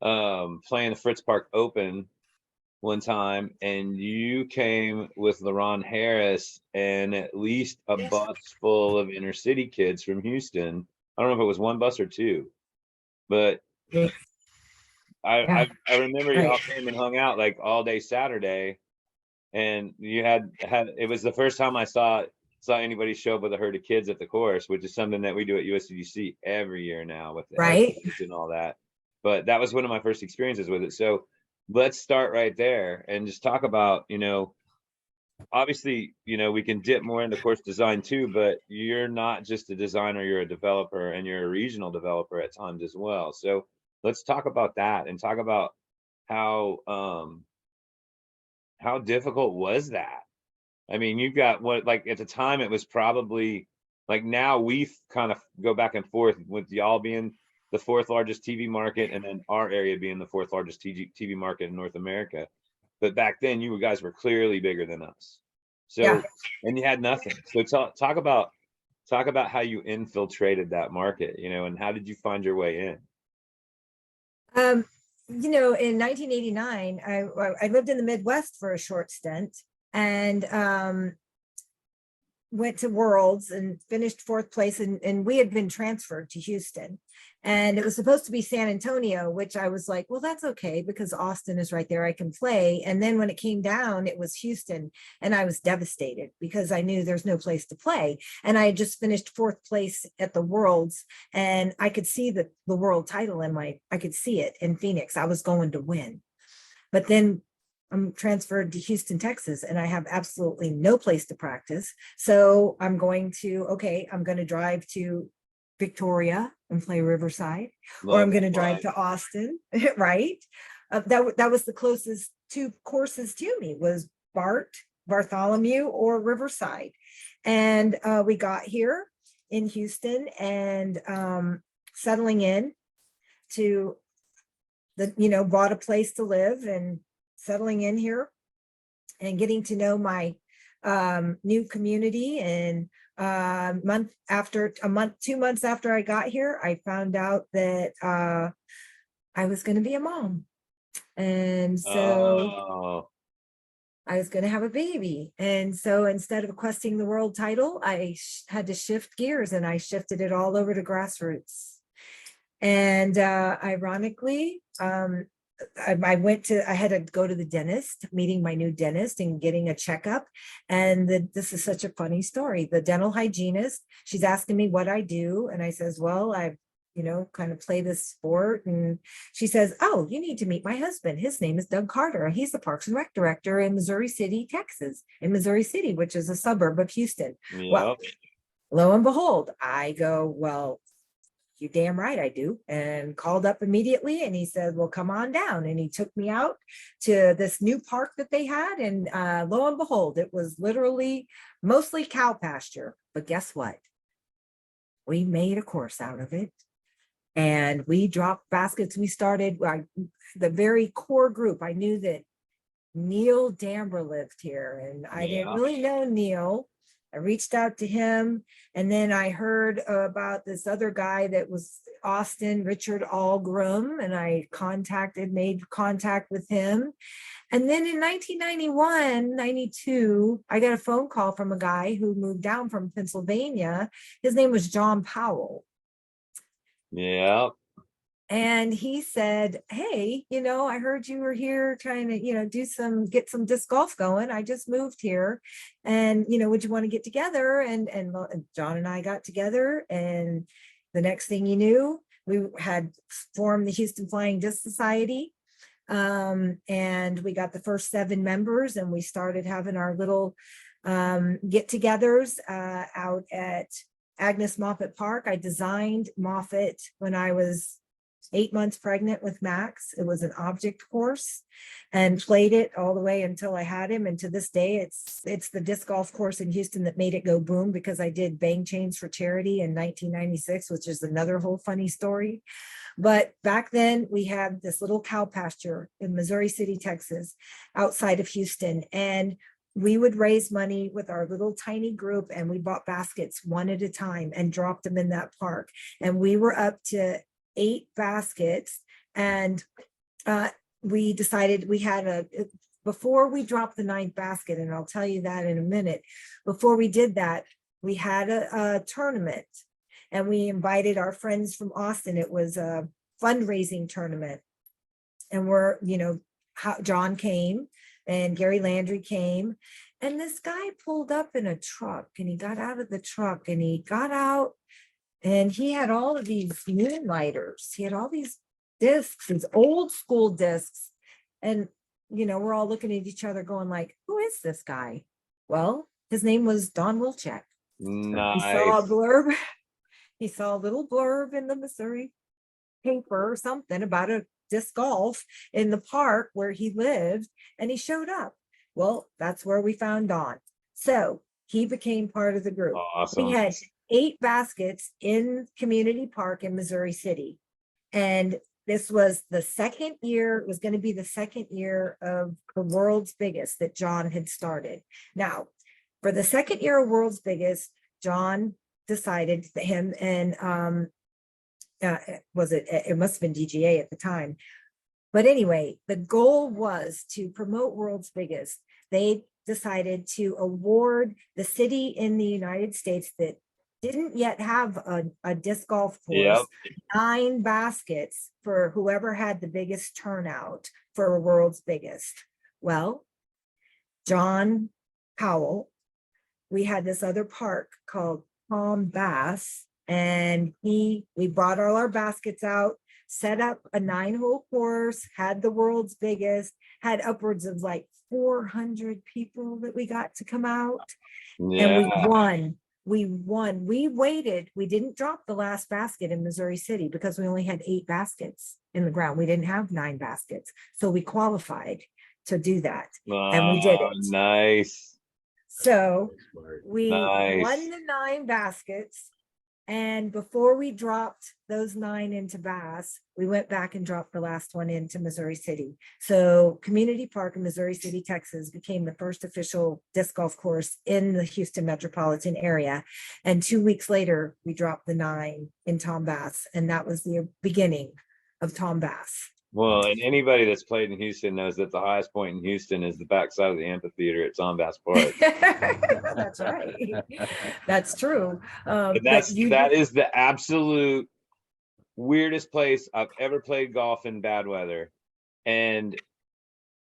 playing the Fritz Park Open one time, and you came with LaRon Harris and at least a bus full of inner city kids from Houston. I don't know if it was one bus or two, but I remember y'all came and hung out like all day Saturday, and you had it was the first time I saw anybody show up with a herd of kids at the course, which is something that we do at USCGC every year now with the kids and all that. But that was one of my first experiences with it. So let's start right there and just talk about, obviously, we can dip more into course design too, but you're not just a designer, you're a developer, and you're a regional developer at times as well. So let's talk about that and talk about how difficult was that? I mean, you've got like at the time it was probably like, now we kind of go back and forth with y'all being the 4th largest TV market, and then our area being the 4th largest TV market in North America. But back then, you guys were clearly bigger than us. So, and you had nothing. So talk about how you infiltrated that market, and how did you find your way in? In 1989, I lived in the Midwest for a short stint, and went to Worlds and finished fourth place, and we had been transferred to Houston, and it was supposed to be San Antonio, which I was like, well, that's okay because Austin is right there, I can play. And then when it came down, it was Houston, and I was devastated because I knew there's no place to play, and I had just finished fourth place at the Worlds, and I could see the world title I could see it in Phoenix. I was going to win, but then I'm transferred to Houston, Texas, and I have absolutely no place to practice. So I'm going to drive to Victoria and play Riverside, or I'm going to drive to Austin, right? That was the closest two courses to me, was Bartholomew or Riverside. And we got here in Houston, and settling in to bought a place to live and settling in here and getting to know my new community. And 2 months after I got here, I found out that I was going to be a mom. And so I was going to have a baby. And so instead of questing the world title, I had to shift gears, and I shifted it all over to grassroots. And ironically, I had to go to the dentist, meeting my new dentist and getting a checkup. And this is such a funny story. The dental hygienist, she's asking me what I do. And I says, well, I kind of play this sport. And she says, oh, you need to meet my husband. His name is Doug Carter. He's the Parks and Rec director in Missouri City, Texas, which is a suburb of Houston. Yep. Well, lo and behold, I go, well, you damn right I do, and called up immediately. And he said, well, come on down. And he took me out to this new park that they had. And lo and behold, it was literally mostly cow pasture. But guess what? We made a course out of it. And we dropped baskets. We started the very core group. I knew that Neil Damber lived here, and I didn't really know Neil. I reached out to him, and then I heard about this other guy that was Austin, Richard Algrim, and I made contact with him. And then in 1991, 92, I got a phone call from a guy who moved down from Pennsylvania. His name was John Powell. Yeah. And he said, hey, I heard you were here trying to, get some disc golf going. I just moved here, and, would you want to get together? And John and I got together, and the next thing you knew, we had formed the Houston Flying Disc Society. And we got the first 7 members, and we started having our little get-togethers out at Agnes Moffett Park. I designed Moffett when I was 8 months pregnant with Max. It was an object course, and played it all the way until I had him. And to this day, it's the disc golf course in Houston that made it go boom, because I did bang chains for charity in 1996, which is another whole funny story. But back then we had this little cow pasture in Missouri City, Texas, outside of Houston. And we would raise money with our little tiny group, and we bought baskets one at a time and dropped them in that park. And we were up to 8 baskets, and we decided we had before we dropped the 9th basket, and I'll tell you that in a minute, before we did that, we had a tournament, and we invited our friends from Austin. It was a fundraising tournament, and John came, and Gary Landry came, and this guy pulled up in a truck, and he got out of the truck, and he got out, and he had all of these moonlighters. He had all these discs, these old school discs. And, we're all looking at each other going like, who is this guy? Well, his name was Don Wilczek. Nice. He saw a blurb. He saw a little blurb in the Missouri paper or something about a disc golf in the park where he lived, and he showed up. Well, that's where we found Don. So he became part of the group. Awesome. We had 8 baskets in Community Park in Missouri City. And this was the second year, it was going to be the second year of the World's Biggest that John had started. Now, for the second year of World's Biggest, John decided that him and was it? It must have been DGA at the time. But anyway, the goal was to promote World's Biggest. They decided to award the city in the United States that didn't yet have a disc golf course, 9 baskets for whoever had the biggest turnout for a World's Biggest. Well, John Powell, we had this other park called Tom Bass, and we brought all our baskets out, set up a 9-hole course, had the World's Biggest, had upwards of like 400 people that we got to come out, and we won. We waited. We didn't drop the last basket in Missouri City because we only had 8 baskets in the ground. We didn't have 9 baskets. So we qualified to do that. And we did it. Nice. So we Nice. won the 9 baskets. And before we dropped those 9 into Bass, we went back and dropped the last one into Missouri City. So Community Park in Missouri City, Texas became the first official disc golf course in the Houston metropolitan area. And 2 weeks later, we dropped the 9 in Tom Bass. And that was the beginning of Tom Bass. Well, and anybody that's played in Houston knows that the highest point in Houston is the backside of the amphitheater at Tom Bass Park. That's right. That's true. But that is the absolute weirdest place I've ever played golf in bad weather. And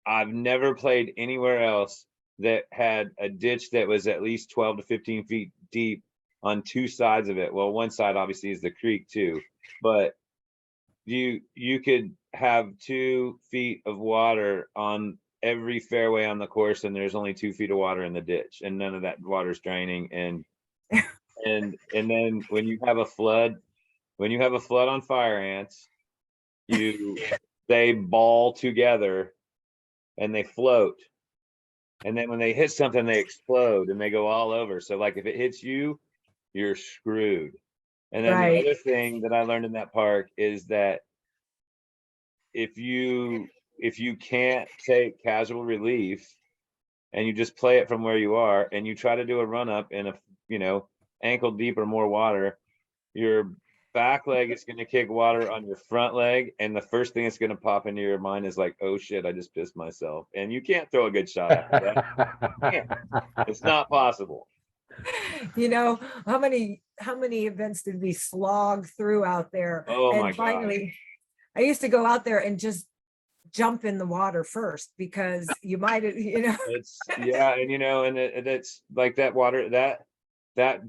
I've never played anywhere else that had a ditch that was at least 12 to 15 feet deep on 2 sides of it. Well, one side obviously is the creek too, but you could have 2 feet of water on every fairway on the course, and there's only 2 feet of water in the ditch, and none of that water's draining. And then when you have a flood on fire ants, they ball together and they float, and then when they hit something, they explode and they go all over. So like if it hits you, you're screwed. And then the other thing that I learned in that park is that if you can't take casual relief and you just play it from where you are and you try to do a run up in a ankle deep or more water, your back leg is going to kick water on your front leg, and the first thing that's going to pop into your mind is like, oh shit, I just pissed myself. And you can't throw a good shot after that. It's not possible. How many events did we slog through out there? Oh and my finally, God. I used to go out there and just jump in the water first because you might, It's and it's like that water, that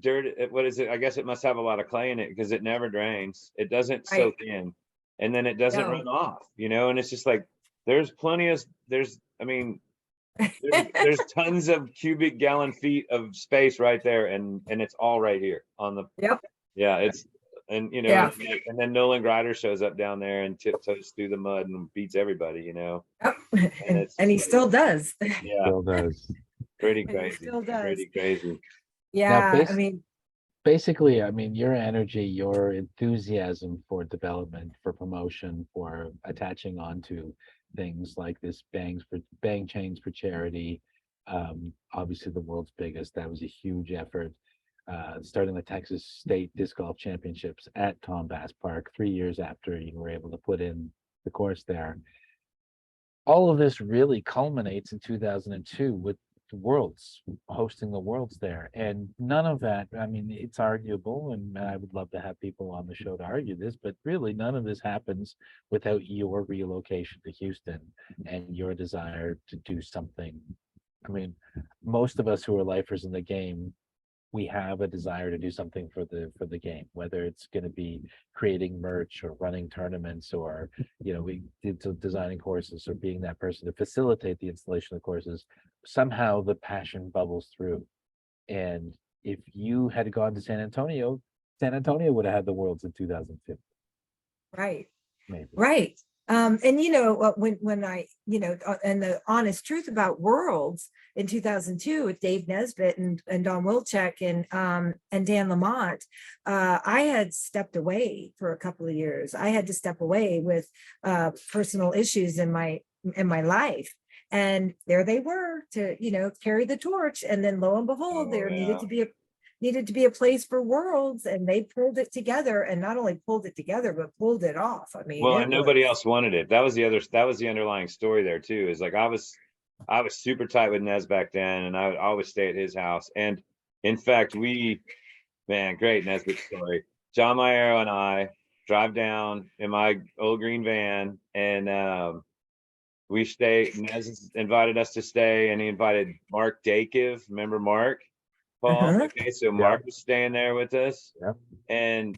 dirt. What is it? I guess it must have a lot of clay in it because it never drains. It doesn't soak in, and then it doesn't run off. And it's just like there's tons of cubic gallon feet of space right there, and it's all right here on the. Yep. Yeah, it's and then Nolan Grider shows up down there and tiptoes through the mud and beats everybody. Yep. And he still does. Yeah, Still does. Pretty crazy. Still does. Pretty crazy. Yeah, basically, your energy, your enthusiasm for development, for promotion, for attaching onto things like this bang chains for charity, obviously the World's Biggest, that was a huge effort, starting the Texas State Disc Golf Championships at Tom Bass Park 3 years after you were able to put in the course there. All of this really culminates in 2002 with Worlds, hosting the Worlds there, and none of that, it's arguable, and I would love to have people on the show to argue this, but really none of this happens without your relocation to Houston and your desire to do something. Most of us who are lifers in the game, we have a desire to do something for the game, whether it's going to be creating merch or running tournaments or designing courses or being that person to facilitate the installation of courses. Somehow the passion bubbles through. And if you had gone to San Antonio would have had the Worlds in 2015. Right. Maybe. Right. And when I, and the honest truth about Worlds in 2002 with Dave Nesbitt and Don Wilczek and Dan Lamont, I had stepped away for a couple of years. I had to step away with personal issues in my life. And there they were to, carry the torch. And then lo and behold, there needed to be needed to be a place for worlds, and they pulled it together, and not only pulled it together, but pulled it off. I mean, Well, it and nobody was else wanted it. That was the underlying story there too. Is like I was super tight with Nez back then, and I would always stay at his house. And in fact, man, great Nesbitt story. John Mayer and I drive down in my old green van, and we stay. Nez invited us to stay, and he invited Mark Dakiv. Remember Mark? Paul. uh-huh. Okay, so Mark was staying there with us. Yep. And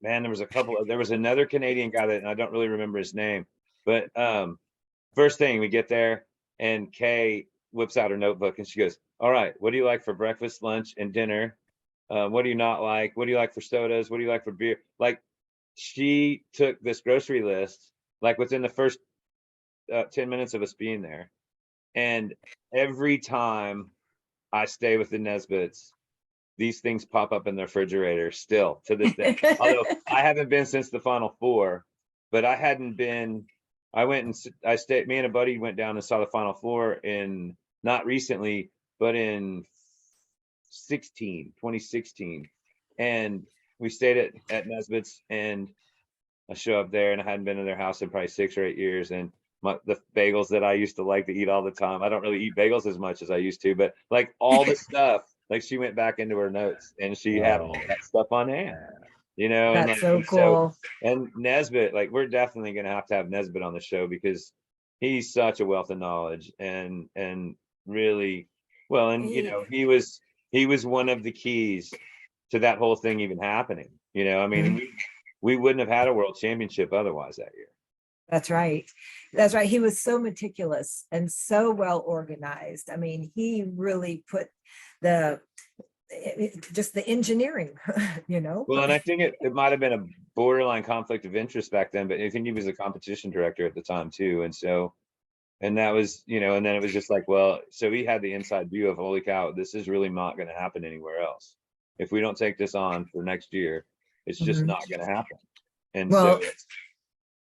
man, there was another Canadian guy that I don't really remember his name. But first thing we get there, and Kay whips out her notebook and she goes, "All right, what do you like for breakfast, lunch, and dinner? What do you not like? What do you like for sodas? What do you like for beer?" Like, she took this grocery list, like within the first 10 minutes of us being there. And every time I stay with the Nesbitts, these things pop up in the refrigerator still to this day. Although I haven't been since the Final Four, but I hadn't been. I went and I stayed. Me and a buddy went down and saw the Final Four in, not recently, but in 2016, and we stayed at Nesbitt's, and I show up there, and I hadn't been to their house in probably 6 or 8 years, and the bagels that I used to like to eat all the time. I don't really eat bagels as much as I used to, but like all the stuff, like she went back into her notes and she had all that stuff on hand, and That's like, so and cool. and Nesbitt, like, we're definitely gonna have to have Nesbitt on the show because he's such a wealth of knowledge, and really, well, and he was one of the keys to that whole thing even happening. I mean, we wouldn't have had a world championship otherwise that year. That's right. That's right. He was so meticulous and so well organized. I mean, he really put just the engineering, Well, and I think it might have been a borderline conflict of interest back then, but I think he was a competition director at the time too. And so, and that was, and then it was just like, well, so he had the inside view of, holy cow, this is really not going to happen anywhere else. If we don't take this on for next year, it's just Mhm. not going to happen. And Well, so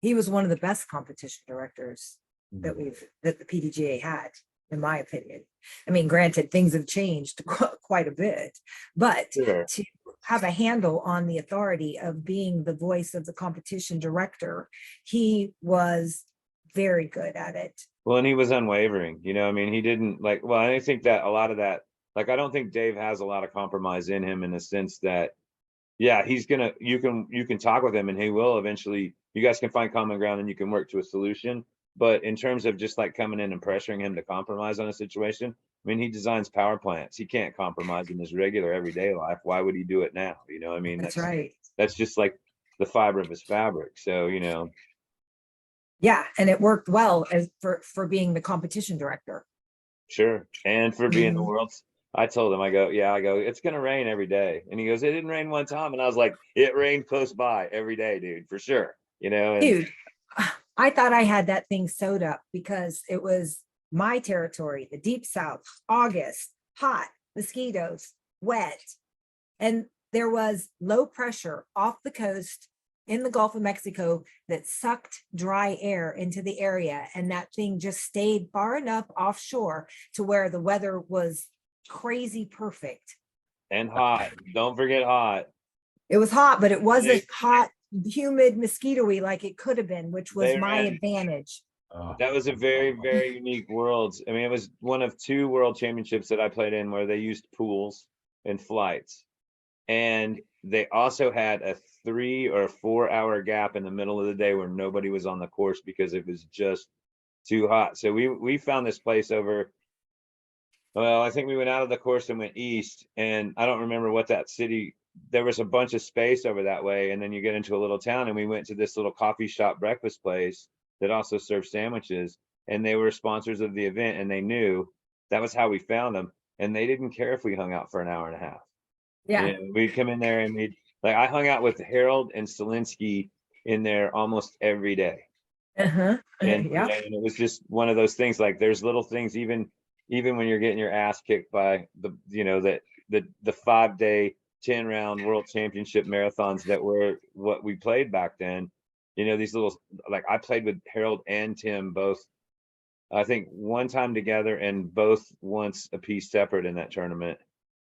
he was one of the best competition directors that Mhm. the PDGA had, in my opinion. I mean, granted, things have changed quite a bit, but sure. to have a handle on the authority of being the voice of the competition director, he was very good at it. Well, and he was unwavering, I mean, he didn't like, well, I think that a lot of that, like, I don't think Dave has a lot of compromise in him, in the sense that, yeah, you can talk with him and he will eventually, you guys can find common ground and you can work to a solution. But in terms of just like coming in and pressuring him to compromise on a situation, I mean, he designs power plants. He can't compromise in his regular everyday life. Why would he do it now? I mean, That's right. that's just like the fiber of his fabric. So, Yeah, and it worked well as for being the competition director. sure. And for being the Mhm. world's, I told him, I go, it's going to rain every day. And he goes, it didn't rain one time. And I was like, it rained close by every day, dude, for sure. And Dude, I thought I had that thing sewed up because it was my territory, the deep south, August, hot, mosquitoes, wet. And there was low pressure off the coast in the Gulf of Mexico that sucked dry air into the area. And that thing just stayed far enough offshore to where the weather was crazy perfect. and hot. Don't forget hot. It was hot, but it They wasn't hot, humid, mosquito-y like it could have been, which was they my ran. advantage. Oh. That was a very, very unique world. I mean, it was one of 2 world championships that I played in where they used pools and flights. And they also had a 3 or 4 hour gap in the middle of the day where nobody was on the course because it was just too hot. So we found this place over, well, I think we went out of the course and went east, and I don't remember what that city, there was a bunch of space over that way, and then you get into a little town, and we went to this little coffee shop breakfast place that also served sandwiches, and they were sponsors of the event, and they knew that was how we found them, and they didn't care if we hung out for an hour and a half. Yeah. We'd come in there and like, I hung out with Harold and Stalinsky in there almost every day. Uh-huh. And Yeah. and it was just one of those things, like, there's little things, even when you're getting your ass kicked by the 5-day 10-round world championship marathons that were what we played back then. These little, like, I played with Harold and Tim both, I think, one time together and both once a piece separate in that tournament.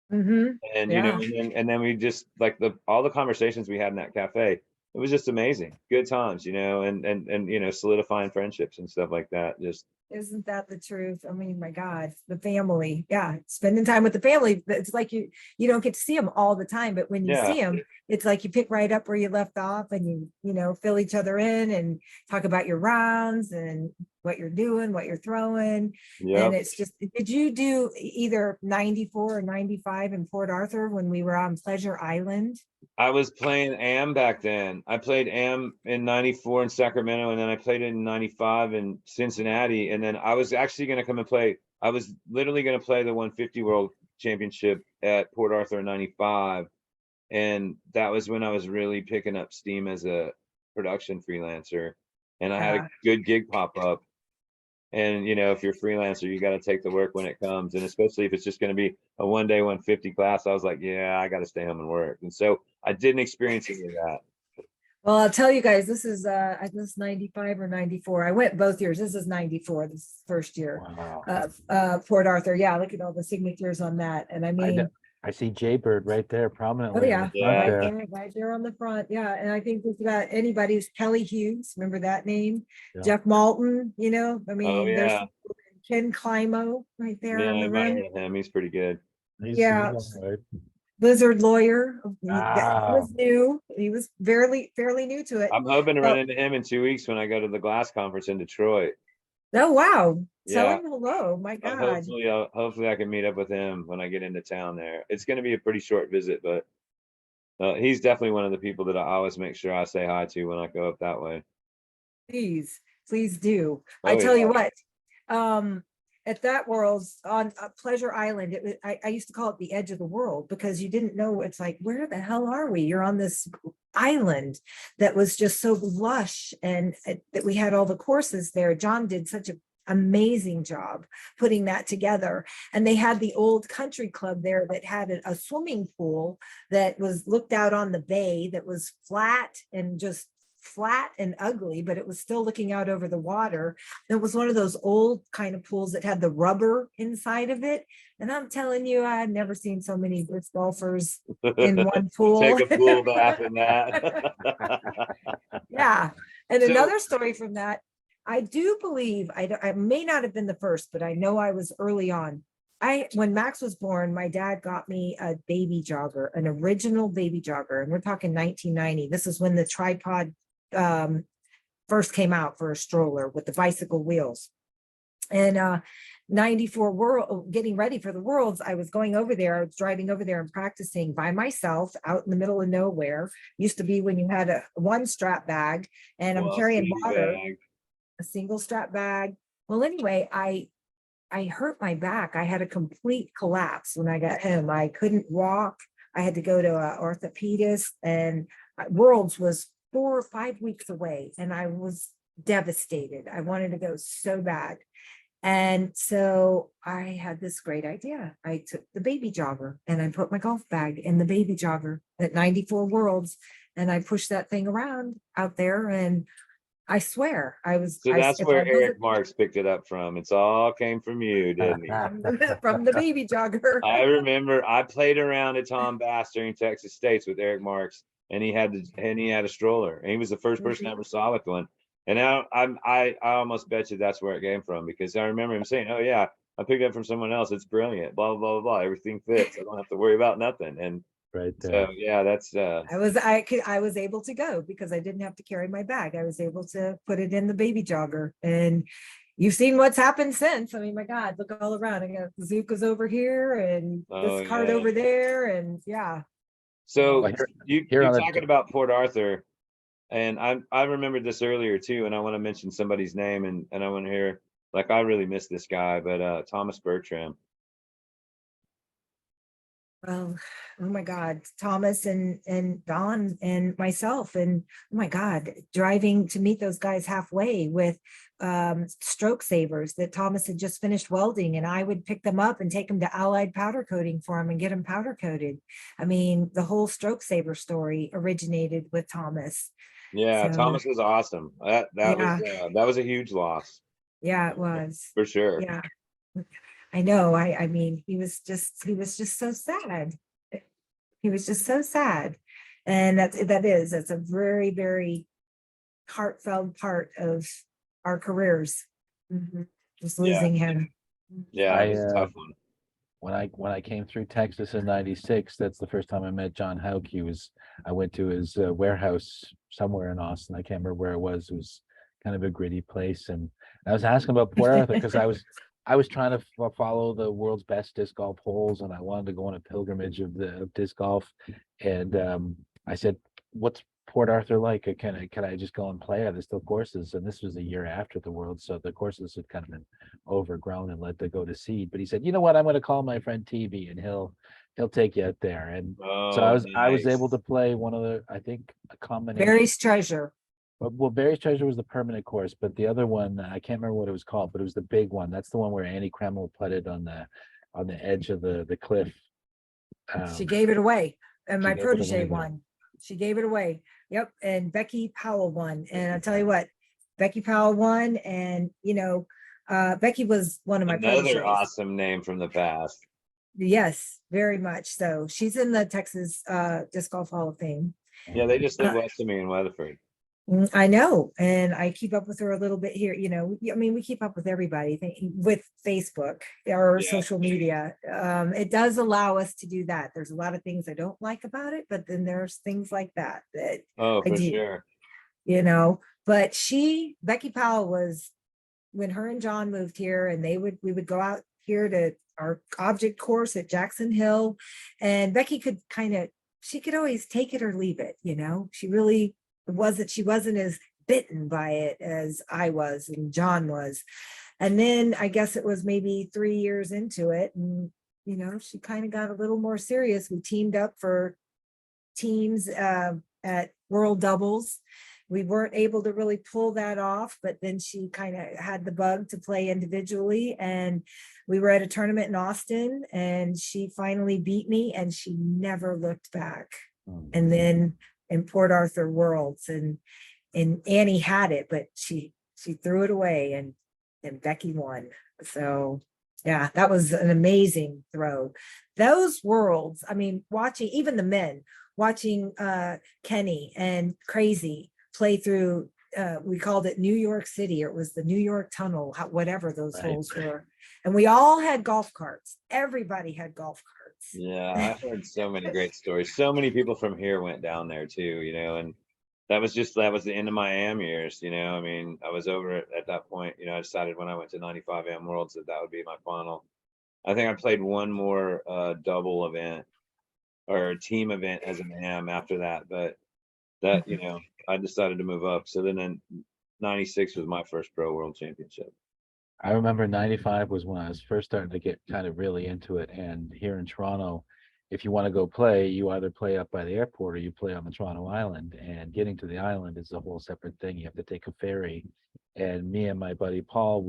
And you know, Yeah. and then we just like all the conversations we had in that cafe, it was just amazing. Good times, you know, and you know, solidifying friendships and stuff like that. Just Isn't that the truth? I mean, my God, the family. Yeah, spending time with the family. It's like you don't get to see them all the time, but when you yeah, see them, it's like you pick right up where you left off, and you know fill each other in and talk about your rounds and what you're doing, what you're throwing, and yep. it's just. Did you do either 94 or 95 in Port Arthur when we were on Pleasure Island? I was playing AM back then. I played AM in 94 in Sacramento, and then I played it in 95 in Cincinnati. And then I was actually going to come and play. I was literally going to play the 150 World Championship at Port Arthur in 95. And that was when I was really picking up steam as a production freelancer. And I had a Uh, good gig pop up. And you know, if you're a freelancer, you got to take the work when it comes, and especially if it's just going to be a 1 day 150 class. I was like, yeah, I got to stay home and work, and so I didn't experience any of that. Well, I'll tell you guys, this is I this 95 or 94. I went both years. This is 94, this is first year Wow. of Port Arthur. Yeah, look at all the signatures on that. And I mean, I see Jaybird right there oh prominently on yeah, the front Yeah. there. right there on the front. Yeah. And I think just about anybody's Kelly Hughes, remember that name? Yeah. Jeff Malton, you know, I Oh mean, there's yeah, Ken Climo right there yeah, on I the might have rim. heard of him. He's pretty good. He's Yeah. all right. Lizard Lawyer. That Ah, was new. He was fairly new to it. I'm hoping to So, run into him in 2 weeks when I go to the Glass Conference in Detroit. oh wow. Tell Yeah, him hello. My God. hopefully I can meet up with him when I get into town there. It's going to be a pretty short visit, but he's definitely one of the people that I always make sure I say hi to when I go up that way. Please do. I Oh tell yeah, you what, at that world's on Pleasure Island, I used to call it the edge of the world because you didn't know. It's like, where the hell are we? You're on this island that was just so lush, and that we had all the courses there. John did such an amazing job putting that together, and they had the old country club there that had a swimming pool that was looked out on the bay, that was flat and ugly, but it was still looking out over the water. It was one of those old kind of pools that had the rubber inside of it. And I'm telling you, I've never seen so many disc golfers in one pool. take a pool bath in that. Yeah. And So another story from that, I do believe, I may not have been the first, but I know I was early on. When Max was born, my dad got me a baby jogger, an original baby jogger, and we're talking 1990. This is when the tripod first came out for a stroller with the bicycle wheels. And 94 world, getting ready for the worlds, I was going over there. I was driving over there and practicing by myself out in the middle of nowhere. Used to be when you had a one strap bag, and I'm carrying water, a single strap bag. Well, anyway, I hurt my back. I had a complete collapse when I got home. I couldn't walk. I had to go to an orthopedist, and Worlds was 4 or 5 weeks away, and I was devastated. I wanted to go so bad. And so I had this great idea. I took the baby jogger and I put my golf bag in the baby jogger at 94 Worlds, and I pushed that thing around out there. And I swear So that's if I where Eric wasn't Marks picked it up from. It's all came from you, didn't he? from the baby jogger. I remember I played around at Tom Bass during Texas States with Eric Marks, and he had a stroller, and he was the first person I ever saw with one. And now I almost bet you that's where it came from, because I remember him saying, "Oh yeah, I picked it up from someone else. It's brilliant. Blah blah blah blah. Everything fits. I don't have to worry about nothing." And right so there. yeah, that's I was able to go because I didn't have to carry my bag. I was able to put it in the baby jogger, and you've seen what's happened since. I mean, my God, look all around. I got Zuka's over here and oh this cart yeah. over there, and yeah. So Well, you're on the- talking about Port Arthur, and I remembered this earlier too, and I want to mention somebody's name, and I want to hear, like, I really miss this guy, but Thomas Bertram. Well, oh my God, Thomas and Don and myself, and oh my God, driving to meet those guys halfway with stroke savers that Thomas had just finished welding, and I would pick them up and take them to Allied powder coating for him and get them powder coated. I mean, the whole stroke saver story originated with Thomas. Yeah, So Thomas was awesome. That yeah, was a huge loss yeah, it was. for sure. Yeah. I know. I mean, he was just so sad. He was just so sad. And that's a very, very heartfelt part of our careers. Just Yeah. losing him. Yeah, it was a I tough one. when I came through Texas in '96, that's the first time I met John Houck. I went to his warehouse somewhere in Austin. I can't remember where it was. It was kind of a gritty place, and I was asking about Port Arthur because I was trying to follow the world's best disc golf holes, and I wanted to go on a pilgrimage of disc golf. And I said, "What's Port Arthur like? Can I just go and play? Are there still courses?" And this was a year after the World, so the courses had kind of been overgrown and let to go to seed. But he said, "You know what? I'm going to call my friend TV, and he'll take you out there." And so Oh, I was able nice. to play one of the, I think, a combination. Barry's Treasure. Well, Barry's Treasure was the permanent course, but the other one, I can't remember what it was called, but it was the big one. That's the one where Andy Kreml putted on the edge of the cliff. She gave it away, and she my gave it away protege there. won. She gave it away. Yep, and Becky Powell won. And I'll tell you what, Becky Powell won, and Becky was one of my Another proteges. awesome name from the past. Yes, very much so. She's in the Texas Disc Golf Hall of Fame. Yeah, they just live Uh, west of me in Weatherford. I know, and I keep up with her a little bit here. I mean, we keep up with everybody with Facebook or Yeah. social media. It does allow us to do that. There's a lot of things I don't like about it, but then there's things like that Oh, I for do. sure. But Becky Powell was, when her and John moved here, and we would go out here to our object course at Jackson Hill, and Becky she could always take it or leave it. She wasn't as bitten by it as I was and John was. And then I guess it was maybe 3 years into it, and she kind of got a little more serious. We teamed up for teams at World Doubles. We weren't able to really pull that off, but then she kind of had the bug to play individually, and we were at a tournament in Austin, and she finally beat me, and she never looked back. And then in Port Arthur Worlds, and Annie had it, but she threw it away, and Becky won. So yeah, that was an amazing throw. Those Worlds, I mean, watching even the men, watching Kenny and Crazy play through, we called it New York City, or it was the New York Tunnel, whatever those Right. holes were. And we all had golf carts. Everybody had golf carts. Yeah, I've heard so many great stories. So many people from here went down there too, and that was the end of my AM years, I mean, I was over at that point, I decided when I went to 95 AM Worlds that would be my final. I think I played one more double event or team event as an AM after that, but that, I decided to move up. So then in 96 was my first pro world championship. I remember '95 was when I was first starting to get kind of really into it. And here in Toronto, if you want to go play, you either play up by the airport or you play on the Toronto Island. And getting to the island is a whole separate thing. You have to take a ferry. And me and my buddy Paul,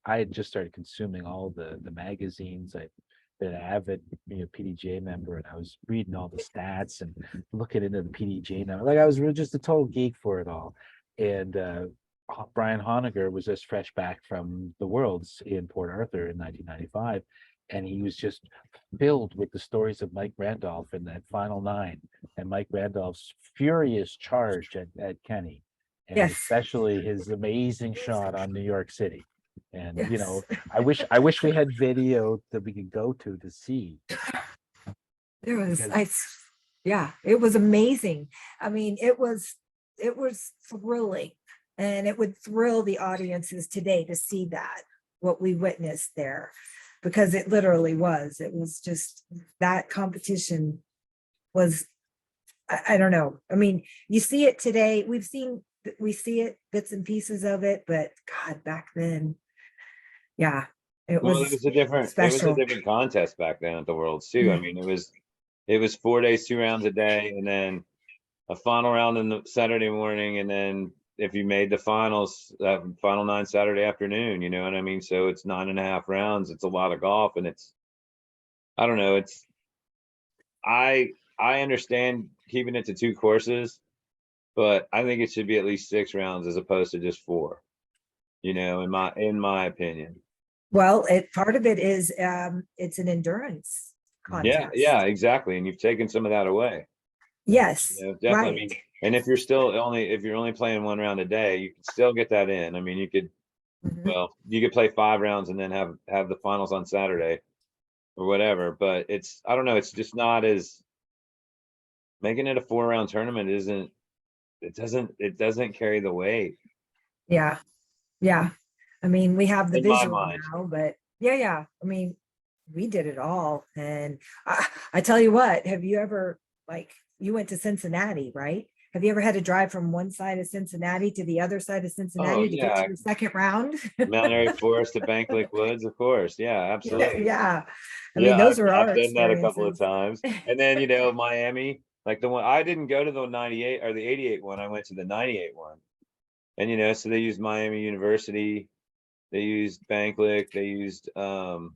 I had just started consuming all the magazines. I'd been an avid PDGA member, and I was reading all the stats and looking into the PDGA number. Like I was really just a total geek for it all. And Brian Honegger was just fresh back from the Worlds in Port Arthur in 1995, and he was just filled with the stories of Mike Randolph in that final 9, and Mike Randolph's furious charge at Kenny, and Yes. especially his amazing shot on New York City. And Yes. I wish we had video that we could go to see. There was, it was amazing. I mean, it was thrilling, and it would thrill the audiences today to see what we witnessed there, because it literally was. It was just, that competition was, I don't know. I mean, you see it today. We see it, bits and pieces of it, but God, back then, yeah, it was special. It was a different contest back then at the Worlds too. I mean, it was 4 days, 2 rounds a day, and then a final round in the Saturday morning, and then if you made the finals, final 9 Saturday afternoon, you know what I mean? So it's 9.5 rounds. It's a lot of golf, and I don't know. I understand keeping it to 2 courses, but I think it should be at least 6 rounds as opposed to just 4. In my opinion. Well, part of it is, it's an endurance Yeah, contest. yeah, exactly. And you've taken some of that away. Yes, Definitely. I right. mean, and if you're only playing one round a day, you can still get that in. I mean, Mhm. you could play 5 rounds and then have the finals on Saturday or whatever. But I don't know, it's just not as making it a 4-round tournament it doesn't carry the weight Yeah, yeah. I mean, we have the in my visual mind. now, but yeah. I mean, we did it all. And I tell you what, have you ever, like, you went to Cincinnati, right? Have you ever had to drive from one side of Cincinnati to the other side of Oh Cincinnati to get yeah, to the second round? Mount Airy Forest to Bank Lake Woods, of course. Yeah, absolutely. Yeah. I mean, Yeah, those are I've our done that a couple of experiences. times. And then, Miami, like the one I didn't go to the 98 or the 88 one, I went to the 98 one. And so they used Miami University, they used Bank Lake, they used Mount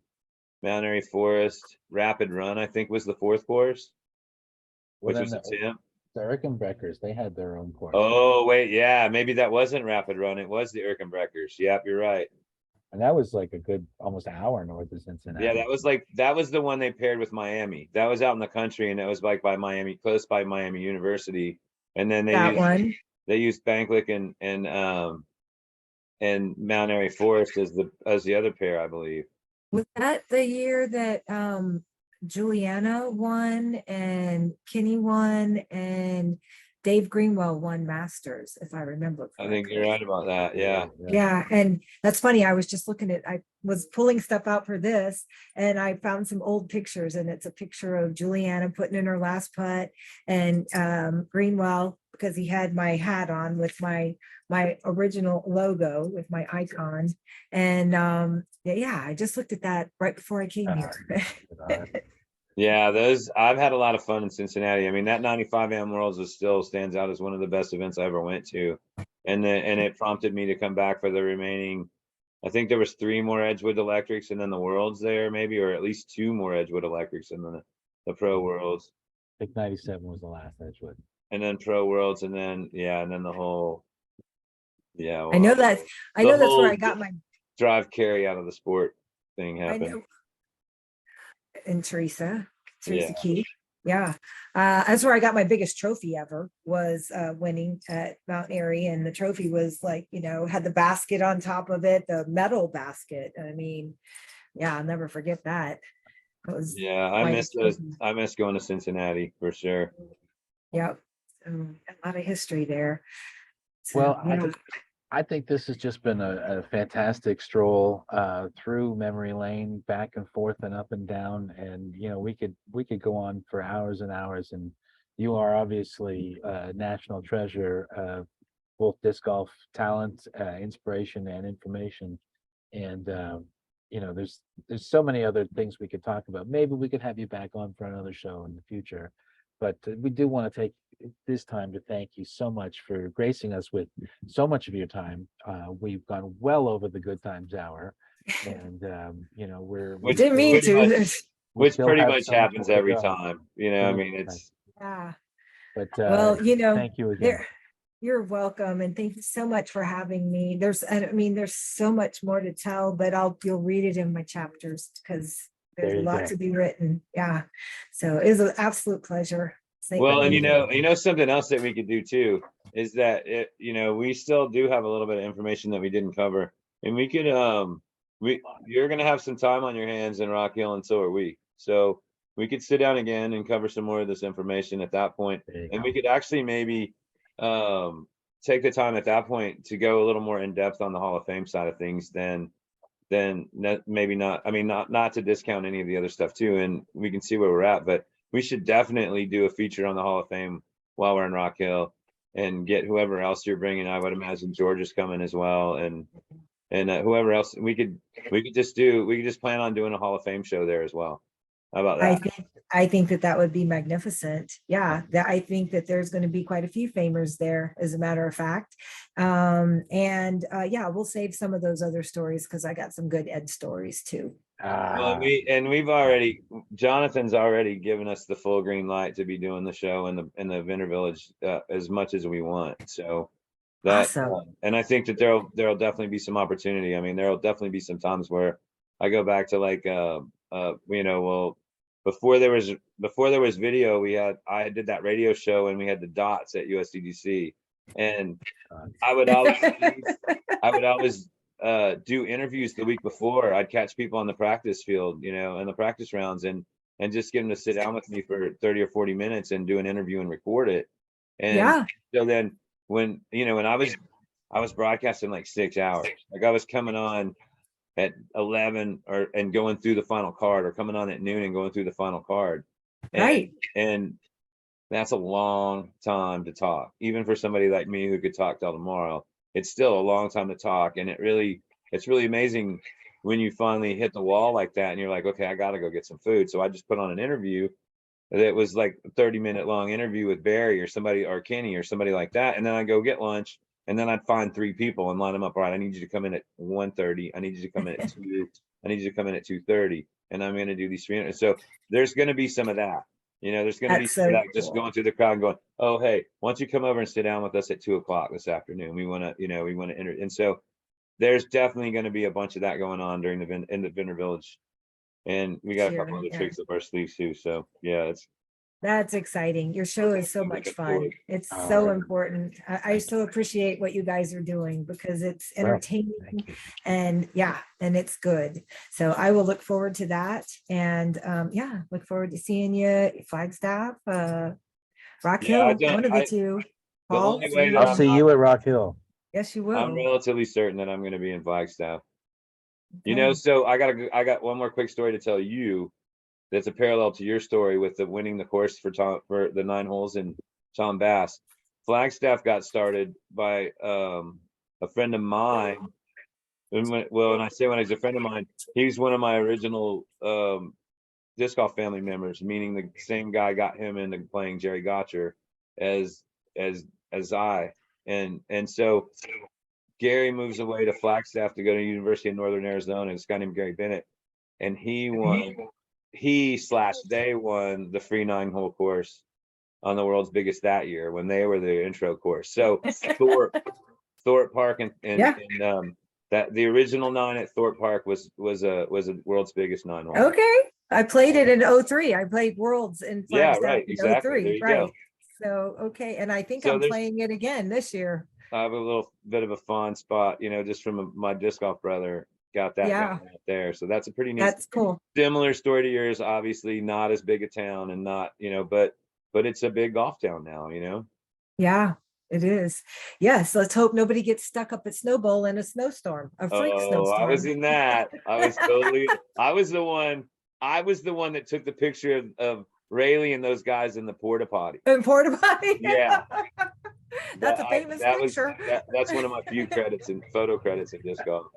Airy Forest, Rapid Run, I think was the fourth course, Well, which then was a Tim. the Erkenbreckers, they had their own course. Oh, wait, yeah, maybe that wasn't Rapid Run. It was the Erkenbreckers. Yep, you're right. And that was like a good almost hour north of Yeah, Cincinnati. that was the one they paired with Miami. That was out in the country, and it was like by Miami, close by Miami University. And then That one. they used Banklick and Mount Airy Forest as the other pair, I believe. Was that the year that Juliana won and Kenny won and Dave Greenwell won Masters, if I remember I think you're correctly? right about that. Yeah. Yeah, and that's funny. I was just I was pulling stuff out for this and I found some old pictures, and it's a picture of Juliana putting in her last putt and Greenwell, because he had my hat on with my original logo with my icon. And yeah, I just looked at that right before I came here. Yeah, I've had a lot of fun in Cincinnati. I mean, that 95 Am Worlds still stands out as one of the best events I ever went to. And it prompted me to come back for the remaining. I think there was 3 more Edgewood Electrics and then the Worlds there, maybe, or at least 2 more Edgewood Electrics and then the Pro Worlds. I think 97 was the last Edgewood. And then Pro Worlds and then the whole I know that I the know that's where whole I got my drive carry out of the sport thing I happened. know and Teresa Yeah. Key. Yeah. That's where I got my biggest trophy ever, was winning at Mount Airy. And the trophy was like, had the basket on top of it, the metal basket. I mean, yeah, I'll never forget that. It was Yeah, I quite a miss those. trophy. I miss going to Cincinnati for sure. Yep. A lot of history there. So, Well, yeah. I think this has just been a fantastic stroll through memory lane, back and forth and up and down. And we could go on for hours and hours. And you are obviously a national treasure of both disc golf talent, inspiration, and information. And there's so many other things we could talk about. Maybe we could have you back on for another show in the future. But we do want to take this time to thank you so much for gracing us with so much of your time. We've gone well over the good times hour, and Which Didn't mean pretty much to. pretty have much so much happens more to every go. time. I mean, it's Yeah. But Well, thank you again. you're welcome, and thank you so much for having me. There's so much more to tell, but you'll read it in my chapters, because there's There a you lot go. to be written. Yeah. So it was an absolute pleasure. well, and Thank you. something else that we could do too is that we still do have a little bit of information that we didn't cover, and we could you're gonna have some time on your hands in Rock Hill, and so are we. So we could sit down again and cover some more of this information at that point, and we could actually maybe take the time at that point to go a little more in depth on the Hall of Fame side of things maybe not. I mean, not to discount any of the other stuff too, and we can see where we're at, but we should definitely do a feature on the Hall of Fame while we're in Rock Hill and get whoever else you're bringing. I would imagine George is coming as well, and whoever else we could just plan on doing a Hall of Fame show there as well. How about that? I think that would be magnificent. Yeah, I think that there's going to be quite a few famers there, as a matter of fact. And yeah, we'll save some of those other stories, because I got some good Ed stories too. Well, Jonathan's already given us the full green light to be doing the show in the Vinter Village as much as we want. So that Awesome. and I think that there'll definitely be some opportunity. I mean, there'll definitely be some times where I go back to like well, before there was video, I did that radio show and we had the dots at USDGC, and I would always do interviews the week before. I'd catch people on the practice field, in the practice rounds, and just get them to sit down with me for 30 or 40 minutes and do an interview and record it. And Yeah. so then when I was broadcasting like 6 hours, like I was coming on at 11 and going through the final card, or coming on at noon and going through the final card. Right. And that's a long time to talk, even for somebody like me who could talk till tomorrow. It's still a long time to talk, and it's really amazing when you finally hit the wall like that and you're like, okay, I gotta go get some food. So I just put on an interview that was like a 30-minute long interview with Barry or somebody, or Kenny or somebody like that, and then I go get lunch, and then I'd find 3 people and line them up. All right, I need you to come in at 1:30. I need you to come in at 2. I need you to come in at 2:30, and I'm going to do these 300. So there's going to be some of that. There's going to be That's some of so that, just cool. going through the crowd and going, oh, hey, why don't you come over and sit down with us at 2 o'clock this afternoon? We want to, enter. And so there's definitely going to be a bunch of that going on during in the Vineyard Village. And we got a couple Sure, other yeah. tricks up our sleeves too. So yeah, That's exciting. Your show is so much fun. It's so important. I so appreciate what you guys are doing because it's Well, entertaining thank you. and and it's good. So I will look forward to that. And look forward to seeing you at Flagstaff, Rock Yeah, Hill, one of the two. the Paul, only way that I'll see you at Rock Hill. yes, you I'm will. relatively certain that I'm going to be in Flagstaff. Okay. So I got one more quick story to tell you. That's a parallel to your story with the winning the course for the 9 holes in Tom Bass. Flagstaff got started by a friend of mine. And I say when he's a friend of mine, he's one of my original disc golf family members, meaning the same guy got him into playing Jerry Gotcher as I. And so Gary moves away to Flagstaff to go to University of Northern Arizona. This guy named Gary Bennett, and he won. They won the free 9-hole course on the world's biggest that year when they were the intro course. So Thorpe Park and that the original 9 at Thorpe Park was a world's biggest 9-hole. Okay. I played it in 03. I played Worlds in Flagstaff right, in exactly. 03. There you right. go. So okay. And I think So I'm playing it again this year. I have a little bit of a fond spot, just from my disc golf brother got that guy out there. So that's a pretty neat. That's cool. Similar story to yours, obviously not as big a town and not, but it's a big golf town now, Yeah, it is. Yes, let's hope nobody gets stuck up at Snow Bowl in a snowstorm, a freak snowstorm. I was in that. I was the one that took the picture of Rayleigh and those guys in the porta potty. In porta potty. Yeah. That's a famous picture. That's one of my few credits and photo credits in disc golf.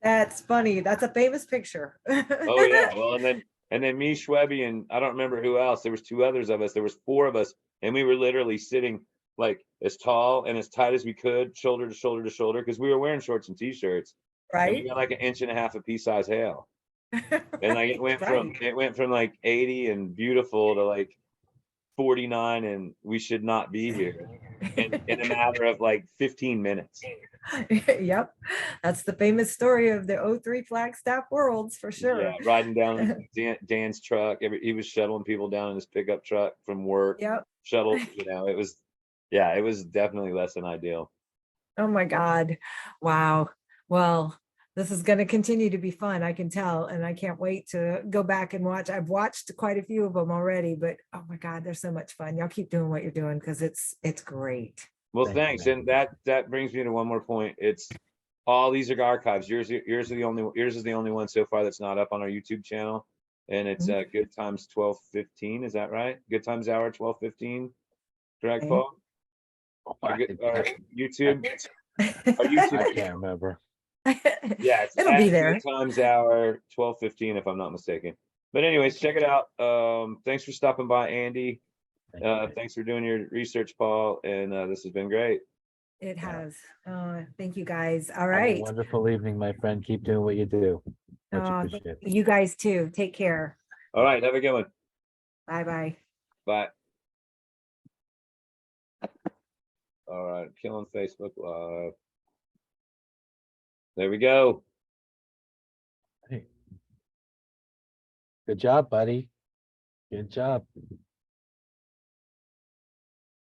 That's funny. That's a famous picture. Oh yeah. Well, and then me, Schwebby, and I don't remember who else. There was 2 others of us. There was 4 of us, and we were literally sitting like as tall and as tight as we could, shoulder to shoulder to shoulder, because we were wearing shorts and t-shirts. Right. And we got like 1.5 inches of pea-size hail. And like it went from like 80 and beautiful to like 49 and we should not be here in a matter of like 15 minutes. Yep, that's the famous story of the 03 Flagstaff Worlds for sure. Yeah, riding down Dan's truck. He was shuttling people down in his pickup truck from work. Yep. Shuttle, it was definitely less than ideal. Oh my God. Wow. Well, this is going to continue to be fun, I can tell, and I can't wait to go back and watch. I've watched quite a few of them already, but oh my God, they're so much fun. Y'all keep doing what you're doing because it's great. Well, thanks. And that brings me to one more point. It's all these are archives. Yours is the only one so far that's not up on our YouTube channel. And it's Good Times 12:15. Is that right? Good Times Hour 12:15. Correct, Paul? Our YouTube. I can't remember. Yeah, it'll be there. Good Times Hour 12:15, if I'm not mistaken. But anyways, check it out. Thanks for stopping by, Andy. Thanks for doing your research, Paul. And this has been great. It has. Thank you guys. All Have a right. wonderful evening, my friend. Keep doing what you do. Much appreciated. You guys too. Take care. All right. Have a good one. Bye-bye. Bye. All right. Killing Facebook Live. There we go. Hey. Good job, buddy. Good job.